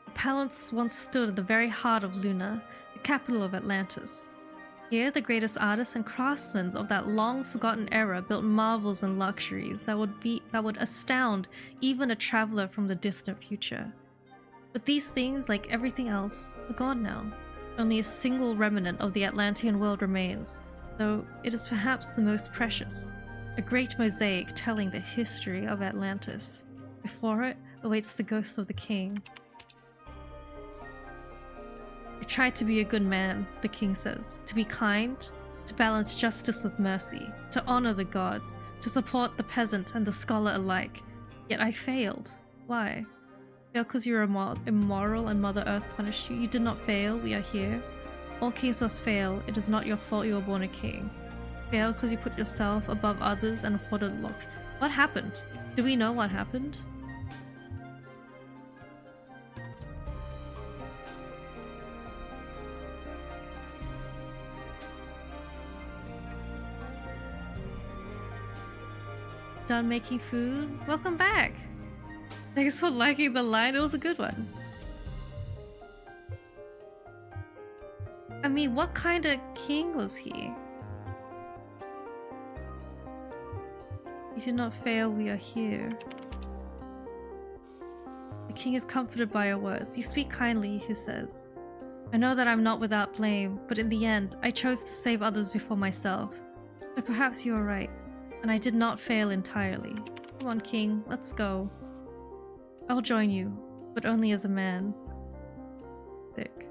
The palace once stood at the very heart of Luna, the capital of Atlantis. Here, the greatest artists and craftsmen of that long-forgotten era built marvels and luxuries that would astound even a traveler from the distant future. But these things, like everything else, are gone now. Only a single remnant of the Atlantean world remains, though it is perhaps the most precious. A great mosaic telling the history of Atlantis. Before it awaits the ghost of the king. I tried to be a good man, the king says, to be kind, to balance justice with mercy, to honor the gods, to support the peasant and the scholar alike. Yet I failed. Why? Fail because you're immoral and Mother Earth punished you? You did not fail, we are here. All kings must fail, it is not your fault you were born a king. Fail because you put yourself above others and hoarded luck. What happened? Do we know what happened? done making food? Welcome back! Thanks for liking the line, it was a good one. I mean, what kind of king was he? You did not fail, we are here. The king is comforted by your words. You speak kindly, he says. I know that I'm not without blame, but in the end, I chose to save others before myself. So perhaps you are right, and I did not fail entirely. Come on, king, let's go. I'll join you, but only as a man. Thick.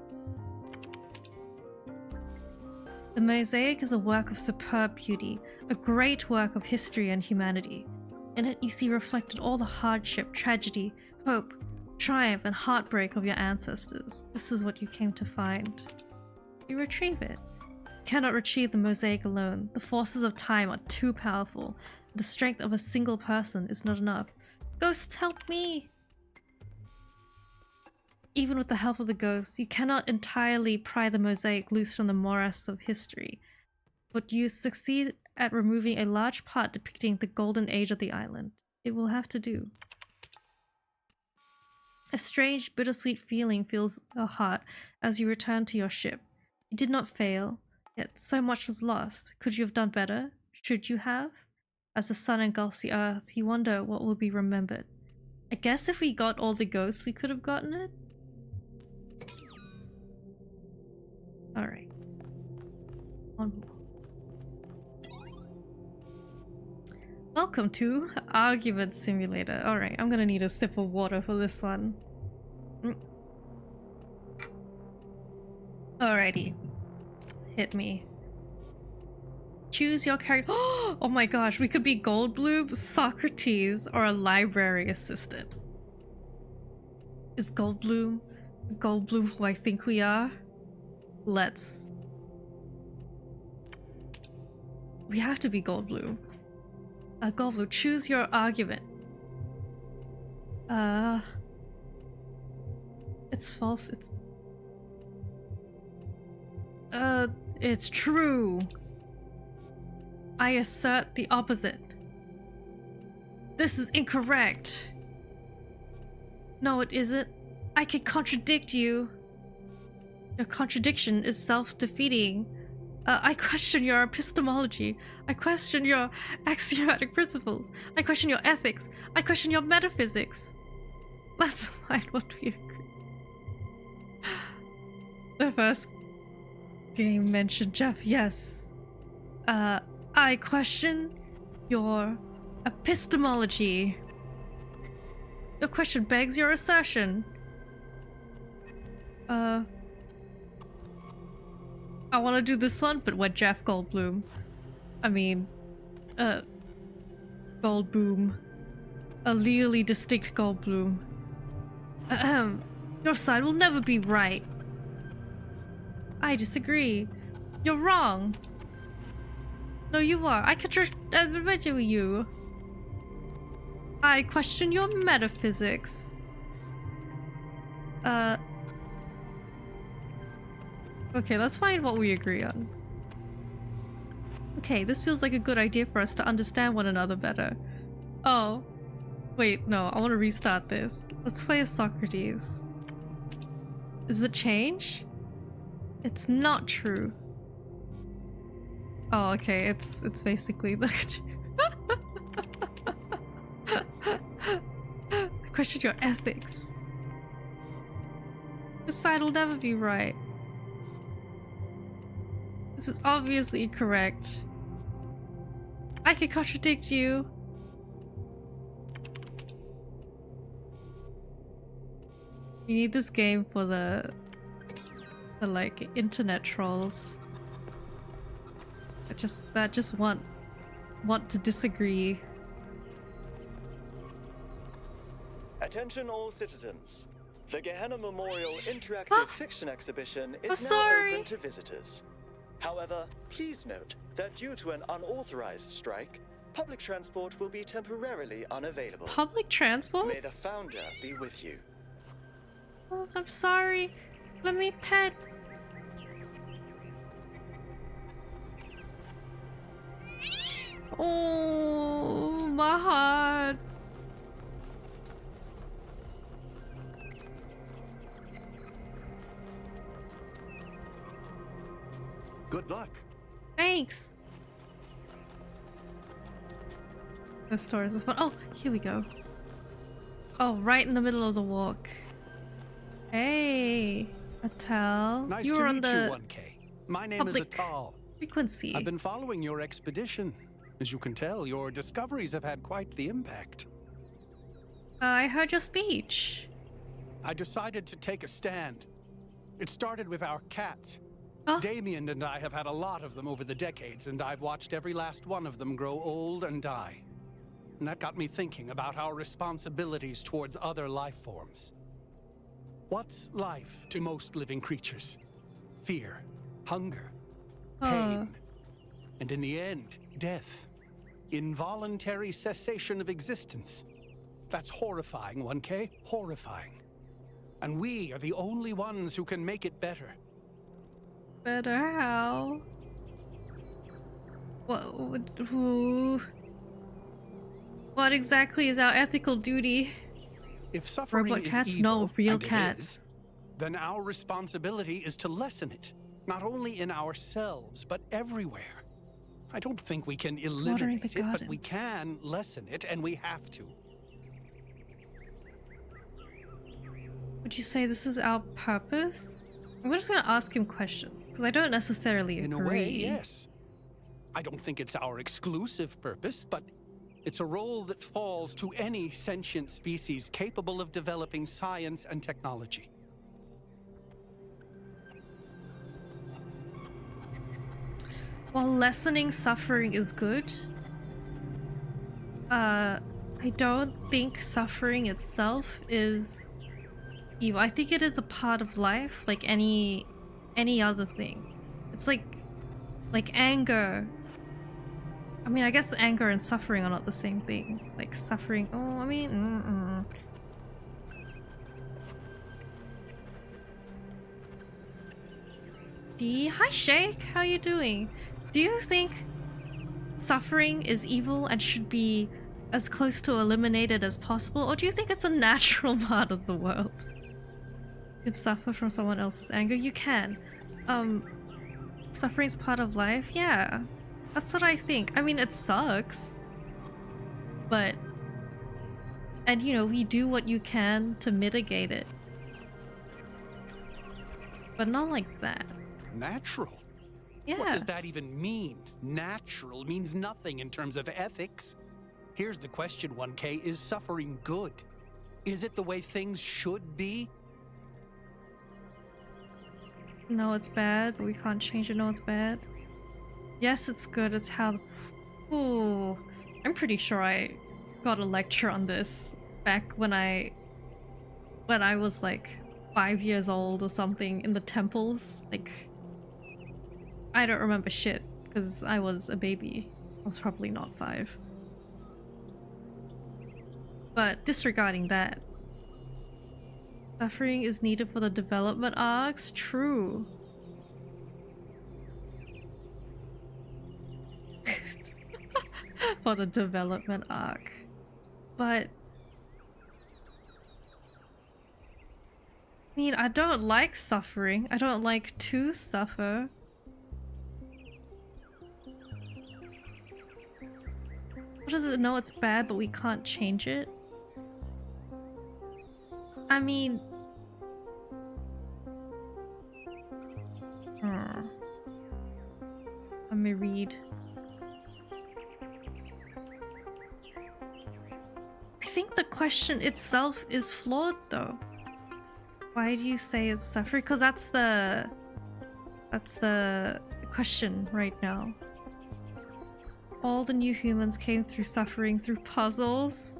The mosaic is a work of superb beauty, a great work of history and humanity. In it, you see reflected all the hardship, tragedy, hope, triumph, and heartbreak of your ancestors. This is what you came to find. You retrieve it. You cannot retrieve the mosaic alone. The forces of time are too powerful. The strength of a single person is not enough. Ghosts, help me! Even with the help of the ghosts, you cannot entirely pry the mosaic loose from the morass of history, but you succeed at removing a large part depicting the golden age of the island. It will have to do. A strange, bittersweet feeling fills your heart as you return to your ship. You did not fail, yet so much was lost. Could you have done better? Should you have? As the sun engulfs the earth, you wonder what will be remembered. I guess if we got all the ghosts, we could have gotten it? Alright. One more. Welcome to Argument Simulator. Alright, I'm gonna need a sip of water for this one. Alrighty. Hit me. Choose your character. Oh my gosh, we could be Goldblum, Socrates, or a library assistant. Is Goldblum who I think we are? Let's. We have to be Goldblum. Goldblum, choose your argument. It's false. It's true. I assert the opposite. This is incorrect. No, it isn't. I can contradict you. Your contradiction is self-defeating. I question your epistemology. I question your axiomatic principles. I question your ethics. I question your metaphysics. Let's find what we agree. The first game mentioned Jeff, yes. I question your epistemology. Your question begs your assertion. I want to do this one, but with Jeff Goldblum. I mean, Goldboom. A legally distinct Goldblum. Your side will never be right. I disagree. You're wrong. No, you are. I contradict you. I question your metaphysics. Okay, let's find what we agree on. Okay, this feels like a good idea for us to understand one another better. Oh. Wait, no, I want to restart this. Let's play as Socrates. Does it change? It's not true. Oh, okay, it's basically the question your ethics. Your side will never be right. This is obviously incorrect. I can contradict you. You need this game for the like internet trolls. That just want to disagree. Attention all citizens. The Gehenna Memorial Interactive Fiction Exhibition is now open to visitors. However, please note that due to an unauthorized strike, public transport will be temporarily unavailable. It's public transport? May the founder be with you. Oh, I'm sorry. Let me pet. Oh, my heart. Good luck. Thanks. This Taurus is fun. Oh, here we go. Oh, right in the middle of the walk. Hey, Atal. Nice you to were on meet the you, 1K. My name is Atal. Frequency. I've been following your expedition. As you can tell, your discoveries have had quite the impact. I heard your speech. I decided to take a stand. It started with our cats. Oh. Deemon and I have had a lot of them over the decades, and I've watched every last one of them grow old and die. And that got me thinking about our responsibilities towards other life forms. What's life to most living creatures? Fear, hunger, pain, and in the end, death. Involuntary cessation of existence. That's horrifying, 1K, horrifying. And we are the only ones who can make it better. Better how? What exactly is our ethical duty? If suffering Robot is cats? evil, No, real and it cats. is, then our responsibility is to lessen it, not only in ourselves, but everywhere. I don't think we can eliminate it, but we can lessen it, and we have to. Would you say this is our purpose? I'm just gonna ask him questions, because I don't necessarily agree. In a way, yes. I don't think it's our exclusive purpose, but it's a role that falls to any sentient species capable of developing science and technology. While lessening suffering is good, I don't think suffering itself is evil. I think it is a part of life, like any other thing. It's like anger. I mean, I guess anger and suffering are not the same thing. Like suffering. Oh, I mean. Hi, Shake. How you doing? Do you think suffering is evil and should be as close to eliminated as possible, or do you think it's a natural part of the world? You can suffer from someone else's anger. You can. Suffering's part of life. Yeah, that's what I think. I mean, it sucks, but you know, we do what you can to mitigate it, but not like that. Natural? Yeah. What does that even mean? Natural means nothing in terms of ethics. Here's the question, 1K. Is suffering good? Is it the way things should be? No, it's bad, but we can't change it. No, it's bad. Yes, it's good. It's how... Ooh. I'm pretty sure I got a lecture on this back when I was like 5 years old or something in the temples. Like, I don't remember shit because I was a baby. I was probably not 5. But disregarding that, suffering is needed for the development arcs? True. For the development arc. But I mean, I don't like suffering. I don't like to suffer. What does it know it's bad but we can't change it? I mean... Let me read. I think the question itself is flawed though. Why do you say it's suffering? Because that's the question right now. All the new humans came through suffering through puzzles.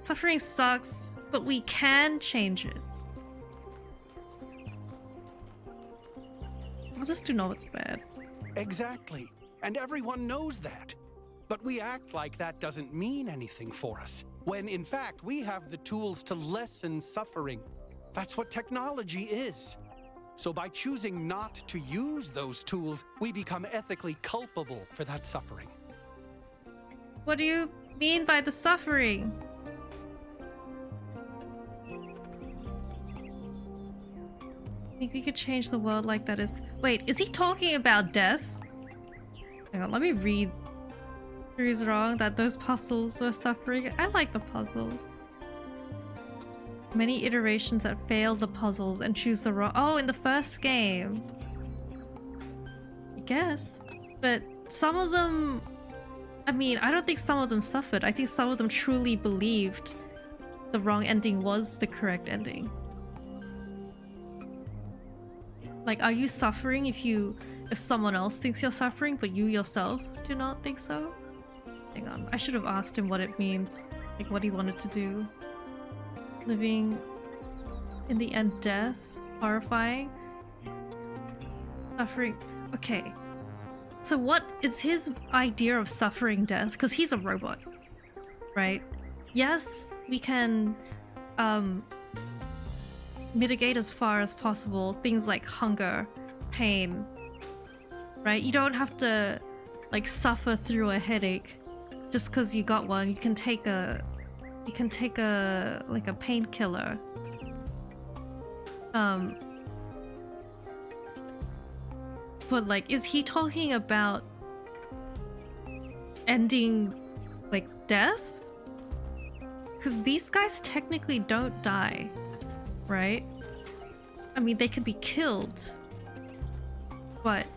Suffering sucks, but we can change it. I just do know it's bad. Exactly. And everyone knows that. But we act like that doesn't mean anything for us, when in fact we have the tools to lessen suffering. That's what technology is. So by choosing not to use those tools, we become ethically culpable for that suffering. What do you mean by the suffering? I think we could change the world like that is... Wait, is he talking about death? Hang on, let me read. Is wrong that those puzzles are suffering. I like the puzzles. Many iterations that fail the puzzles and choose the wrong... Oh, in the first game. I guess. But some of them... I mean, I don't think some of them suffered. I think some of them truly believed the wrong ending was the correct ending. Like, are you suffering if someone else thinks you're suffering, but you yourself do not think so? Hang on, I should have asked him what it means, like what he wanted to do. Living in the end, death, horrifying, suffering. Okay, so what is his idea of suffering death? Because he's a robot, right? Yes, we can mitigate as far as possible things like hunger, pain, right? You don't have to like suffer through a headache just because you got one. You can take a like a painkiller. But like, is he talking about ending like death? Because these guys technically don't die, right? I mean, they could be killed, but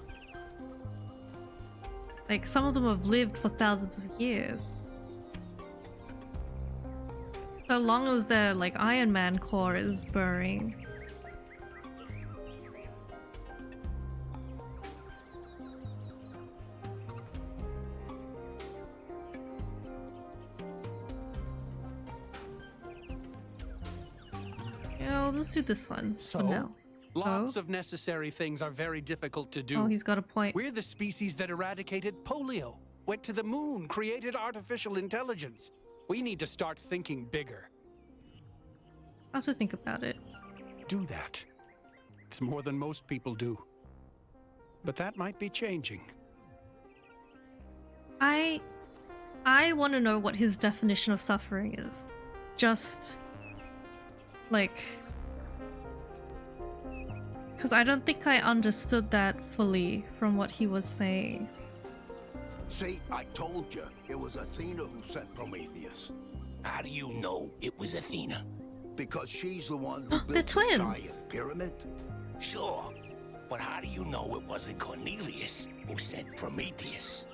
like some of them have lived for thousands of years. So long as their like Iron Man core is burning. Yeah, let's do this one. So, no. Lots of necessary things are very difficult to do. Oh, he's got a point. We're the species that eradicated polio, went to the moon, created artificial intelligence. We need to start thinking bigger. I'll have to think about it. Do that. It's more than most people do. But that might be changing. I want to know what his definition of suffering is. Just like, because I don't think I understood that fully from what he was saying. See, I told you it was Athena who sent Prometheus. How do you know it was Athena? Because she's the one who built They're twins. the giant pyramid. Sure, but how do you know it wasn't Cornelius who sent Prometheus?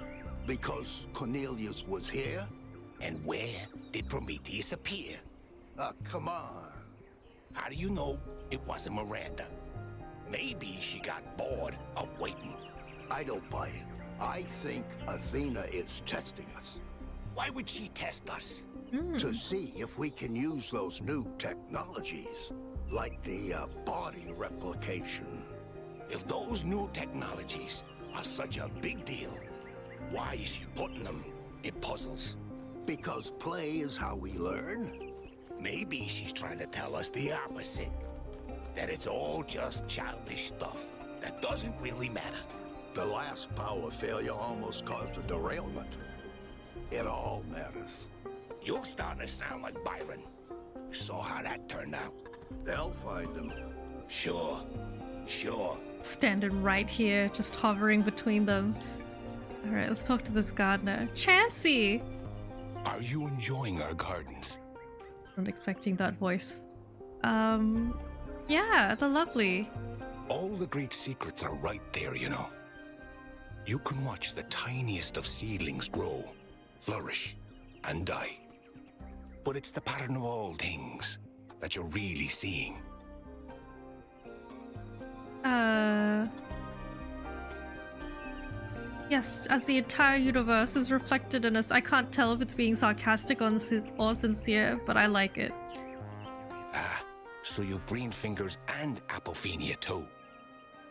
Because Cornelius was here? And where did Prometheus appear? Come on. How do you know it wasn't Miranda? Maybe she got bored of waiting. I don't buy it. I think Athena is testing us. Why would she test us? To see if we can use those new technologies, like the body replication. If those new technologies are such a big deal, why is she putting them in puzzles? Because play is how we learn. Maybe she's trying to tell us the opposite. That it's all just childish stuff that doesn't really matter. The last power failure almost caused a derailment. It all matters. You're starting to sound like Byron. Saw how that turned out. They'll find him. Sure. Standing right here, just hovering between them. Alright, let's talk to this gardener. Chansey! Are you enjoying our gardens? Not expecting that voice. Yeah, they're lovely. All the great secrets are right there, you know. You can watch the tiniest of seedlings grow, flourish, and die. But it's the pattern of all things that you're really seeing. Yes, as the entire universe is reflected in us. I can't tell if it's being sarcastic or sincere, but I like it. Ah, so you've green fingers and apophenia too.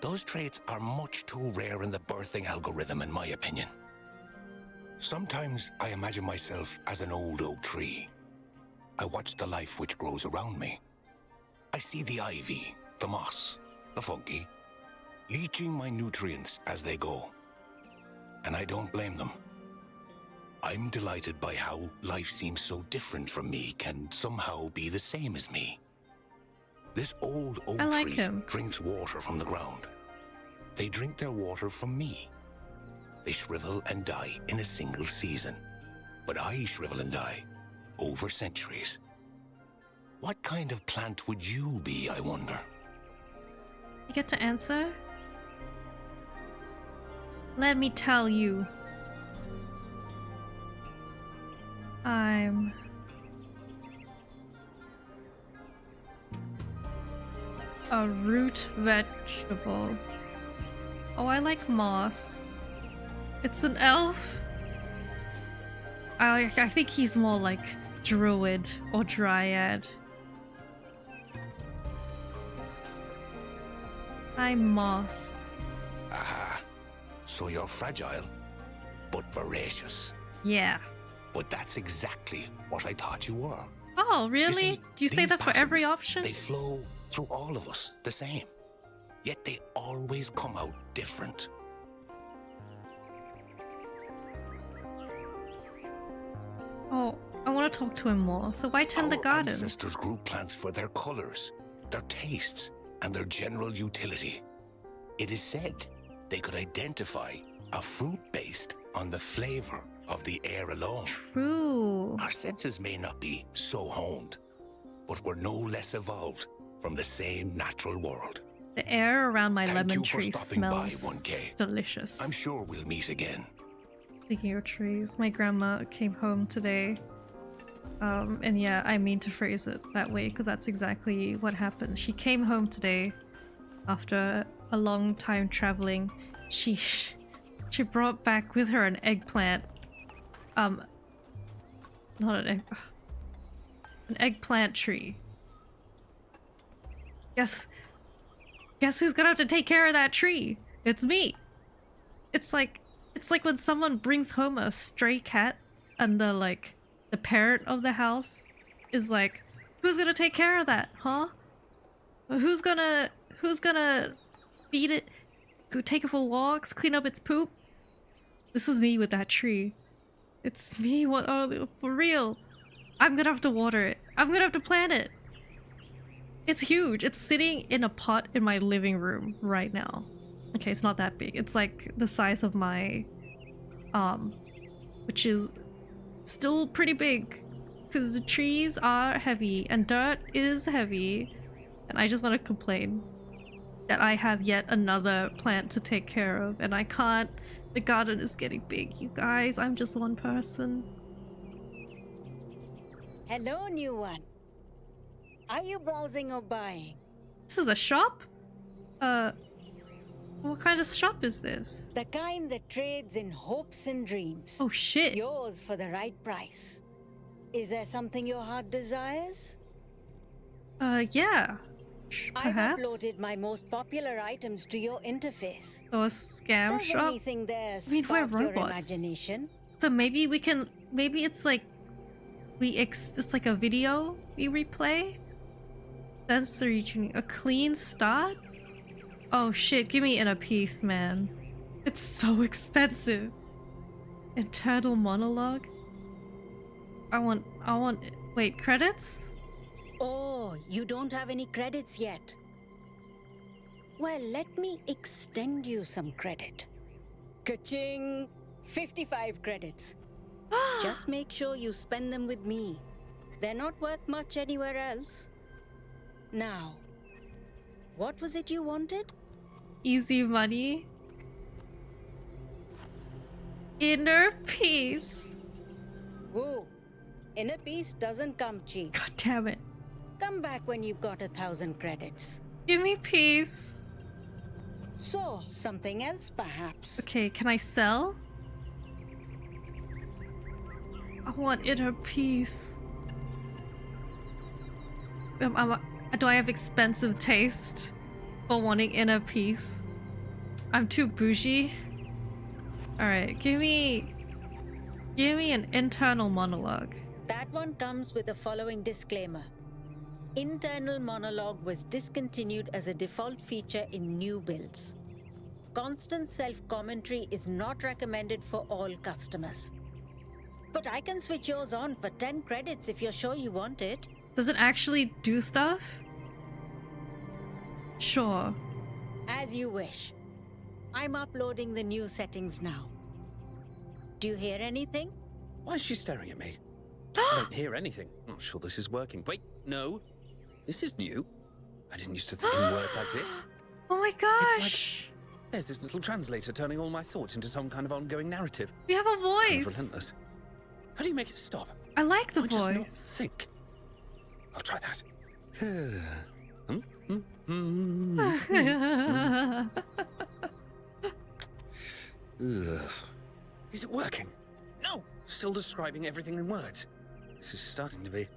Those traits are much too rare in the birthing algorithm, in my opinion. Sometimes I imagine myself as an old oak tree. I watch the life which grows around me. I see the ivy, the moss, the fungi, leaching my nutrients as they go. And I don't blame them. I'm delighted by how life seems so different from me can somehow be the same as me. This old oak tree drinks water from the ground. They drink their water from me. They shrivel and die in a single season. But I shrivel and die over centuries. What kind of plant would you be, I wonder? You get to answer? Let me tell you. I'm a root vegetable. Oh, I like moss. It's an elf. I think he's more like druid or dryad. I'm moss. Aha. So you're fragile, but voracious. Yeah. But that's exactly what I thought you were. Oh, really? Do you say that for every option? They flow through all of us the same. Yet they always come out different. Oh, I want to talk to him more. So why tend the gardens? Our ancestors grew plants for their colors, their tastes, and their general utility. It is said they could identify a fruit based on the flavor of the air alone. True. Our senses may not be so honed, but we're no less evolved from the same natural world. The air around my lemon tree smells smells delicious. I'm sure we'll meet again. Speaking of trees, my grandma came home today. And yeah, I mean to phrase it that way because that's exactly what happened. She came home today after a long time traveling. She brought back with her an eggplant. Not an egg. An eggplant tree. Guess who's gonna have to take care of that tree? It's me. It's like when someone brings home a stray cat and the parent of the house is like, who's gonna take care of that, huh? Who's gonna feed it, go take it for walks, clean up its poop? This is me with that tree. It's me, for real. I'm gonna have to water it. I'm gonna have to plant it. It's huge. It's sitting in a pot in my living room right now. Okay, it's not that big. It's like the size of my which is still pretty big because the trees are heavy and dirt is heavy, and I just want to complain that I have yet another plant to take care of and I can't. The garden is getting big, you guys. I'm just one person. Hello, new one. Are you browsing or buying? This is a shop? What kind of shop is this? The kind that trades in hopes and dreams. Oh shit. Yours for the right price. Is there something your heart desires? Yeah. I've Perhaps. uploaded my most popular items to your interface. Oh, a scam Does shop? anything there I mean, we're spark your robots. imagination? So maybe we can, maybe it's like, it's like a video we replay? Sensory tuning, a clean start? Oh shit, give me inner peace, man. It's so expensive. Internal monologue? I want, wait, credits? Oh, you don't have any credits yet. Well, let me extend you some credit. Ka-ching! 55 credits. Just make sure you spend them with me. They're not worth much anywhere else. Now, what was it you wanted? Easy money. Inner peace. Whoa. Inner peace doesn't come cheap. God damn it. Come back when you've got 1,000 credits. Give me peace. So, something else perhaps. Okay, can I sell? I want inner peace. Do I have expensive taste for wanting inner peace? I'm too bougie. Alright, give me an internal monologue. That one comes with the following disclaimer. internal monologue was discontinued as a default feature in new builds. Constant self-commentary is not recommended for all customers. But I can switch yours on for 10 credits if you're sure you want it. Does it actually do stuff? Sure. As you wish. I'm uploading the new settings now. Do you hear anything? Why is she staring at me? I don't hear anything. I'm not sure this is working. Wait, no. This is new. I didn't used to think in words like this. Oh my gosh! It's like, there's this little translator turning all my thoughts into some kind of ongoing narrative. We have a voice! It's kind of relentless. How do you make it stop? I like the I voice. Just not think. I'll try that. Is it working? No! Still describing everything in words. This is starting to be...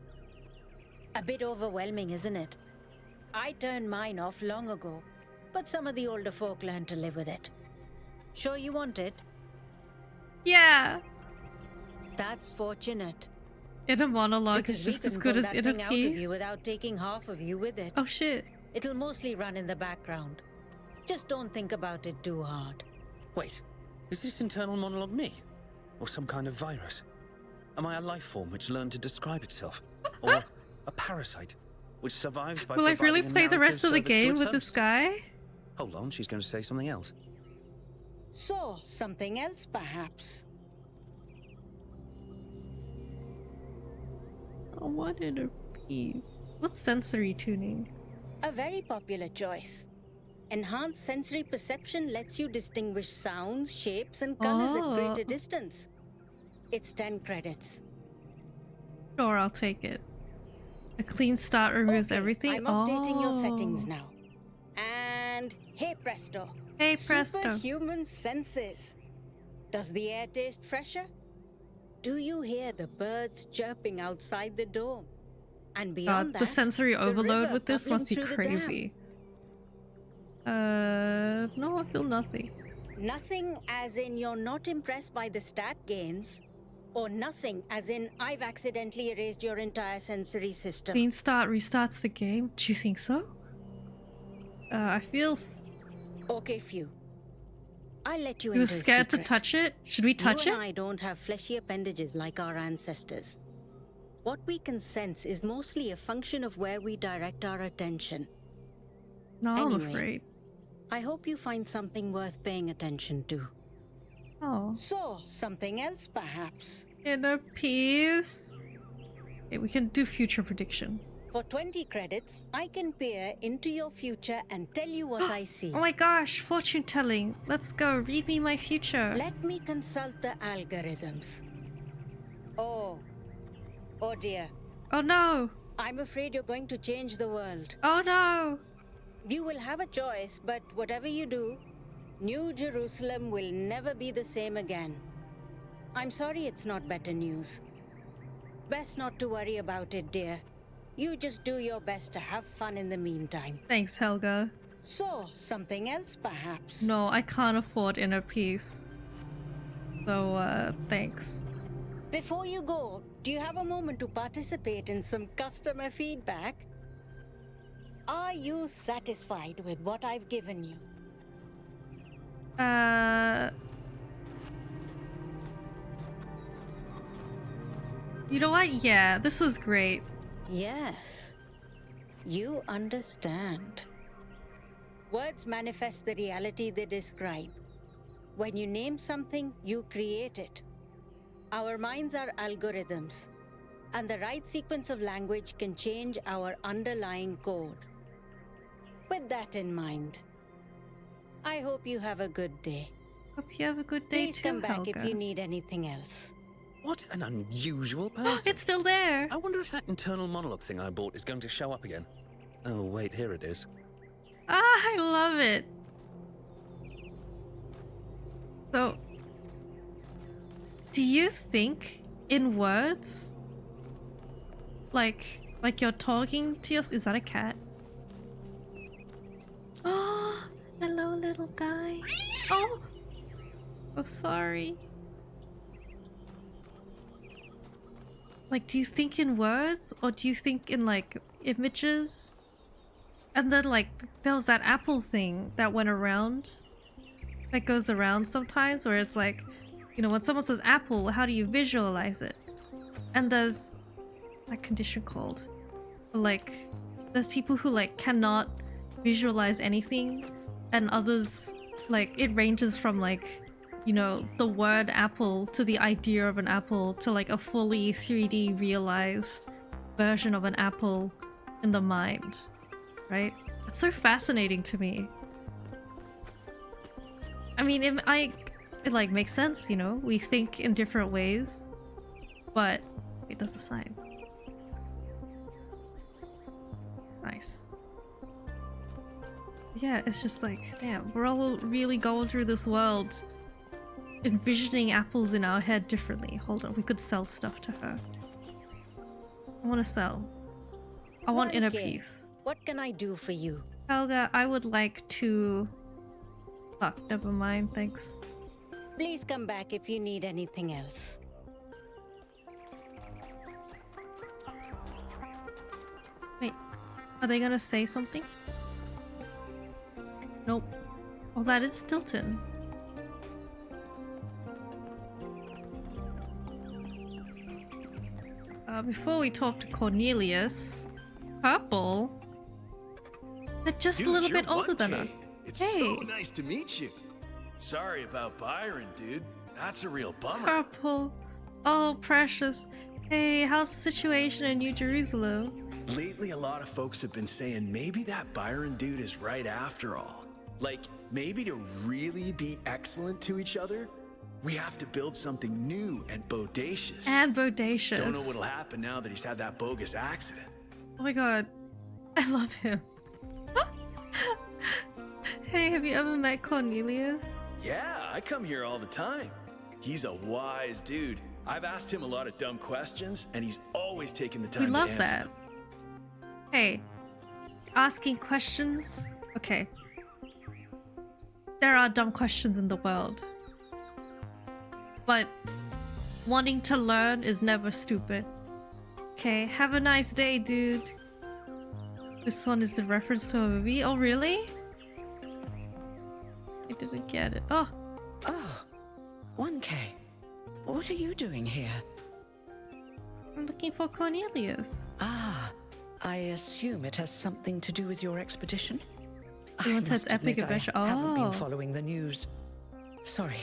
A bit overwhelming, isn't it? I turned mine off long ago, but some of the older folk learned to live with it. Sure you want it? Yeah! That's fortunate. Inner monologue Because is just we as can good pull as that inner thing out of you peace. without taking half of you with it. Oh shit. It'll mostly run in the background. Just don't think about it too hard. Wait, is this internal monologue me? Or some kind of virus? Am I a life form which learned to describe itself? Or a parasite which survives by Will I really providing a play the rest of the narrative service to game its with this host? guy? Hold on, she's going to say something else. So, something else perhaps? Oh, what inner peace. What's sensory tuning? A very popular choice. Enhanced sensory perception lets you distinguish sounds, shapes, and colors at greater distance. It's 10 credits. Sure, I'll take it. A clean start removes everything. I'm updating your settings now. And hey presto. Hey presto. Superhuman senses. Does the air taste fresher? Do you hear the birds chirping outside the dome? And beyond God, the sensory overload river with this must be bubbling through the dam. crazy. No, I feel nothing. Nothing as in you're not impressed by the stat gains, or nothing as in I've accidentally erased your entire sensory system. Clean start restarts the game? Do you think so? I feel... Okay, Few. I'll let you You were into a scared to secret. touch it? Should we touch You it? and I don't have fleshy appendages like our ancestors. What we can sense is mostly a function of where we direct our attention. No, I'm Anyway, afraid. I hope you find something worth paying attention to. Oh. So, something else perhaps? Inner peace. Okay, we can do future prediction. For 20 credits, I can peer into your future and tell you what I see. Oh my gosh, fortune telling. Let's go, read me my future. Let me consult the algorithms. Oh dear. Oh no. I'm afraid you're going to change the world. Oh no. You will have a choice, but whatever you do, New Jerusalem will never be the same again. I'm sorry it's not better news. Best not to worry about it, dear. You just do your best to have fun in the meantime. Thanks, Helga. So, something else perhaps? No, I can't afford inner peace. So, thanks. Before you go, do you have a moment to participate in some customer feedback? Are you satisfied with what I've given you? You know what? Yeah, this was great. Yes. You understand. Words manifest the reality they describe. When you name something, you create it. Our minds are algorithms, and the right sequence of language can change our underlying code. With that in mind, I hope you have a good day. Hope you have a good day Please too, come back Helga. if you need anything else. What an unusual person. It's still there. I wonder if that internal monologue thing I bought is going to show up again. Oh, wait, here it is. Ah, I love it. So, do you think in words? Like you're talking to us? Is that a cat? Oh, hello, little guy. Oh, sorry. Like, do you think in words, or do you think in like images. And then like there was that apple thing that went around, that goes around sometimes, where it's like, you know, when someone says apple, how do you visualize it? And there's that condition called, like, there's people who like cannot visualize anything, and others, like, it ranges from like, you know, the word apple to the idea of an apple to like a fully 3D realized version of an apple in the mind. Right? It's so fascinating to me. I mean, it like makes sense, you know? We think in different ways, but wait, there's a sign. Nice. Yeah, it's just like, damn, we're all really going through this world, envisioning apples in our head differently. Hold on, we could sell stuff to her. I want to sell. I want inner peace. What can I do for you? Helga, I would like to... Fuck, never mind, thanks. Please come back if you need anything else. Wait, are they gonna say something? Nope. Oh, that is Stilton. Before we talk to Cornelius... Purple? They're just a little bit older than us. It's hey. so nice to meet you. Sorry about Byron, dude. That's a real bummer. Purple. Oh, precious. Hey, how's the situation in New Jerusalem? Lately, a lot of folks have been saying maybe that Byron dude is right after all. Like, maybe to really be excellent to each other, we have to build something new and bodacious. And bodacious. Don't know what'll happen now that he's had that bogus accident. Oh my god. I love him. Hey, have you ever met Cornelius? Yeah, I come here all the time. He's a wise dude. I've asked him a lot of dumb questions, and he's always taken the time to answer them. Hey, asking questions? Okay. There are dumb questions in the world. But wanting to learn is never stupid. Okay, have a nice day, dude. This one is the reference to a movie. Oh, really? I didn't get it. Oh. Oh, 1K. What are you doing here? I'm looking for Cornelius. Ah, I assume it has something to do with your expedition? You want its epic adventure? Oh. I haven't been following the news. Sorry.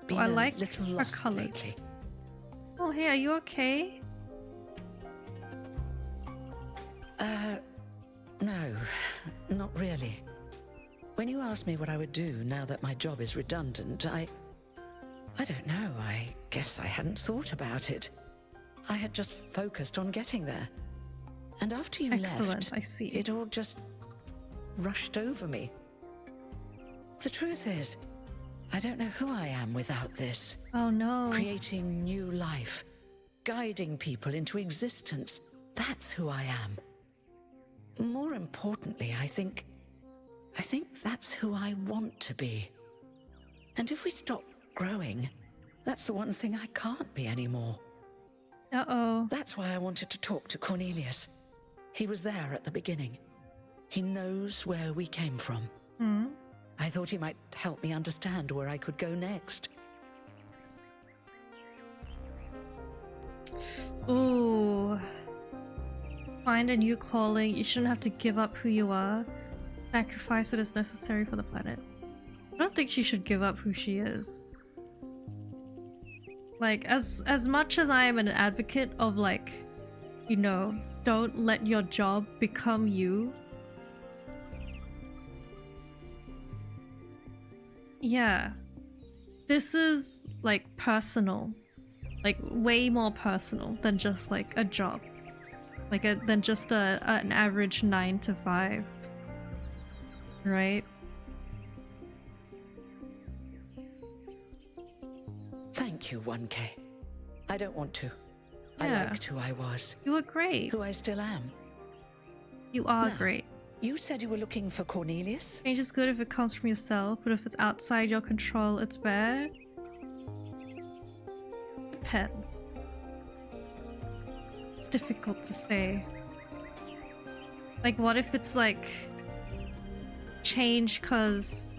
Been I like little her lost colors. lately. Oh, hey, are you okay? No, not really. When you asked me what I would do now that my job is redundant, I don't know, I guess I hadn't thought about it. I had just focused on getting there. And after you Excellent, left, I see. it all just rushed over me. The truth is, I don't know who I am without this. Oh no. Creating new life, guiding people into existence. That's who I am. More importantly, I think that's who I want to be. And if we stop growing, that's the one thing I can't be anymore. Uh-oh. That's why I wanted to talk to Cornelius. He was there at the beginning. He knows where we came from. Hmm. I thought he might help me understand where I could go next. Ooh. Find a new calling. You shouldn't have to give up who you are. Sacrifice what is necessary for the planet. I don't think she should give up who she is. Like, as much as I am an advocate of, like, you know, don't let your job become you. Yeah. This is, like, personal. Like, way more personal than just, like, a job. Like, than just an average 9 to 5. Right? Thank you, 1K. I don't want to. Yeah. I liked who I was. You were great. Who I still am. You are Now, great. You said you were looking for Cornelius? Change is good if it comes from yourself, but if it's outside your control, it's bad. Depends. It's difficult to say. Like, what if it's like change cause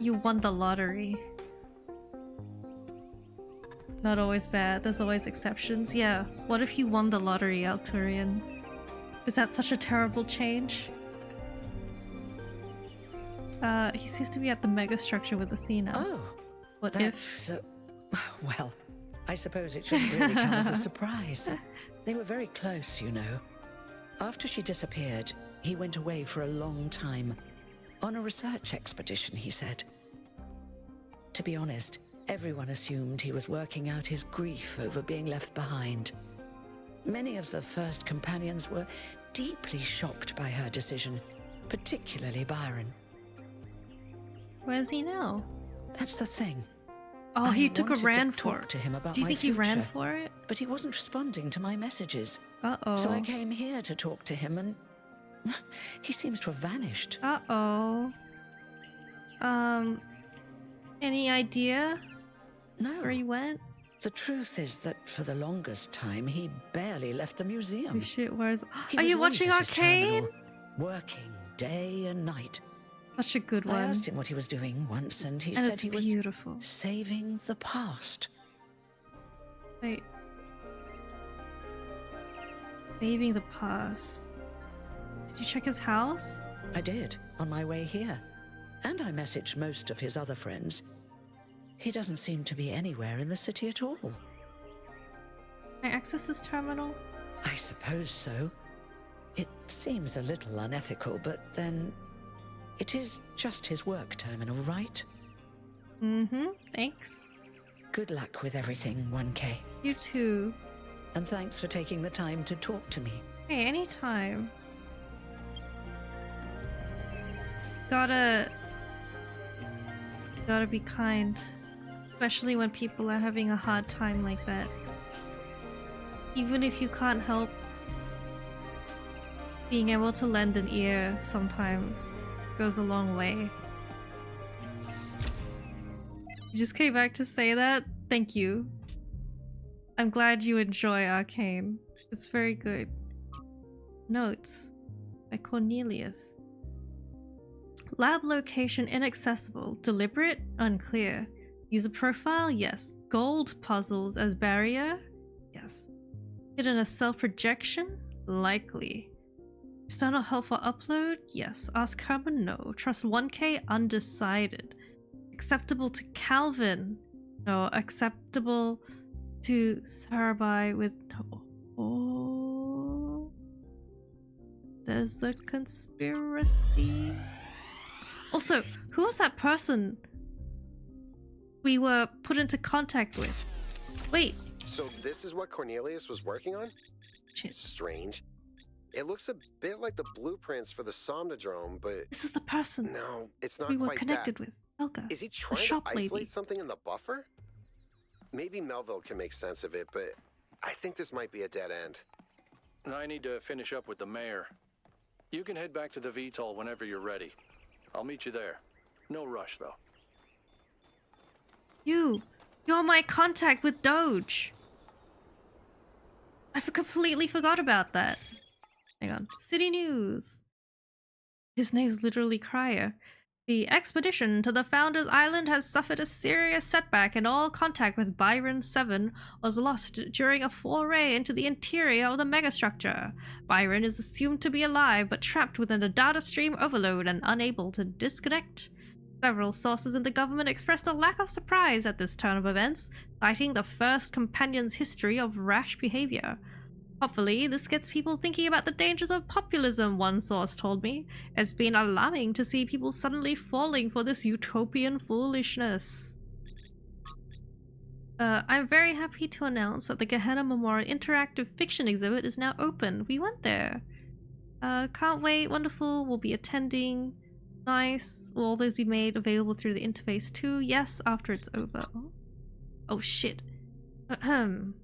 you won the lottery? Not always bad, there's always exceptions. Yeah, what if you won the lottery, Alturian? Is that such a terrible change? He seems to be at the megastructure with Athena. Oh, what if? Well, I suppose it shouldn't really come as a surprise. They were very close, you know. After she disappeared, he went away for a long time. On a research expedition, he said. To be honest, everyone assumed he was working out his grief over being left behind. Many of the first companions were deeply shocked by her decision, particularly Byron. Where's he now? That's the thing. Oh, he took a ran for it. To him about Do you my think future, he ran for it? But he wasn't responding to my messages. Uh-oh. So I came here to talk to him, and he seems to have vanished. Uh-oh. Any idea? No. Where he went? The truth is that for the longest time, he barely left the museum. Oh shit, where's... He Are was you always watching at his Arcane? terminal, working day and night. Such a good one. I asked him what he was doing once, and he said he was saving the past. Wait. Saving the past. Did you check his house? I did, on my way here. And I messaged most of his other friends. He doesn't seem to be anywhere in the city at all. Can I access his terminal? I suppose so. It seems a little unethical, but then... it is just his work terminal, right? Mm-hmm, thanks. Good luck with everything, 1K. You too. And thanks for taking the time to talk to me. Hey, anytime. Gotta be kind. Especially when people are having a hard time like that. Even if you can't help, being able to lend an ear sometimes goes a long way. You just came back to say that? Thank you. I'm glad you enjoy Arcane. It's very good. Notes by Cornelius. Lab location inaccessible. Deliberate? Unclear. User profile? Yes. Gold puzzles as barrier? Yes. Hidden as self-projection? Likely. External help for upload? Yes. Ask Herman? No. Trust 1K? Undecided. Acceptable to Calvin? No. Acceptable to Sarabai with no. Oh. There's a conspiracy. Also, who was that person we were put into contact with? Wait. So this is what Cornelius was working on? Shit. Strange. It looks a bit like the blueprints for the Somnodrome, but... This is the person no, it's not we were quite connected that. with. Helga. Is he trying to isolate something in the buffer? Maybe Melville can make sense of it, but I think this might be a dead end. I need to finish up with the mayor. You can head back to the VTOL whenever you're ready. I'll meet you there. No rush, though. You're my contact with Doge. I completely forgot about that. Hang on. City news. His name's literally Crier. The expedition to the Founders Island has suffered a serious setback, and all contact with Byron 7 was lost during a foray into the interior of the megastructure. Byron is assumed to be alive, but trapped within a data stream overload and unable to disconnect. Several sources in the government expressed a lack of surprise at this turn of events, citing the first companion's history of rash behavior. Hopefully, this gets people thinking about the dangers of populism, one source told me. It's been alarming to see people suddenly falling for this utopian foolishness. I'm very happy to announce that the Gehenna Memorial Interactive Fiction Exhibit is now open. We went there. Can't wait, wonderful, we'll be attending. Nice. Will all those be made available through the interface too? Yes, after it's over. Oh shit. Ahem.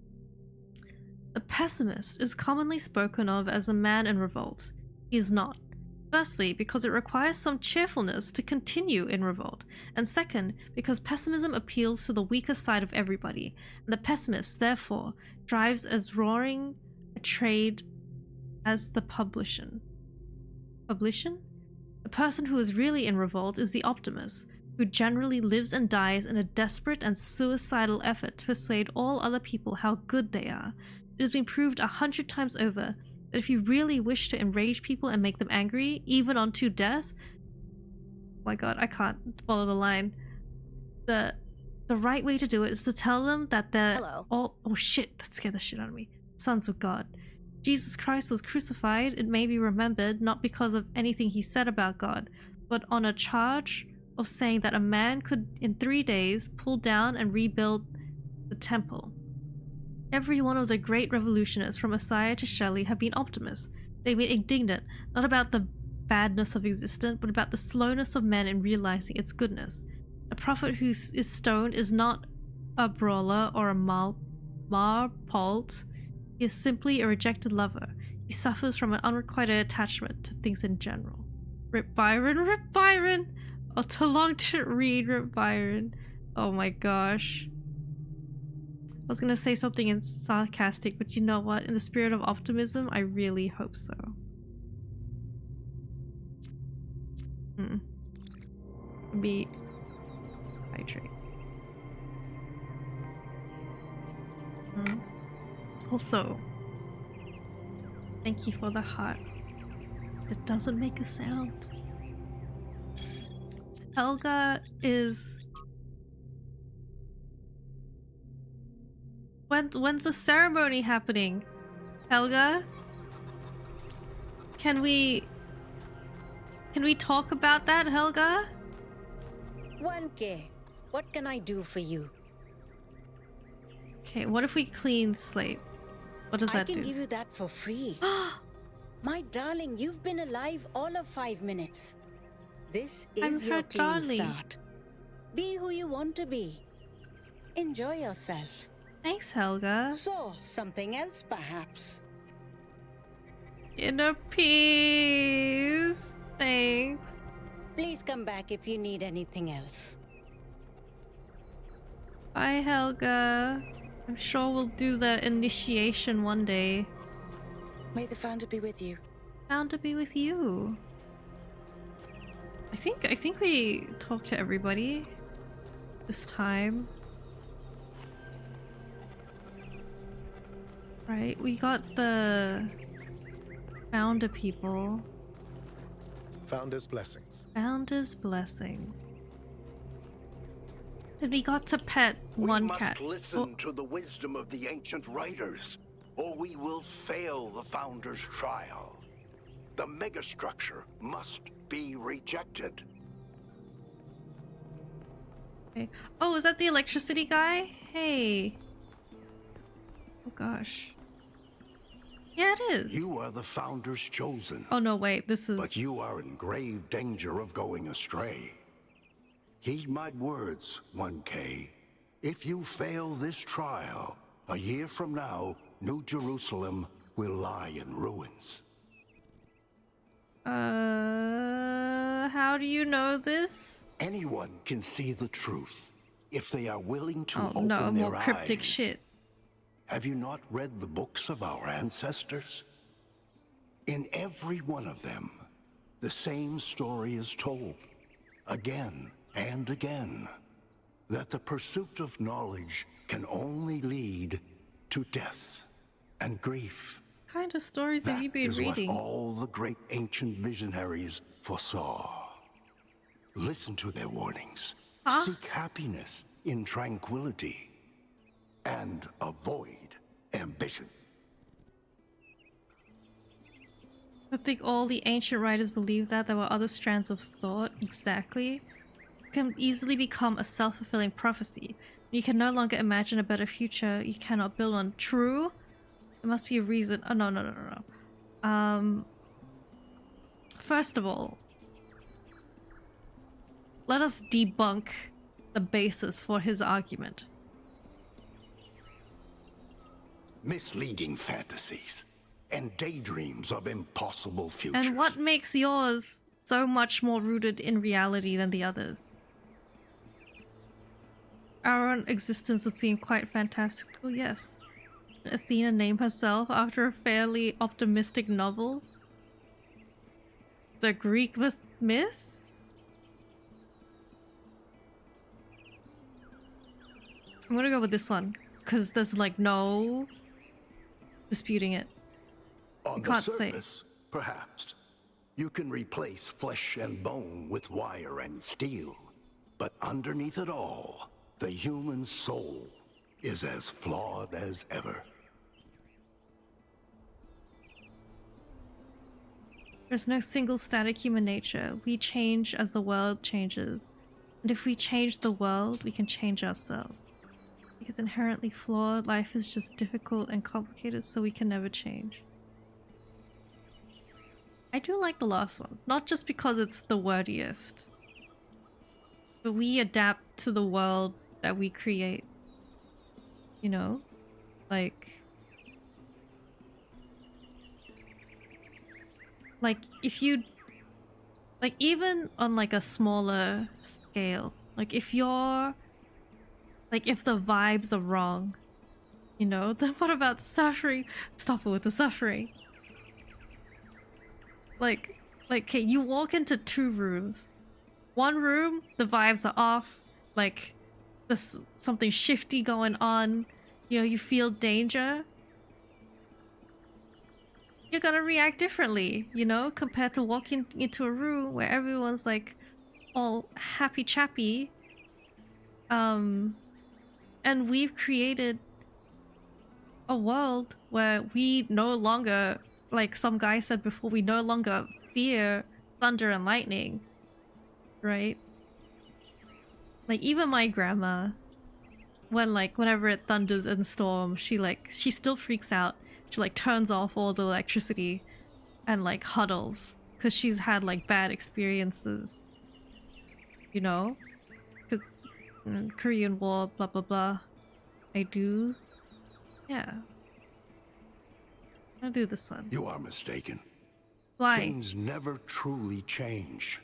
A pessimist is commonly spoken of as a man in revolt. He is not. Firstly, because it requires some cheerfulness to continue in revolt, and second, because pessimism appeals to the weaker side of everybody, and the pessimist, therefore, drives as roaring a trade as the publican. publication? The person who is really in revolt is the optimist, who generally lives and dies in a desperate and suicidal effort to persuade all other people how good they are. It has been proved 100 times over that if you really wish to enrage people and make them angry, even unto death— oh my god, I can't follow the line. The right way to do it is to tell them that they're all— oh shit, that scared the shit out of me. Sons of God. Jesus Christ was crucified, it may be remembered, not because of anything he said about God, but on a charge of saying that a man could in 3 days pull down and rebuild the temple. Every one of the great revolutionists from Messiah to Shelley have been optimists. They've been indignant, not about the badness of existence, but about the slowness of men in realizing its goodness. A prophet who is stoned is not a brawler or a marpult. He is simply a rejected lover. He suffers from an unrequited attachment to things in general. Rip Byron, Rip Byron! Oh, too long to read Rip Byron. Oh my gosh. I was gonna say something in sarcastic, but you know what? In the spirit of optimism, I really hope so. Be hydrate. Also, thank you for the heart. It doesn't make a sound. Helga is... When's the ceremony happening? Helga? Can we talk about that, Helga? 1K. What can I do for you? Okay, what if we clean slate? What does that do? I can give you that for free. My darling, you've been alive all of 5 minutes. This is your clean start. Be who you want to be. Enjoy yourself. Thanks, Helga. So, something else perhaps? Inner peace. Thanks. Please come back if you need anything else. Bye, Helga. I'm sure we'll do the initiation one day. May the Founder be with you. Founder be with you. I think we talked to everybody this time. Right, we got the Founder people. Founder's blessings. Founder's blessings. Then we got to pet one cat. We must listen to the wisdom of the ancient writers, or we will fail the Founder's trial. The megastructure must be rejected. Okay. Oh, is that the electricity guy? Hey. Oh gosh. Yeah, it is. You are the Founder's chosen. Oh no, wait, this is... But you are in grave danger of going astray. Heed my words, 1K. If you fail this trial, a year from now, New Jerusalem will lie in ruins. How do you know this? Anyone can see the truth if they are willing to open their eyes. More cryptic shit. Have you not read the books of our ancestors? In every one of them, the same story is told, again and again, that the pursuit of knowledge can only lead to death and grief. What kind of stories have you been reading? What all the great ancient visionaries foresaw. Listen to their warnings. Seek happiness in tranquility. And avoid ambition. I think all the ancient writers believed that there were other strands of thought. Exactly. It can easily become a self-fulfilling prophecy. You can no longer imagine a better future. You cannot build one. True? There must be a reason. Oh, no. First of all, let us debunk the basis for his argument. Misleading fantasies and daydreams of impossible futures. And what makes yours so much more rooted in reality than the others? Our own existence would seem quite fantastical, yes. Athena named herself after a fairly optimistic novel. the Greek myth? I'm gonna go with this one, because there's like no disputing it. On the surface, perhaps. You can replace flesh and bone with wire and steel. But underneath it all, the human soul is as flawed as ever. There's no single static human nature. We change as the world changes. And if we change the world, we can change ourselves. Because inherently flawed, life is just difficult and complicated, so we can never change. I do like the last one. Not just because it's the wordiest. But we adapt to the world that we create. You know? Like if you, like, even on like a smaller scale, like if the vibes are wrong, you know, then what about suffering? Stop it with the suffering. Like, okay, you walk into 2 rooms. One room, the vibes are off, like there's something shifty going on, you know, you feel danger. You're gonna react differently, you know, compared to walking into a room where everyone's like all happy chappy. And we've created a world where we no longer, like some guy said before, we no longer fear thunder and lightning, right? Like even my grandma, whenever it thunders and storms, she still freaks out. She like turns off all the electricity and like huddles because she's had like bad experiences, you know, because Korean War, blah blah blah. I'll do this one. You are mistaken. Why? Things never truly change.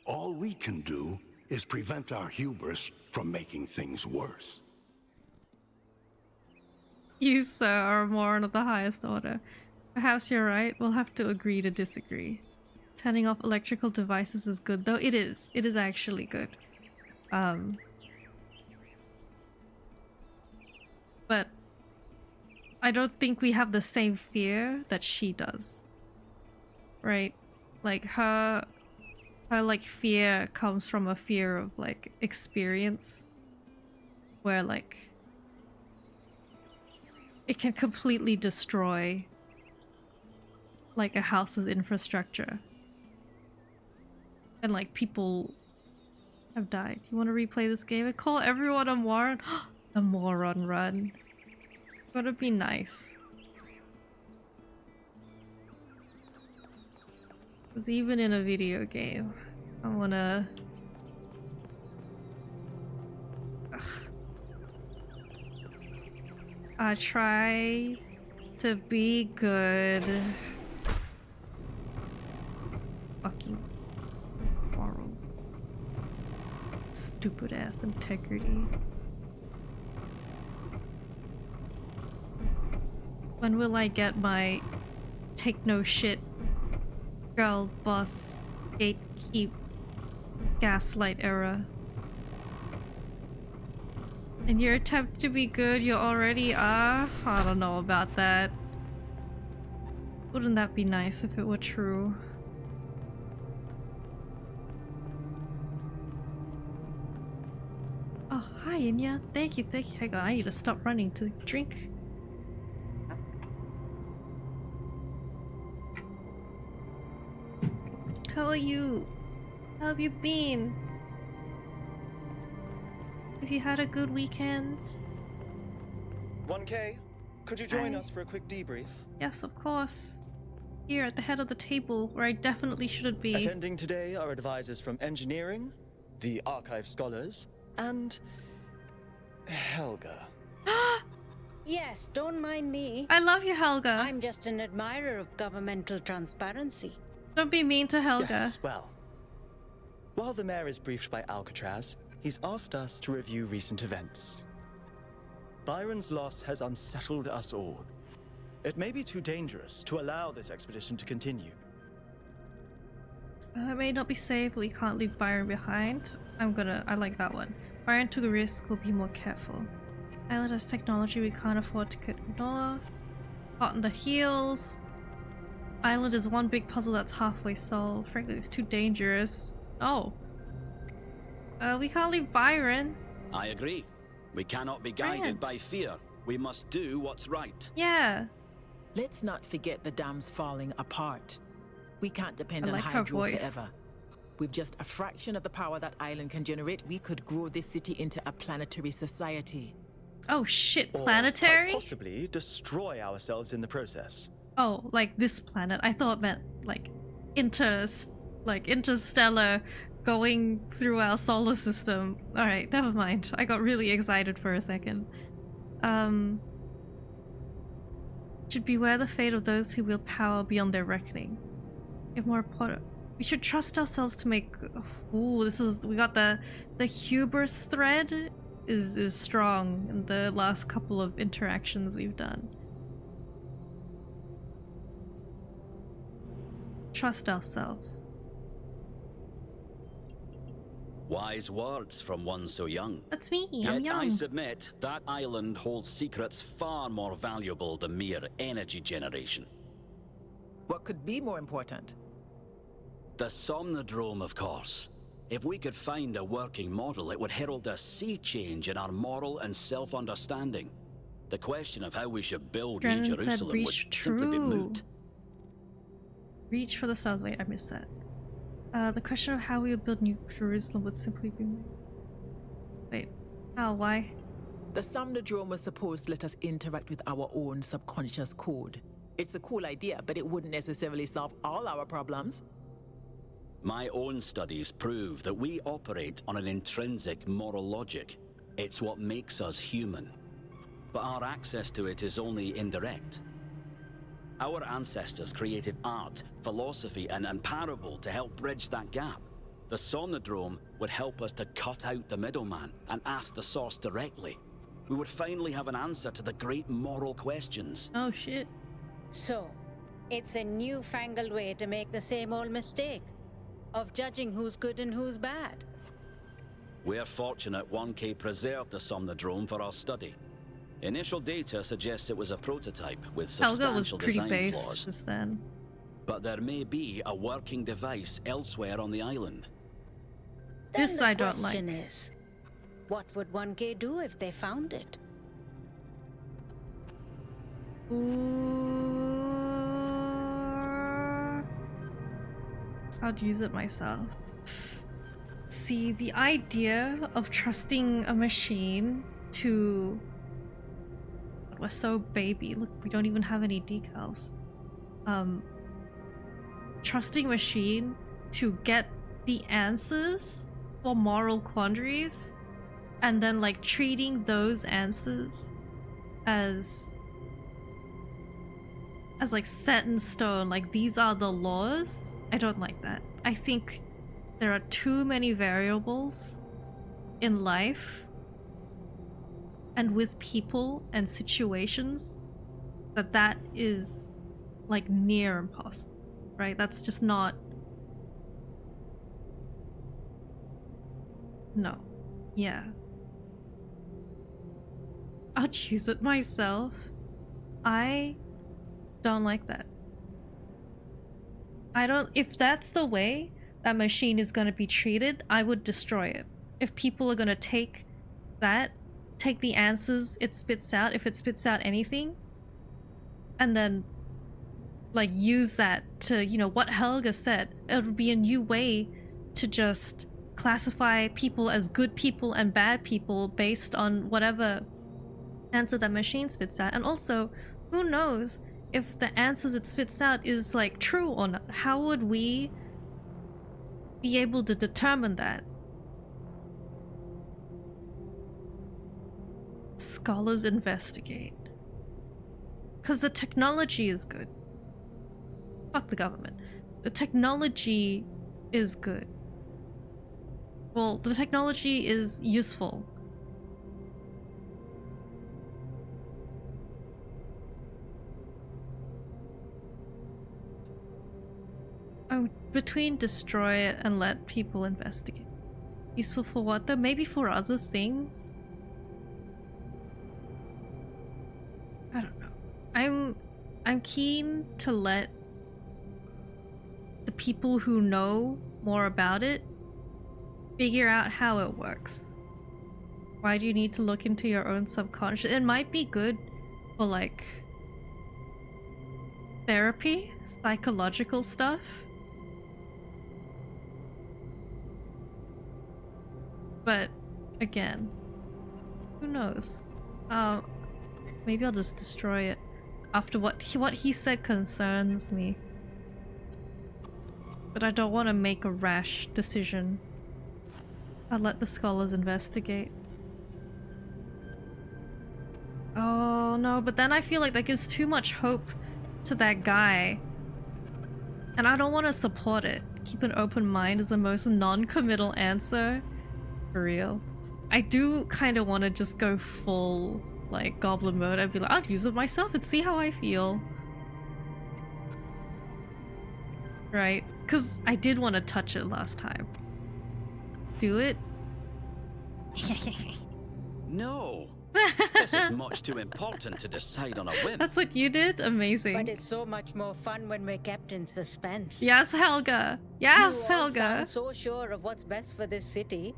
All we can do is prevent our hubris from making things worse. You, sir, are a moron of the highest order. Perhaps you're right. We'll have to agree to disagree. Turning off electrical devices is good, though. It is. It is actually good. But I don't think we have the same fear that she does. Right? Like her like fear comes from a fear of like experience where like it can completely destroy like a house's infrastructure. And like people have died. You want to replay this game? I call everyone a moron. The moron run. Gotta be nice. Because even in a video game, I wanna... I try to be good. Fucking moral. Stupid ass integrity. When will I get my take no shit, girl boss, gatekeep, gaslight era? In your attempt to be good, you already are? I don't know about that. Wouldn't that be nice if it were true? Oh, hi Inya. Thank you, thank you. Hang on, I need to stop running to drink. How are you? How have you been? Have you had a good weekend? 1K, could you join us for a quick debrief? Yes, of course. Here at the head of the table, where I definitely shouldn't be. Attending today are advisors from engineering, the archive scholars, and Helga. Yes, don't mind me. I love you, Helga. I'm just an admirer of governmental transparency. Don't be mean to Helga. Yes, well. While the mayor is briefed by Alcatraz, he's asked us to review recent events. Byron's loss has unsettled us all. It may be too dangerous to allow this expedition to continue. It may not be safe, but we can't leave Byron behind. I like that one. Byron took a risk, we'll be more careful. Island has technology we can't afford to ignore. Hot on the heels. Island is one big puzzle that's halfway solved. Frankly, it's too dangerous. Oh. We can't leave Byron. I agree. We cannot be guided by fear. We must do what's right. Yeah. Let's not forget the dam's falling apart. We can't depend I on like her hydro voice. forever. With just a fraction of the power that island can generate, we could grow this city into a planetary society. Oh shit, Or planetary? quite possibly destroy ourselves in the process. Oh, like this planet. I thought it meant like interstellar, going through our solar system. Alright, never mind. I got really excited for a second. Should beware the fate of those who wield power beyond their reckoning. If more important, we should trust ourselves to make. Ooh, we got the hubris thread is strong in the last couple of interactions we've done. Trust ourselves. Wise words from one so young. That's me, Yet I'm young. I submit that island holds secrets far more valuable than mere energy generation. What could be more important? The Somnodrome, of course. If we could find a working model, it would herald a sea change in our moral and self-understanding. The question of how we should build New Drennan said Jerusalem would reach simply be true. moot. Reach for the stars. Wait, I missed that. The question of how we would build New Jerusalem would simply be... Wait, how, why? The Somnodrome was supposed to let us interact with our own subconscious code. It's a cool idea, but it wouldn't necessarily solve all our problems. My own studies prove that we operate on an intrinsic moral logic. It's what makes us human. But our access to it is only indirect. Our ancestors created art, philosophy, and parable to help bridge that gap. The Somnodrome would help us to cut out the middleman and ask the source directly. We would finally have an answer to the great moral questions. Oh shit. So, it's a newfangled way to make the same old mistake of judging who's good and who's bad. We're fortunate 1K preserved the Somnodrome for our study. Initial data suggests it was a prototype with Helga was substantial pretty design based flaws. just then. But there may be a working device elsewhere on the island. This I don't like. The question is, what would 1K do if they found it? I'd use it myself. See, the idea of trusting a machine to... We're so baby. Look, we don't even have any decals. Trusting a machine to get the answers for moral quandaries and then like treating those answers as like set in stone, like these are the laws. I don't like that. I think there are too many variables in life and with people and situations that is like near impossible, right? That's just not... No. Yeah. I'd use it myself. I don't like that. If that's the way that machine is gonna be treated, I would destroy it. If people are gonna take the answers it spits out, if it spits out anything, and then like use that to, you know, what Helga said, it would be a new way to just classify people as good people and bad people based on whatever answer that machine spits out. And also, who knows if the answers it spits out is like true or not? How would we be able to determine that? Scholars investigate. Because the technology is good. Fuck the government. The technology is good. Well, the technology is useful. Oh, between destroy it and let people investigate. Useful for what though? Maybe for other things? I don't know. I'm keen to let the people who know more about it figure out how it works. Why do you need to look into your own subconscious? It might be good for like therapy, psychological stuff. But again, who knows? Maybe I'll just destroy it. After what he said concerns me. But I don't want to make a rash decision. I'll let the scholars investigate. Oh no, but then I feel like that gives too much hope to that guy. And I don't want to support it. Keep an open mind is the most non-committal answer. For real. I do kind of want to just go full like goblin mode. I'd be like, I'll use it myself and see how I feel. Right? Because I did want to touch it last time. Do it? No! This is much too important to decide on a whim. That's what you did? Amazing. But it's so much more fun when we're kept in suspense. Yes, Helga. Yes, you all Helga. sound so sure of what's best for this city.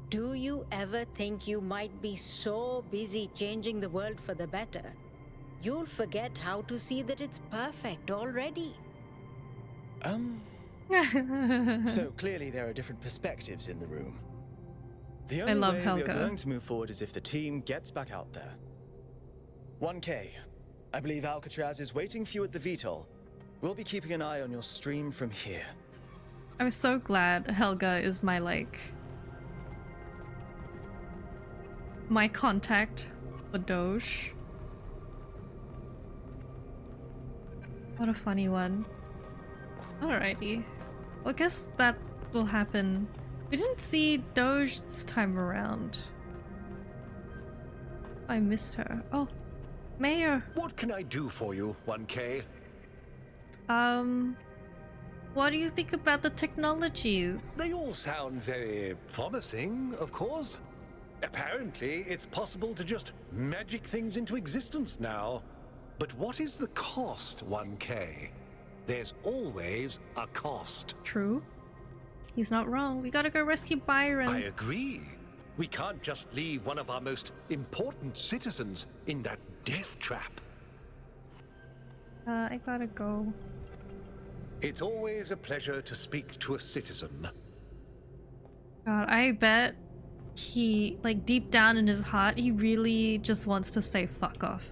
Do you ever think you might be so busy changing the world for the better, you'll forget how to see that it's perfect already? So clearly there are different perspectives in the room. The only way Helga. we are going to move forward is if the team gets back out there. 1K, I believe Alcatraz is waiting for you at the VTOL. We'll be keeping an eye on your stream from here. I'm so glad Helga is my my contact for Doge. What a funny one. Alrighty. Well, I guess that will happen. We didn't see Doge this time around. I missed her. Oh, Mayor. What can I do for you, 1K? What do you think about the technologies? They all sound very promising, of course. Apparently, it's possible to just magic things into existence now. But what is the cost, 1K? There's always a cost. True. He's not wrong. We gotta go rescue Byron. I agree. We can't just leave one of our most important citizens in that death trap. I gotta go. It's always a pleasure to speak to a citizen. God, I bet he, like, deep down in his heart, he really just wants to say fuck off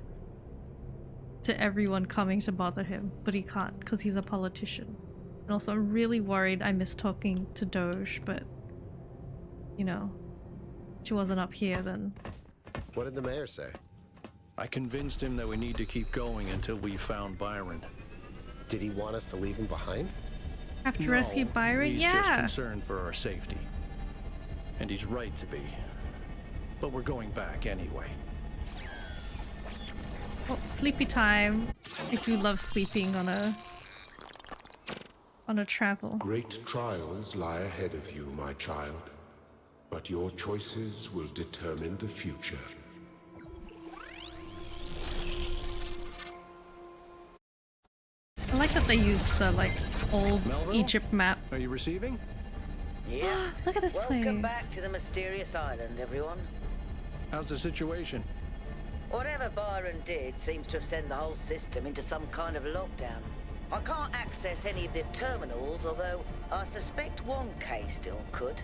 to everyone coming to bother him, but he can't because he's a politician. And also, I'm really worried I missed talking to Doge, but, you know, she wasn't up here then. What did the mayor say? I convinced him that we need to keep going until we found Byron. Did he want us to leave him behind? Have to rescue Byron? He's yeah. just concerned for our safety. And he's right to be. But we're going back anyway. Oh, sleepy time. I do love sleeping on a travel. Great trials lie ahead of you, my child. But your choices will determine the future. I like that they use the, like, old Melville? Egypt map. Are you receiving? Yeah. Look at this Welcome place. back to the mysterious island, everyone. How's the situation? Whatever Byron did seems to have sent the whole system into some kind of lockdown. I can't access any of the terminals, although I suspect 1K still could.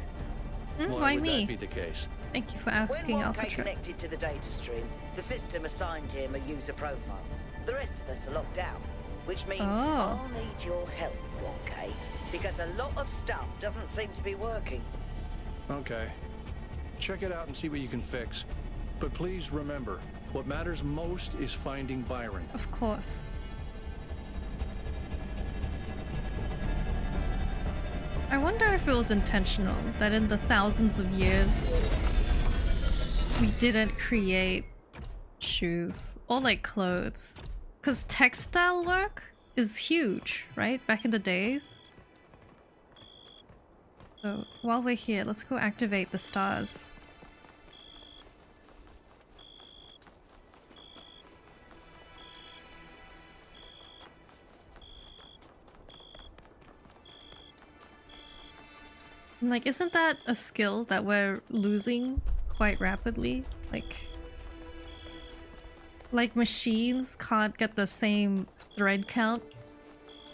Why would me? that be the case? Thank you for asking, When 1K Alcatraz. connected to the data stream, the system assigned him a user profile. The rest of us are locked out, which means I'll need your help, 1K, because a lot of stuff doesn't seem to be working. Okay. Check it out and see what you can fix. But please remember, what matters most is finding Byron. Of course. I wonder if it was intentional that in the thousands of years we didn't create shoes or like clothes. Because textile work is huge, right? Back in the days. So while we're here, let's go activate the stars. Like, isn't that a skill that we're losing quite rapidly? Like machines can't get the same thread count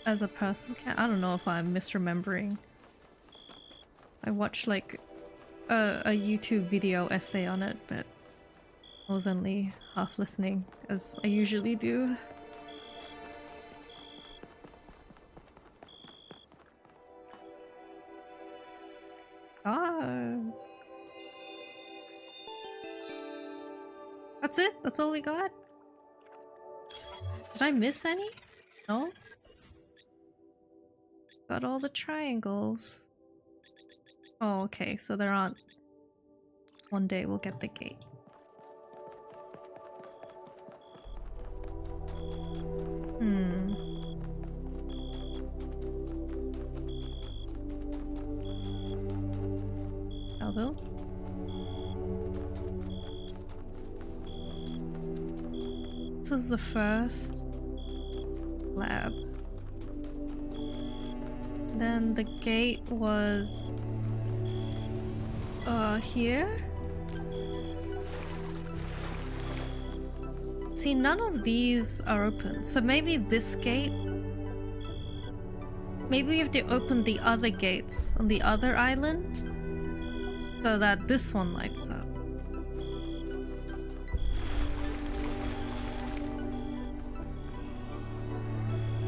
as a person can? I don't know if I'm misremembering. I watched like a YouTube video essay on it, but I was only half listening, as I usually do. Stars. That's it? That's all we got? Did I miss any? No? Got all the triangles. Oh, okay, so there aren't. One day we'll get the gate. Melville? This is the first lab. Then the gate was here. See, none of these are open, so maybe this gate. Maybe we have to open the other gates on the other islands so that this one lights up.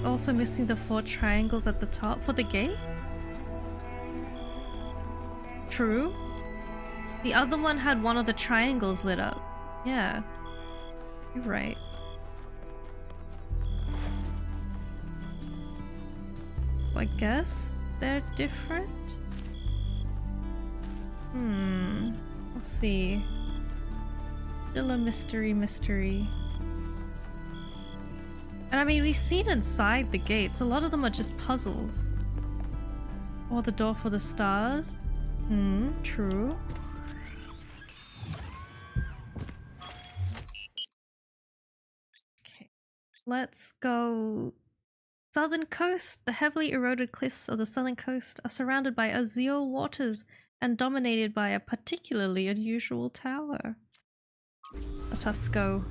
Also missing the 4 triangles at the top for the gate? True. The other one had one of the triangles lit up. Yeah. You're right. I guess they're different? Let's see. Still a mystery. And I mean, we've seen inside the gates. A lot of them are just puzzles. Or the door for the stars. True. Okay. Let's go. Southern coast. The heavily eroded cliffs of the southern coast are surrounded by azure waters and dominated by a particularly unusual tower. Let us go.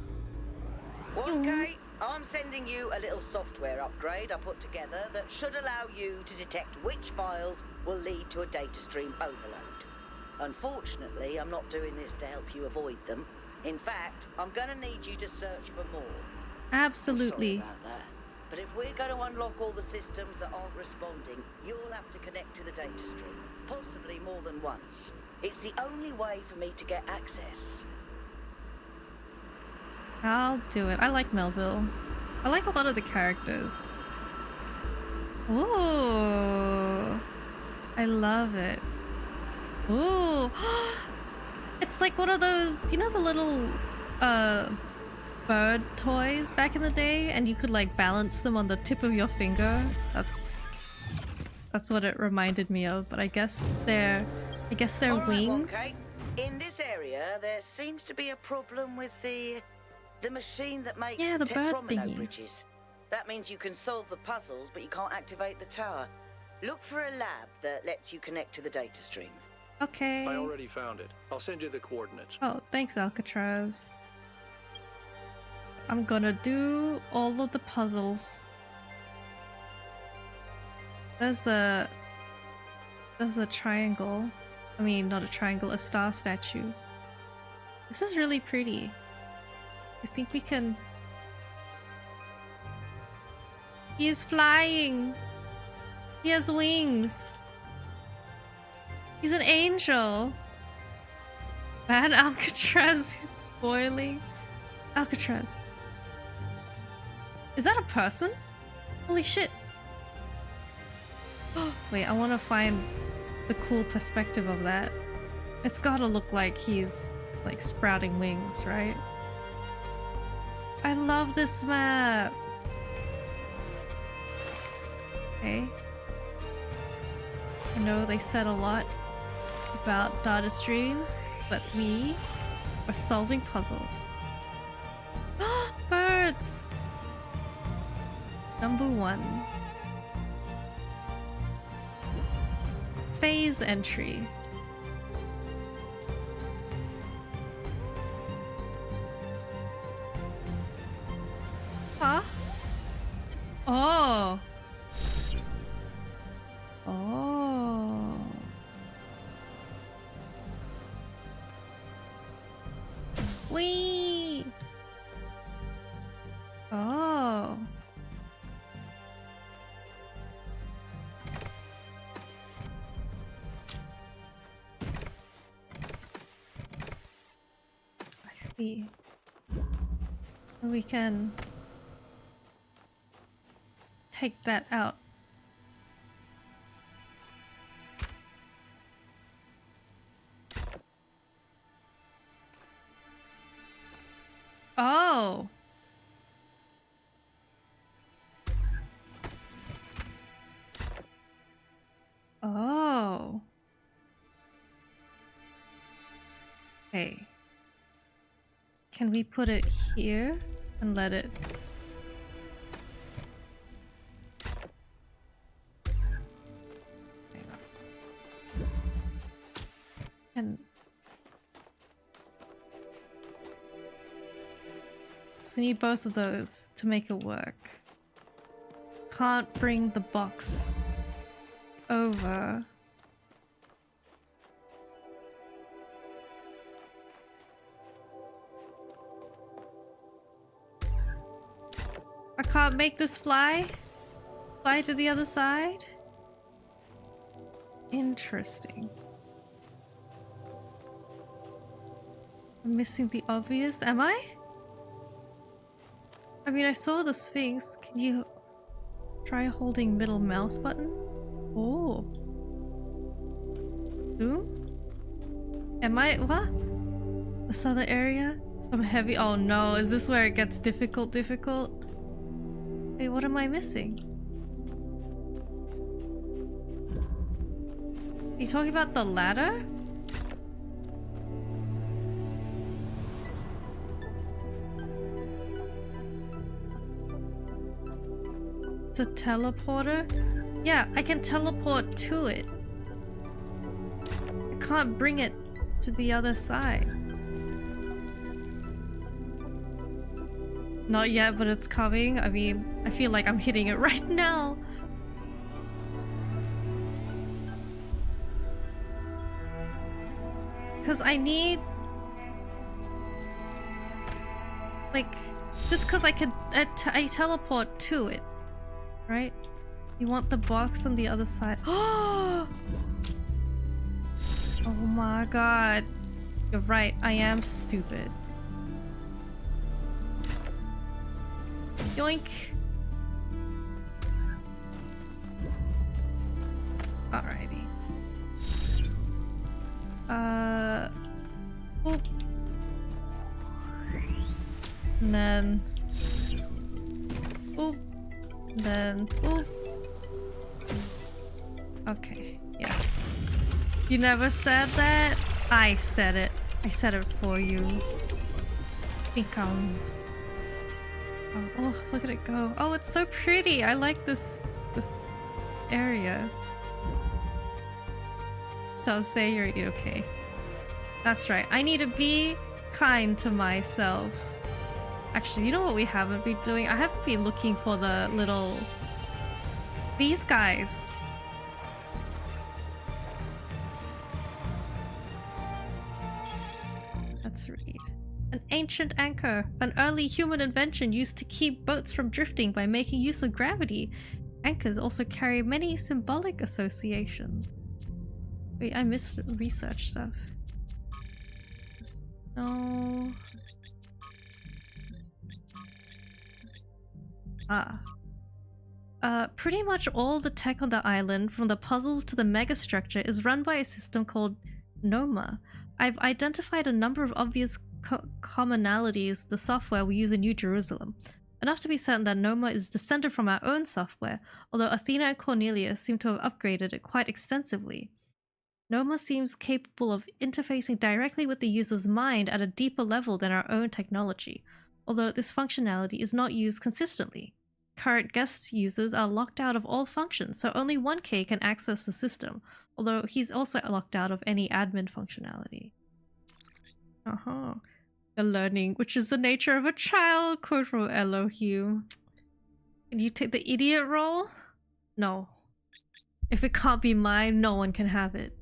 Okay, I'm sending you a little software upgrade I put together that should allow you to detect which files will lead to a data stream overload. Unfortunately, I'm not doing this to help you avoid them. In fact, I'm gonna need you to search for more. Absolutely. I'm sorry about that. But if we're going to unlock all the systems that aren't responding, you'll have to connect to the data stream, possibly more than once. It's the only way for me to get access. I'll do it. I like Melville. I like a lot of the characters. Ooh. I love it. Ooh. It's like one of those, you know, the little bird toys back in the day, and you could like balance them on the tip of your finger. That's what it reminded me of, but I guess they're wings. Okay. In this area, there seems to be a problem with the machine that makes the bird thingies. bridges. That means you can solve the puzzles, but you can't activate the tower. Look for a lab that lets you connect to the data stream. Okay. I already found it. I'll send you the coordinates. Oh, thanks, Alcatraz. I'm gonna do all of the puzzles. There's a triangle. I mean, not a triangle, a star statue. This is really pretty. I think we can... He is flying! He has wings! He's an angel! Man, Alcatraz is spoiling. Alcatraz. Is that a person? Holy shit. Wait, I want to find the cool perspective of that. It's gotta look like he's like sprouting wings, right? I love this map. Okay. I know they said a lot about data streams, but we are solving puzzles. Birds! Number 1. Phase entry. Huh? Oh. Oh. Wee. Oh. I see. We can take that out. Oh. Oh. Okay. Can we put it here and let it... And... So I need both of those to make it work. Can't bring the box over. I can't make this fly? Fly to the other side? Interesting. I'm missing the obvious, am I? I mean, I saw the Sphinx. Can you try holding middle mouse button? Oh. Ooh? Am I? What? This other area? Some heavy. Oh no, is this where it gets difficult? Wait, what am I missing? Are you talking about the ladder? It's a teleporter? Yeah, I can teleport to it. I can't bring it to the other side. Not yet, but it's coming. I mean, I feel like I'm hitting it right now. Because I need... Like, just because I can... I teleport to it. Right? You want the box on the other side. Oh my god. You're right, I am stupid. Yoink. Alrighty. Oop. And then oop. And then oop. Okay, yeah. You never said that? I said it. I said it for you. Oh, look at it go. Oh, it's so pretty. I like this area. So say you're okay. That's right. I need to be kind to myself. Actually, you know what we haven't been doing? I haven't been looking for the little... These guys. Let's read. An ancient anchor, an early human invention used to keep boats from drifting by making use of gravity. Anchors also carry many symbolic associations. Wait, I missed research stuff. No. Pretty much all the tech on the island, from the puzzles to the megastructure, is run by a system called Noma. I've identified a number of obvious commonalities the software we use in New Jerusalem. enough to be certain that Noma is descended from our own software, although Athena and Cornelius seem to have upgraded it quite extensively. Noma seems capable of interfacing directly with the user's mind at a deeper level than our own technology, although this functionality is not used consistently. Current guest users are locked out of all functions, so only 1K can access the system, although he's also locked out of any admin functionality. You're learning, which is the nature of a child, quote from Elohim. Can you take the idiot role? No. If it can't be mine, no one can have it.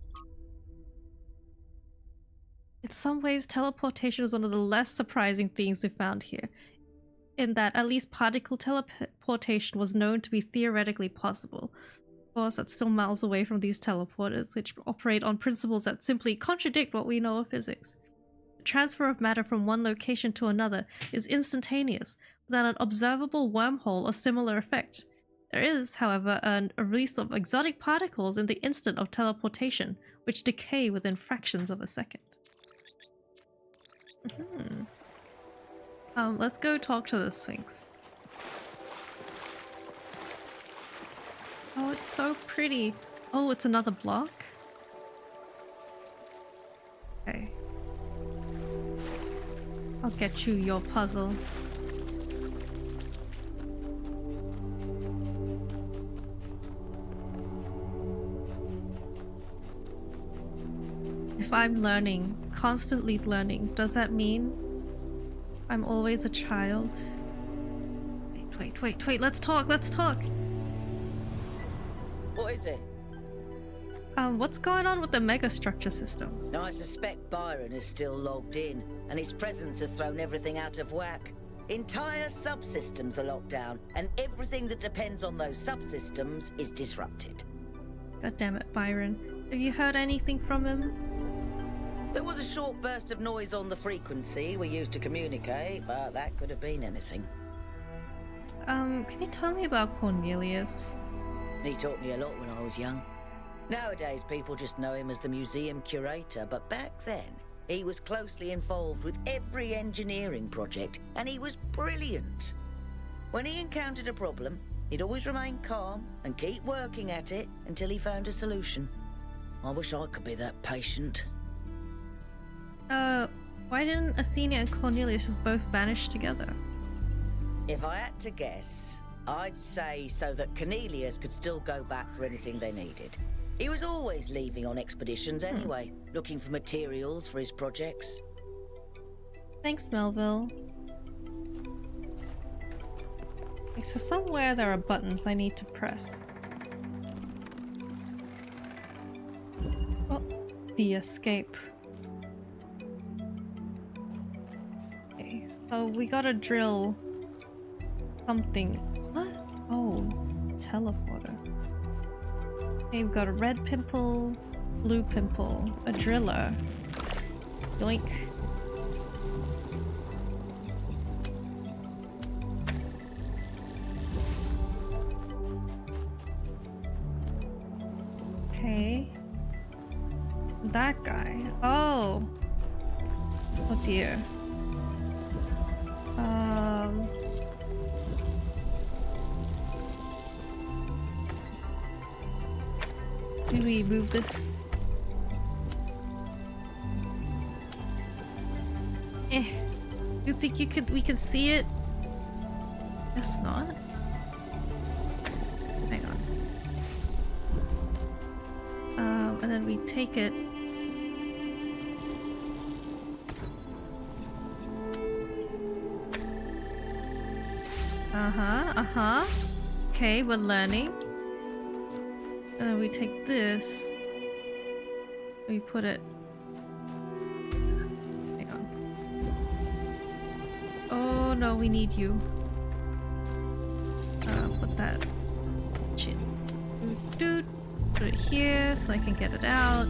In some ways, teleportation is one of the less surprising things we found here, in that at least particle teleportation was known to be theoretically possible. Of course, that's still miles away from these teleporters, which operate on principles that simply contradict what we know of physics. The transfer of matter from one location to another is instantaneous, without an observable wormhole or similar effect. There is, however, a release of exotic particles in the instant of teleportation, which decay within fractions of a second. Let's go talk to the Sphinx. Oh, it's so pretty. Oh, it's another block? Okay. I'll get you your puzzle. If I'm learning, constantly learning, does that mean I'm always a child? Wait, let's talk! What is it? What's going on with the megastructure systems? Now, I suspect Byron is still logged in, and his presence has thrown everything out of whack. Entire subsystems are locked down, and everything that depends on those subsystems is disrupted. God damn it, Byron. Have you heard anything from him? There was a short burst of noise on the frequency we used to communicate, but that could have been anything. Can you tell me about Cornelius? He taught me a lot when I was young. Nowadays, people just know him as the museum curator, but back then, he was closely involved with every engineering project, and he was brilliant. When he encountered a problem, he'd always remain calm and keep working at it until he found a solution. I wish I could be that patient. Why didn't Athena and Cornelius just both vanish together? If I had to guess, I'd say so that Cornelius could still go back for anything they needed. He was always leaving on expeditions anyway, looking for materials for his projects. Thanks, Melville. Okay, so somewhere there are buttons I need to press. Oh, the escape. Okay, so we gotta drill something. What? Oh, teleporter. Okay, we've got a red pimple, blue pimple, a driller. Yoink. Okay. That guy. Oh. Oh dear. Do we move this? You think we can see it? Guess not. Hang on. And then we take it. Okay, we're learning. And then we take this. We put it. Hang on. Oh no, we need you. Put that shit. Put it here so I can get it out.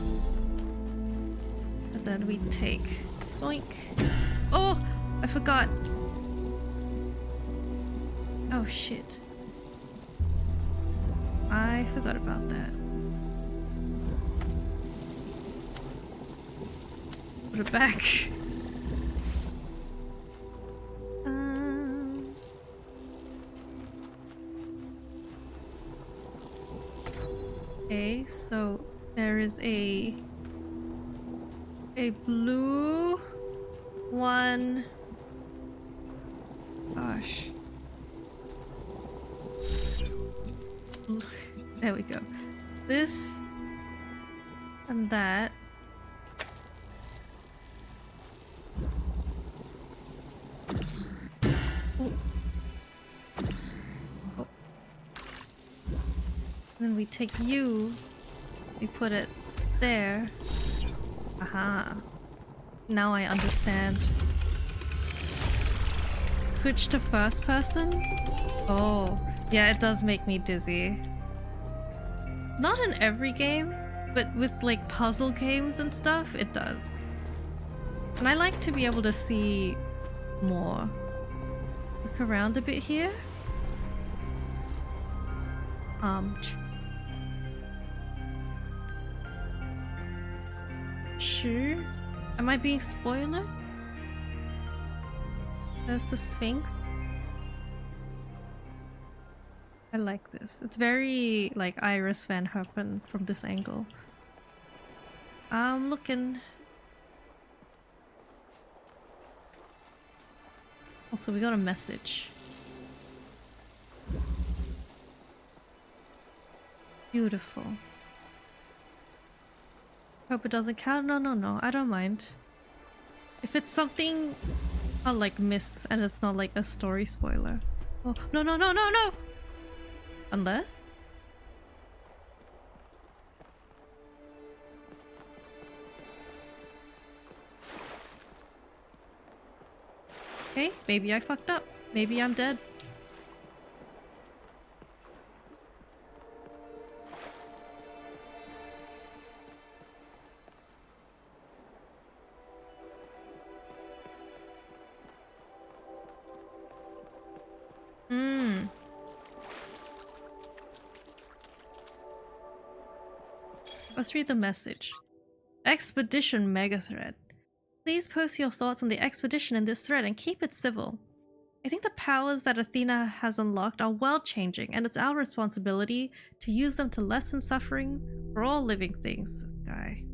And then we take. Boink. Oh! I forgot. Oh shit. I forgot about that. Put it back. is a blue one. Gosh. There we go. This and that. Oh. Oh. Then we take you, we put it there. Aha. Now I understand. Switch to first person? Oh, yeah, it does make me dizzy. Not in every game, but with like puzzle games and stuff, it does. And I like to be able to see more. Look around a bit here. Sure. Am I being spoiler? There's the Sphinx. I like this. It's very like Iris Van Herpen from this angle. I'm looking. Also, we got a message. Beautiful. Hope it doesn't count. No, I don't mind. If it's something I'll like miss and it's not like a story spoiler. Oh, no. Unless? Okay, maybe I fucked up. Maybe I'm dead. Let's read the message. Expedition mega thread. Please post your thoughts on the expedition in this thread and keep it civil. I think the powers that Athena has unlocked are world-changing, and it's our responsibility to use them to lessen suffering for all living things. This guy.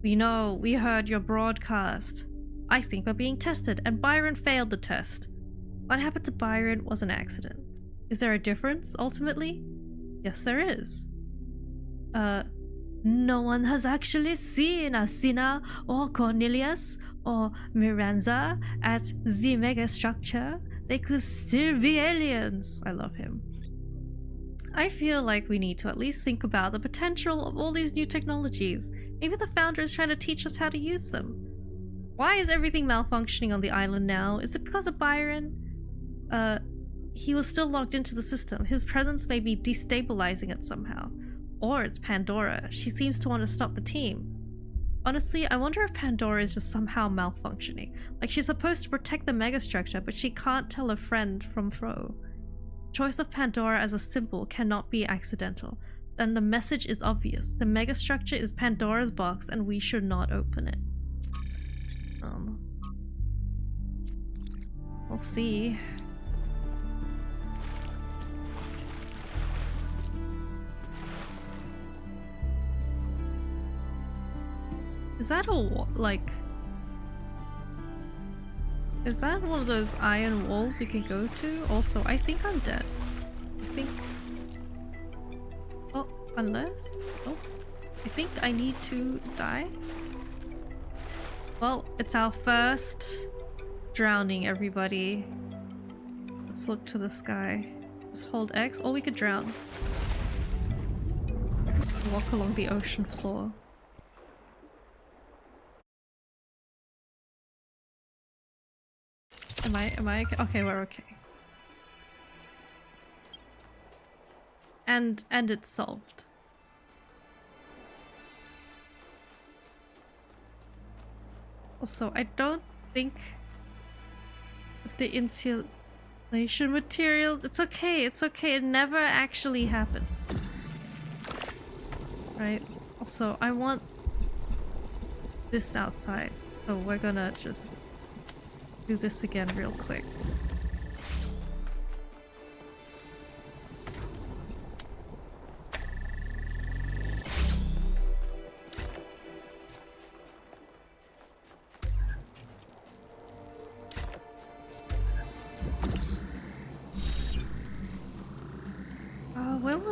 We know, we heard your broadcast. I think we're being tested, and Byron failed the test. What happened to Byron was an accident. Is there a difference, ultimately? Yes, there is. No one has actually seen Asina or Cornelius or Miranza at the megastructure. They could still be aliens. I love him. I feel like we need to at least think about the potential of all these new technologies. Maybe the founder is trying to teach us how to use them. Why is everything malfunctioning on the island now? Is it because of Byron? He was still logged into the system. His presence may be destabilizing it somehow. Or it's Pandora. She seems to want to stop the team. Honestly, I wonder if Pandora is just somehow malfunctioning. Like she's supposed to protect the megastructure, but she can't tell a friend from foe. Choice of Pandora as a symbol cannot be accidental. Then the message is obvious. The megastructure is Pandora's box and we should not open it. We'll see. Is that is that one of those iron walls you can go to? Also, I think I'm dead. I think... Oh, unless... Oh, I think I need to die. Well, it's our first drowning, everybody. Let's look to the sky. Just hold X, or we could drown. Walk along the ocean floor. Am I okay? We're okay. And it's solved. Also, I don't think the insulation materials, it's okay, it never actually happened. Right? Also, I want this outside, so we're gonna just do this again real quick.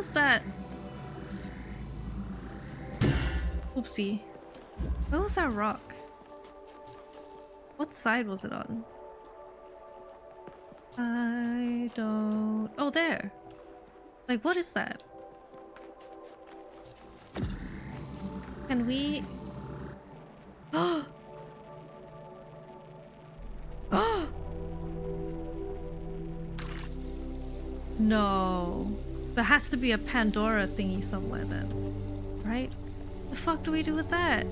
was that? Oopsie. Where was that rock? What side was it on? I don't... Oh, there. Like, what is that? Can we... Oh! Oh! No. There has to be a Pandora thingy somewhere then. Right? The fuck do we do with that?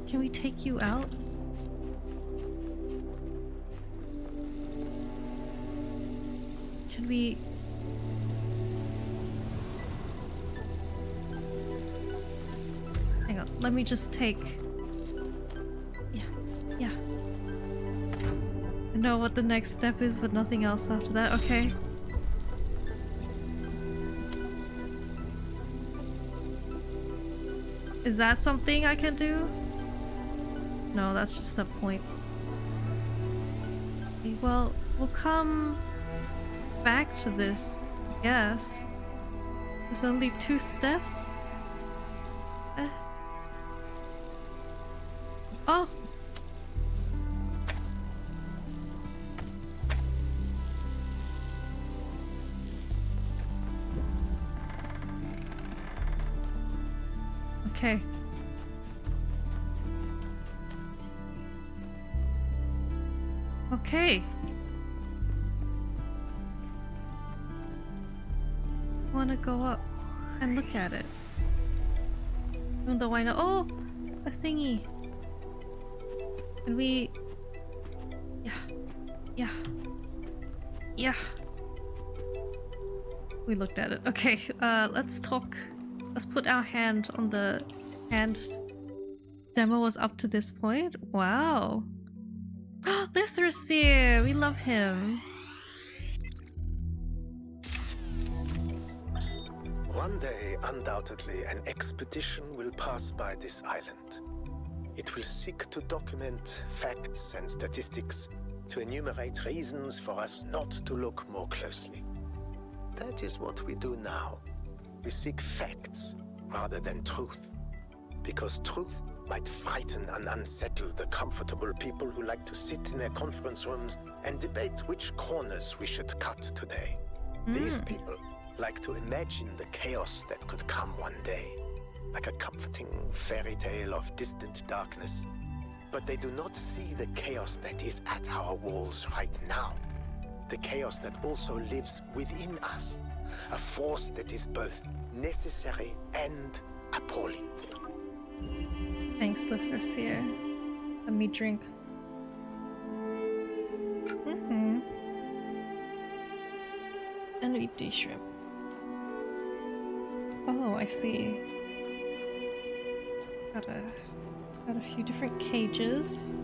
Can we take you out? Can we... Hang on, let me just take... Yeah. I know what the next step is, but nothing else after that, okay. Is that something I can do? No, that's just a point. Okay, well, we'll come back to this, I guess. There's only 2 steps? Oh! Okay. Okay. I wanna go up and look at it. Even though I know— oh! A thingy! And we... Yeah. We looked at it. Okay, let's talk. Let's put our hand on the hand. Demo was up to this point. Wow. Lithrosir! We love him. One day, undoubtedly, an expedition will pass by this island. It will seek to document facts and statistics, to enumerate reasons for us not to look more closely. That is what we do now. We seek facts rather than truth. Because truth might frighten and unsettle the comfortable people who like to sit in their conference rooms and debate which corners we should cut today. These people like to imagine the chaos that could come one day, like a comforting fairy tale of distant darkness. But they do not see the chaos that is at our walls right now. The chaos that also lives within us. A force that is both necessary and appalling. Thanks, Lithrosir. Let me drink. And we eat shrimp. Oh, I see. Got a few different cages.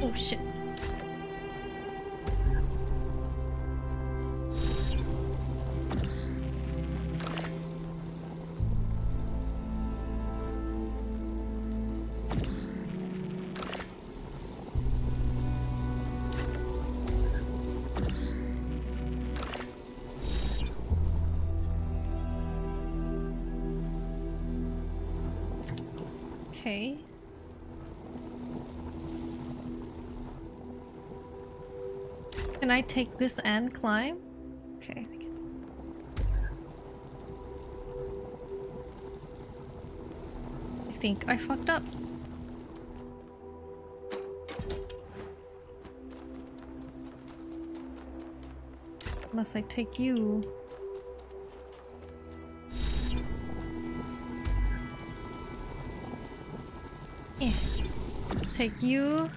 Oh shit. Okay. Can I take this and climb? Okay, I can. I think I fucked up. Unless I take you. Yeah. Take you.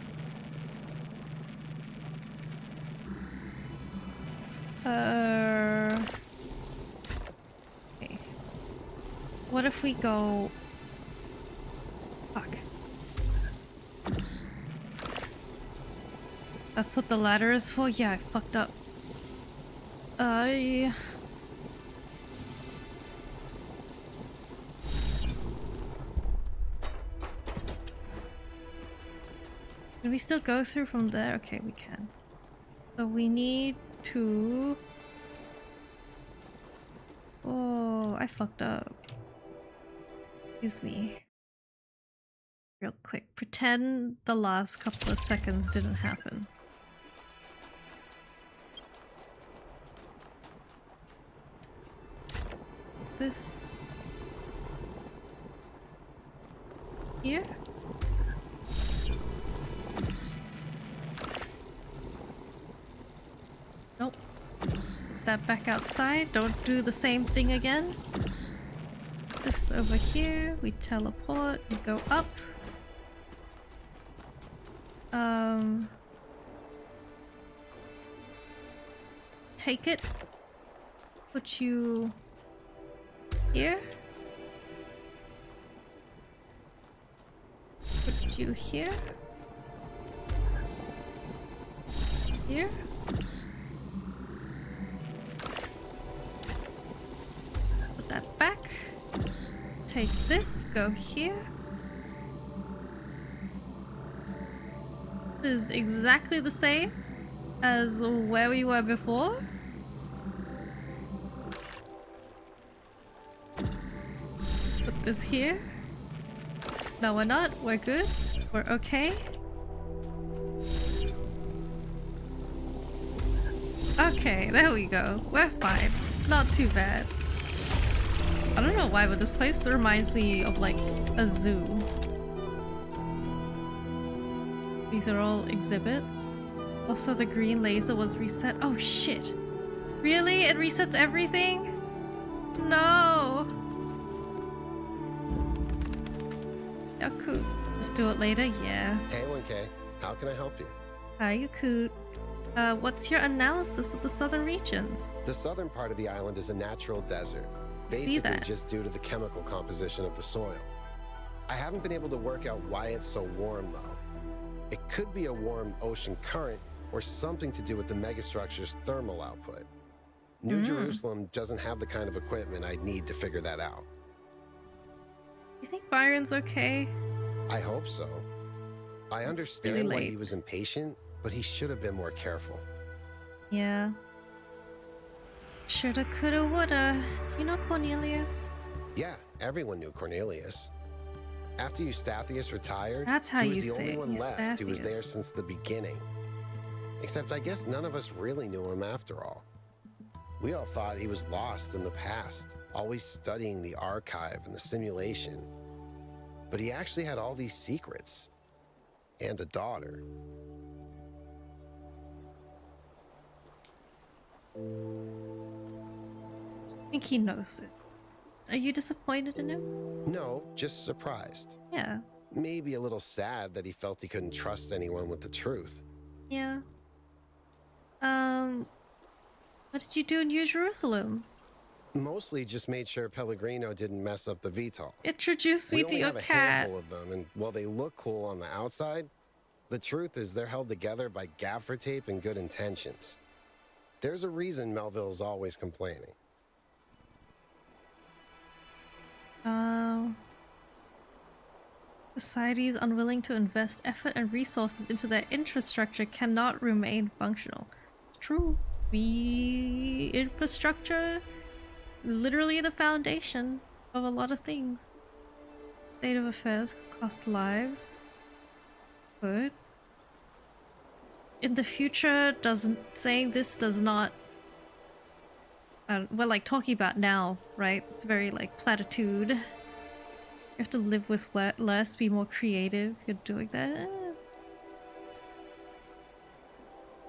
Okay. What if we go... Fuck. That's what the ladder is for? Yeah, I fucked up. Yeah. Can we still go through from there? Okay, we can. So we need to I fucked up. Excuse me. Real quick. Pretend the last couple of seconds didn't happen. This here. Nope. Put that back outside. Don't do the same thing again. This over here. We teleport. We go up. Take it. Put you here. Put you here. Here. Put that back. Take this, go here. This is exactly the same as where we were before. Put this here. No, we're not. We're good. We're okay. Okay, there we go. We're fine. Not too bad. I don't know why, but this place reminds me of like a zoo. These are all exhibits. Also, the green laser was reset. Oh shit. Really? It resets everything? No. Yeah, cool. Just do it later? Yeah. Hey, 1K. How can I help you? Hi, you coot. What's your analysis of the southern regions? The southern part of the island is a natural desert. Basically just due to the chemical composition of the soil. I haven't been able to work out why it's so warm though. It could be a warm ocean current or something to do with the megastructure's thermal output. New Jerusalem doesn't have the kind of equipment I'd need to figure that out. You think Byron's okay? I hope so. I understand really why he was impatient, but he should have been more careful. Yeah. Shoulda, coulda, woulda. Do you know Cornelius? Yeah, everyone knew Cornelius. After Eustathius retired, That's how he was you the say only one left who was there Eustathius. since the beginning. Except I guess none of us really knew him after all. We all thought he was lost in the past, always studying the archive and the simulation. But he actually had all these secrets. And a daughter. I think he knows it. Are you disappointed in him? No, just surprised. Yeah. Maybe a little sad that he felt he couldn't trust anyone with the truth. Yeah. What did you do in New Jerusalem? Mostly just made sure Pellegrino didn't mess up the VTOL. Introduce me to your We only have a cat. handful of them, and while they look cool on the outside, the truth is they're held together by gaffer tape and good intentions. There's a reason Melville's always complaining. Societies unwilling to invest effort and resources into their infrastructure cannot remain functional. It's true. Infrastructure, literally the foundation of a lot of things. State of affairs costs lives. Good. In the future, saying this does not. We're like talking about now, right? It's very like platitude. You have to live with less, be more creative. You're doing that.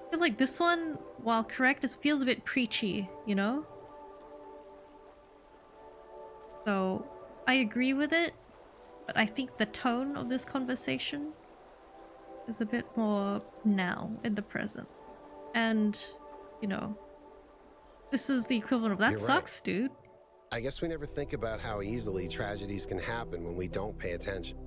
I feel like this one, while correct, it feels a bit preachy, you know? So, I agree with it, but I think the tone of this conversation is a bit more now, in the present. And, you know, this is the equivalent of that. You're sucks, right. dude. I guess we never think about how easily tragedies can happen when we don't pay attention.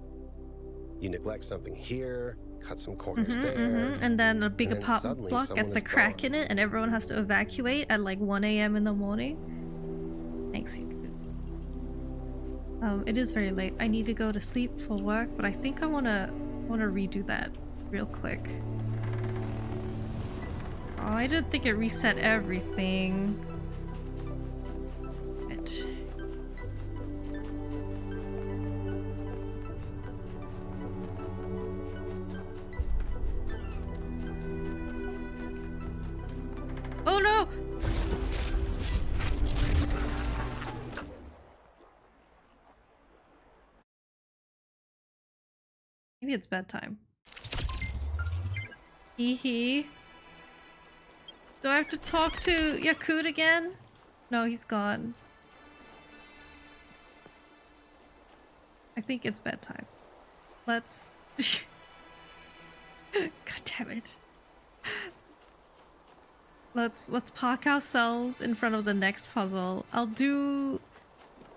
You neglect something here, cut some corners there. And then a big and then apartment suddenly block someone gets a is crack gone. in it and everyone has to evacuate at like 1 a.m. in the morning. Thanks, you. It is very late. I need to go to sleep for work, but I think I wanna redo that real quick. Oh, I didn't think it reset everything. Maybe it's bedtime. Hee hee. Do I have to talk to Yakut again? No, he's gone. I think it's bedtime. Let's... God damn it. Let's park ourselves in front of the next puzzle. I'll do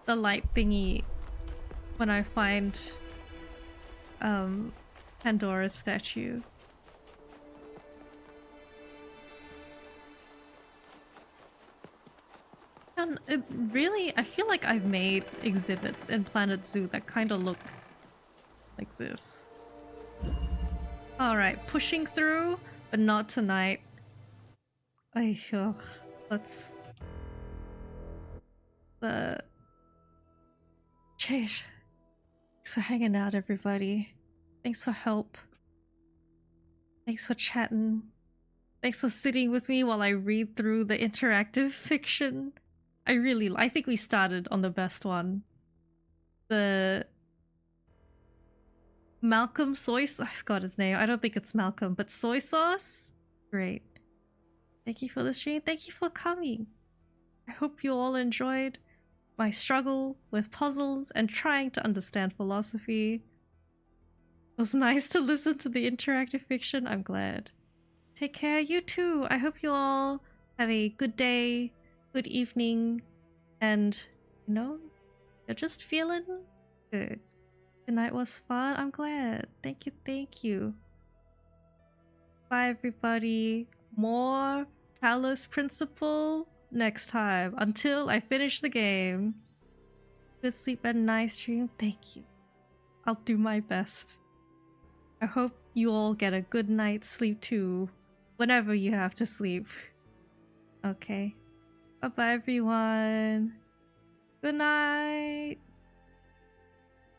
the light thingy when I find Pandora's statue. And really, I feel like I've made exhibits in Planet Zoo that kind of look like this. Alright, pushing through, but not tonight. Let's... Cheers. Thanks for hanging out, everybody. Thanks for help. Thanks for chatting. Thanks for sitting with me while I read through the interactive fiction. I think we started on the best one. The... Malcolm Soy Sauce? I forgot his name. I don't think it's Malcolm, but Soy Sauce? Great. Thank you for the stream. Thank you for coming. I hope you all enjoyed my struggle with puzzles and trying to understand philosophy. It was nice to listen to the interactive fiction. I'm glad. Take care, you too. I hope you all have a good day, good evening, and, you know, you're just feeling good. Tonight was fun. I'm glad. Thank you, thank you. Bye, everybody. More Talos Principle next time. Until I finish the game. Good sleep and nice stream. Thank you. I'll do my best. I hope you all get a good night's sleep too. Whenever you have to sleep. Okay. Bye-bye, everyone. Good night.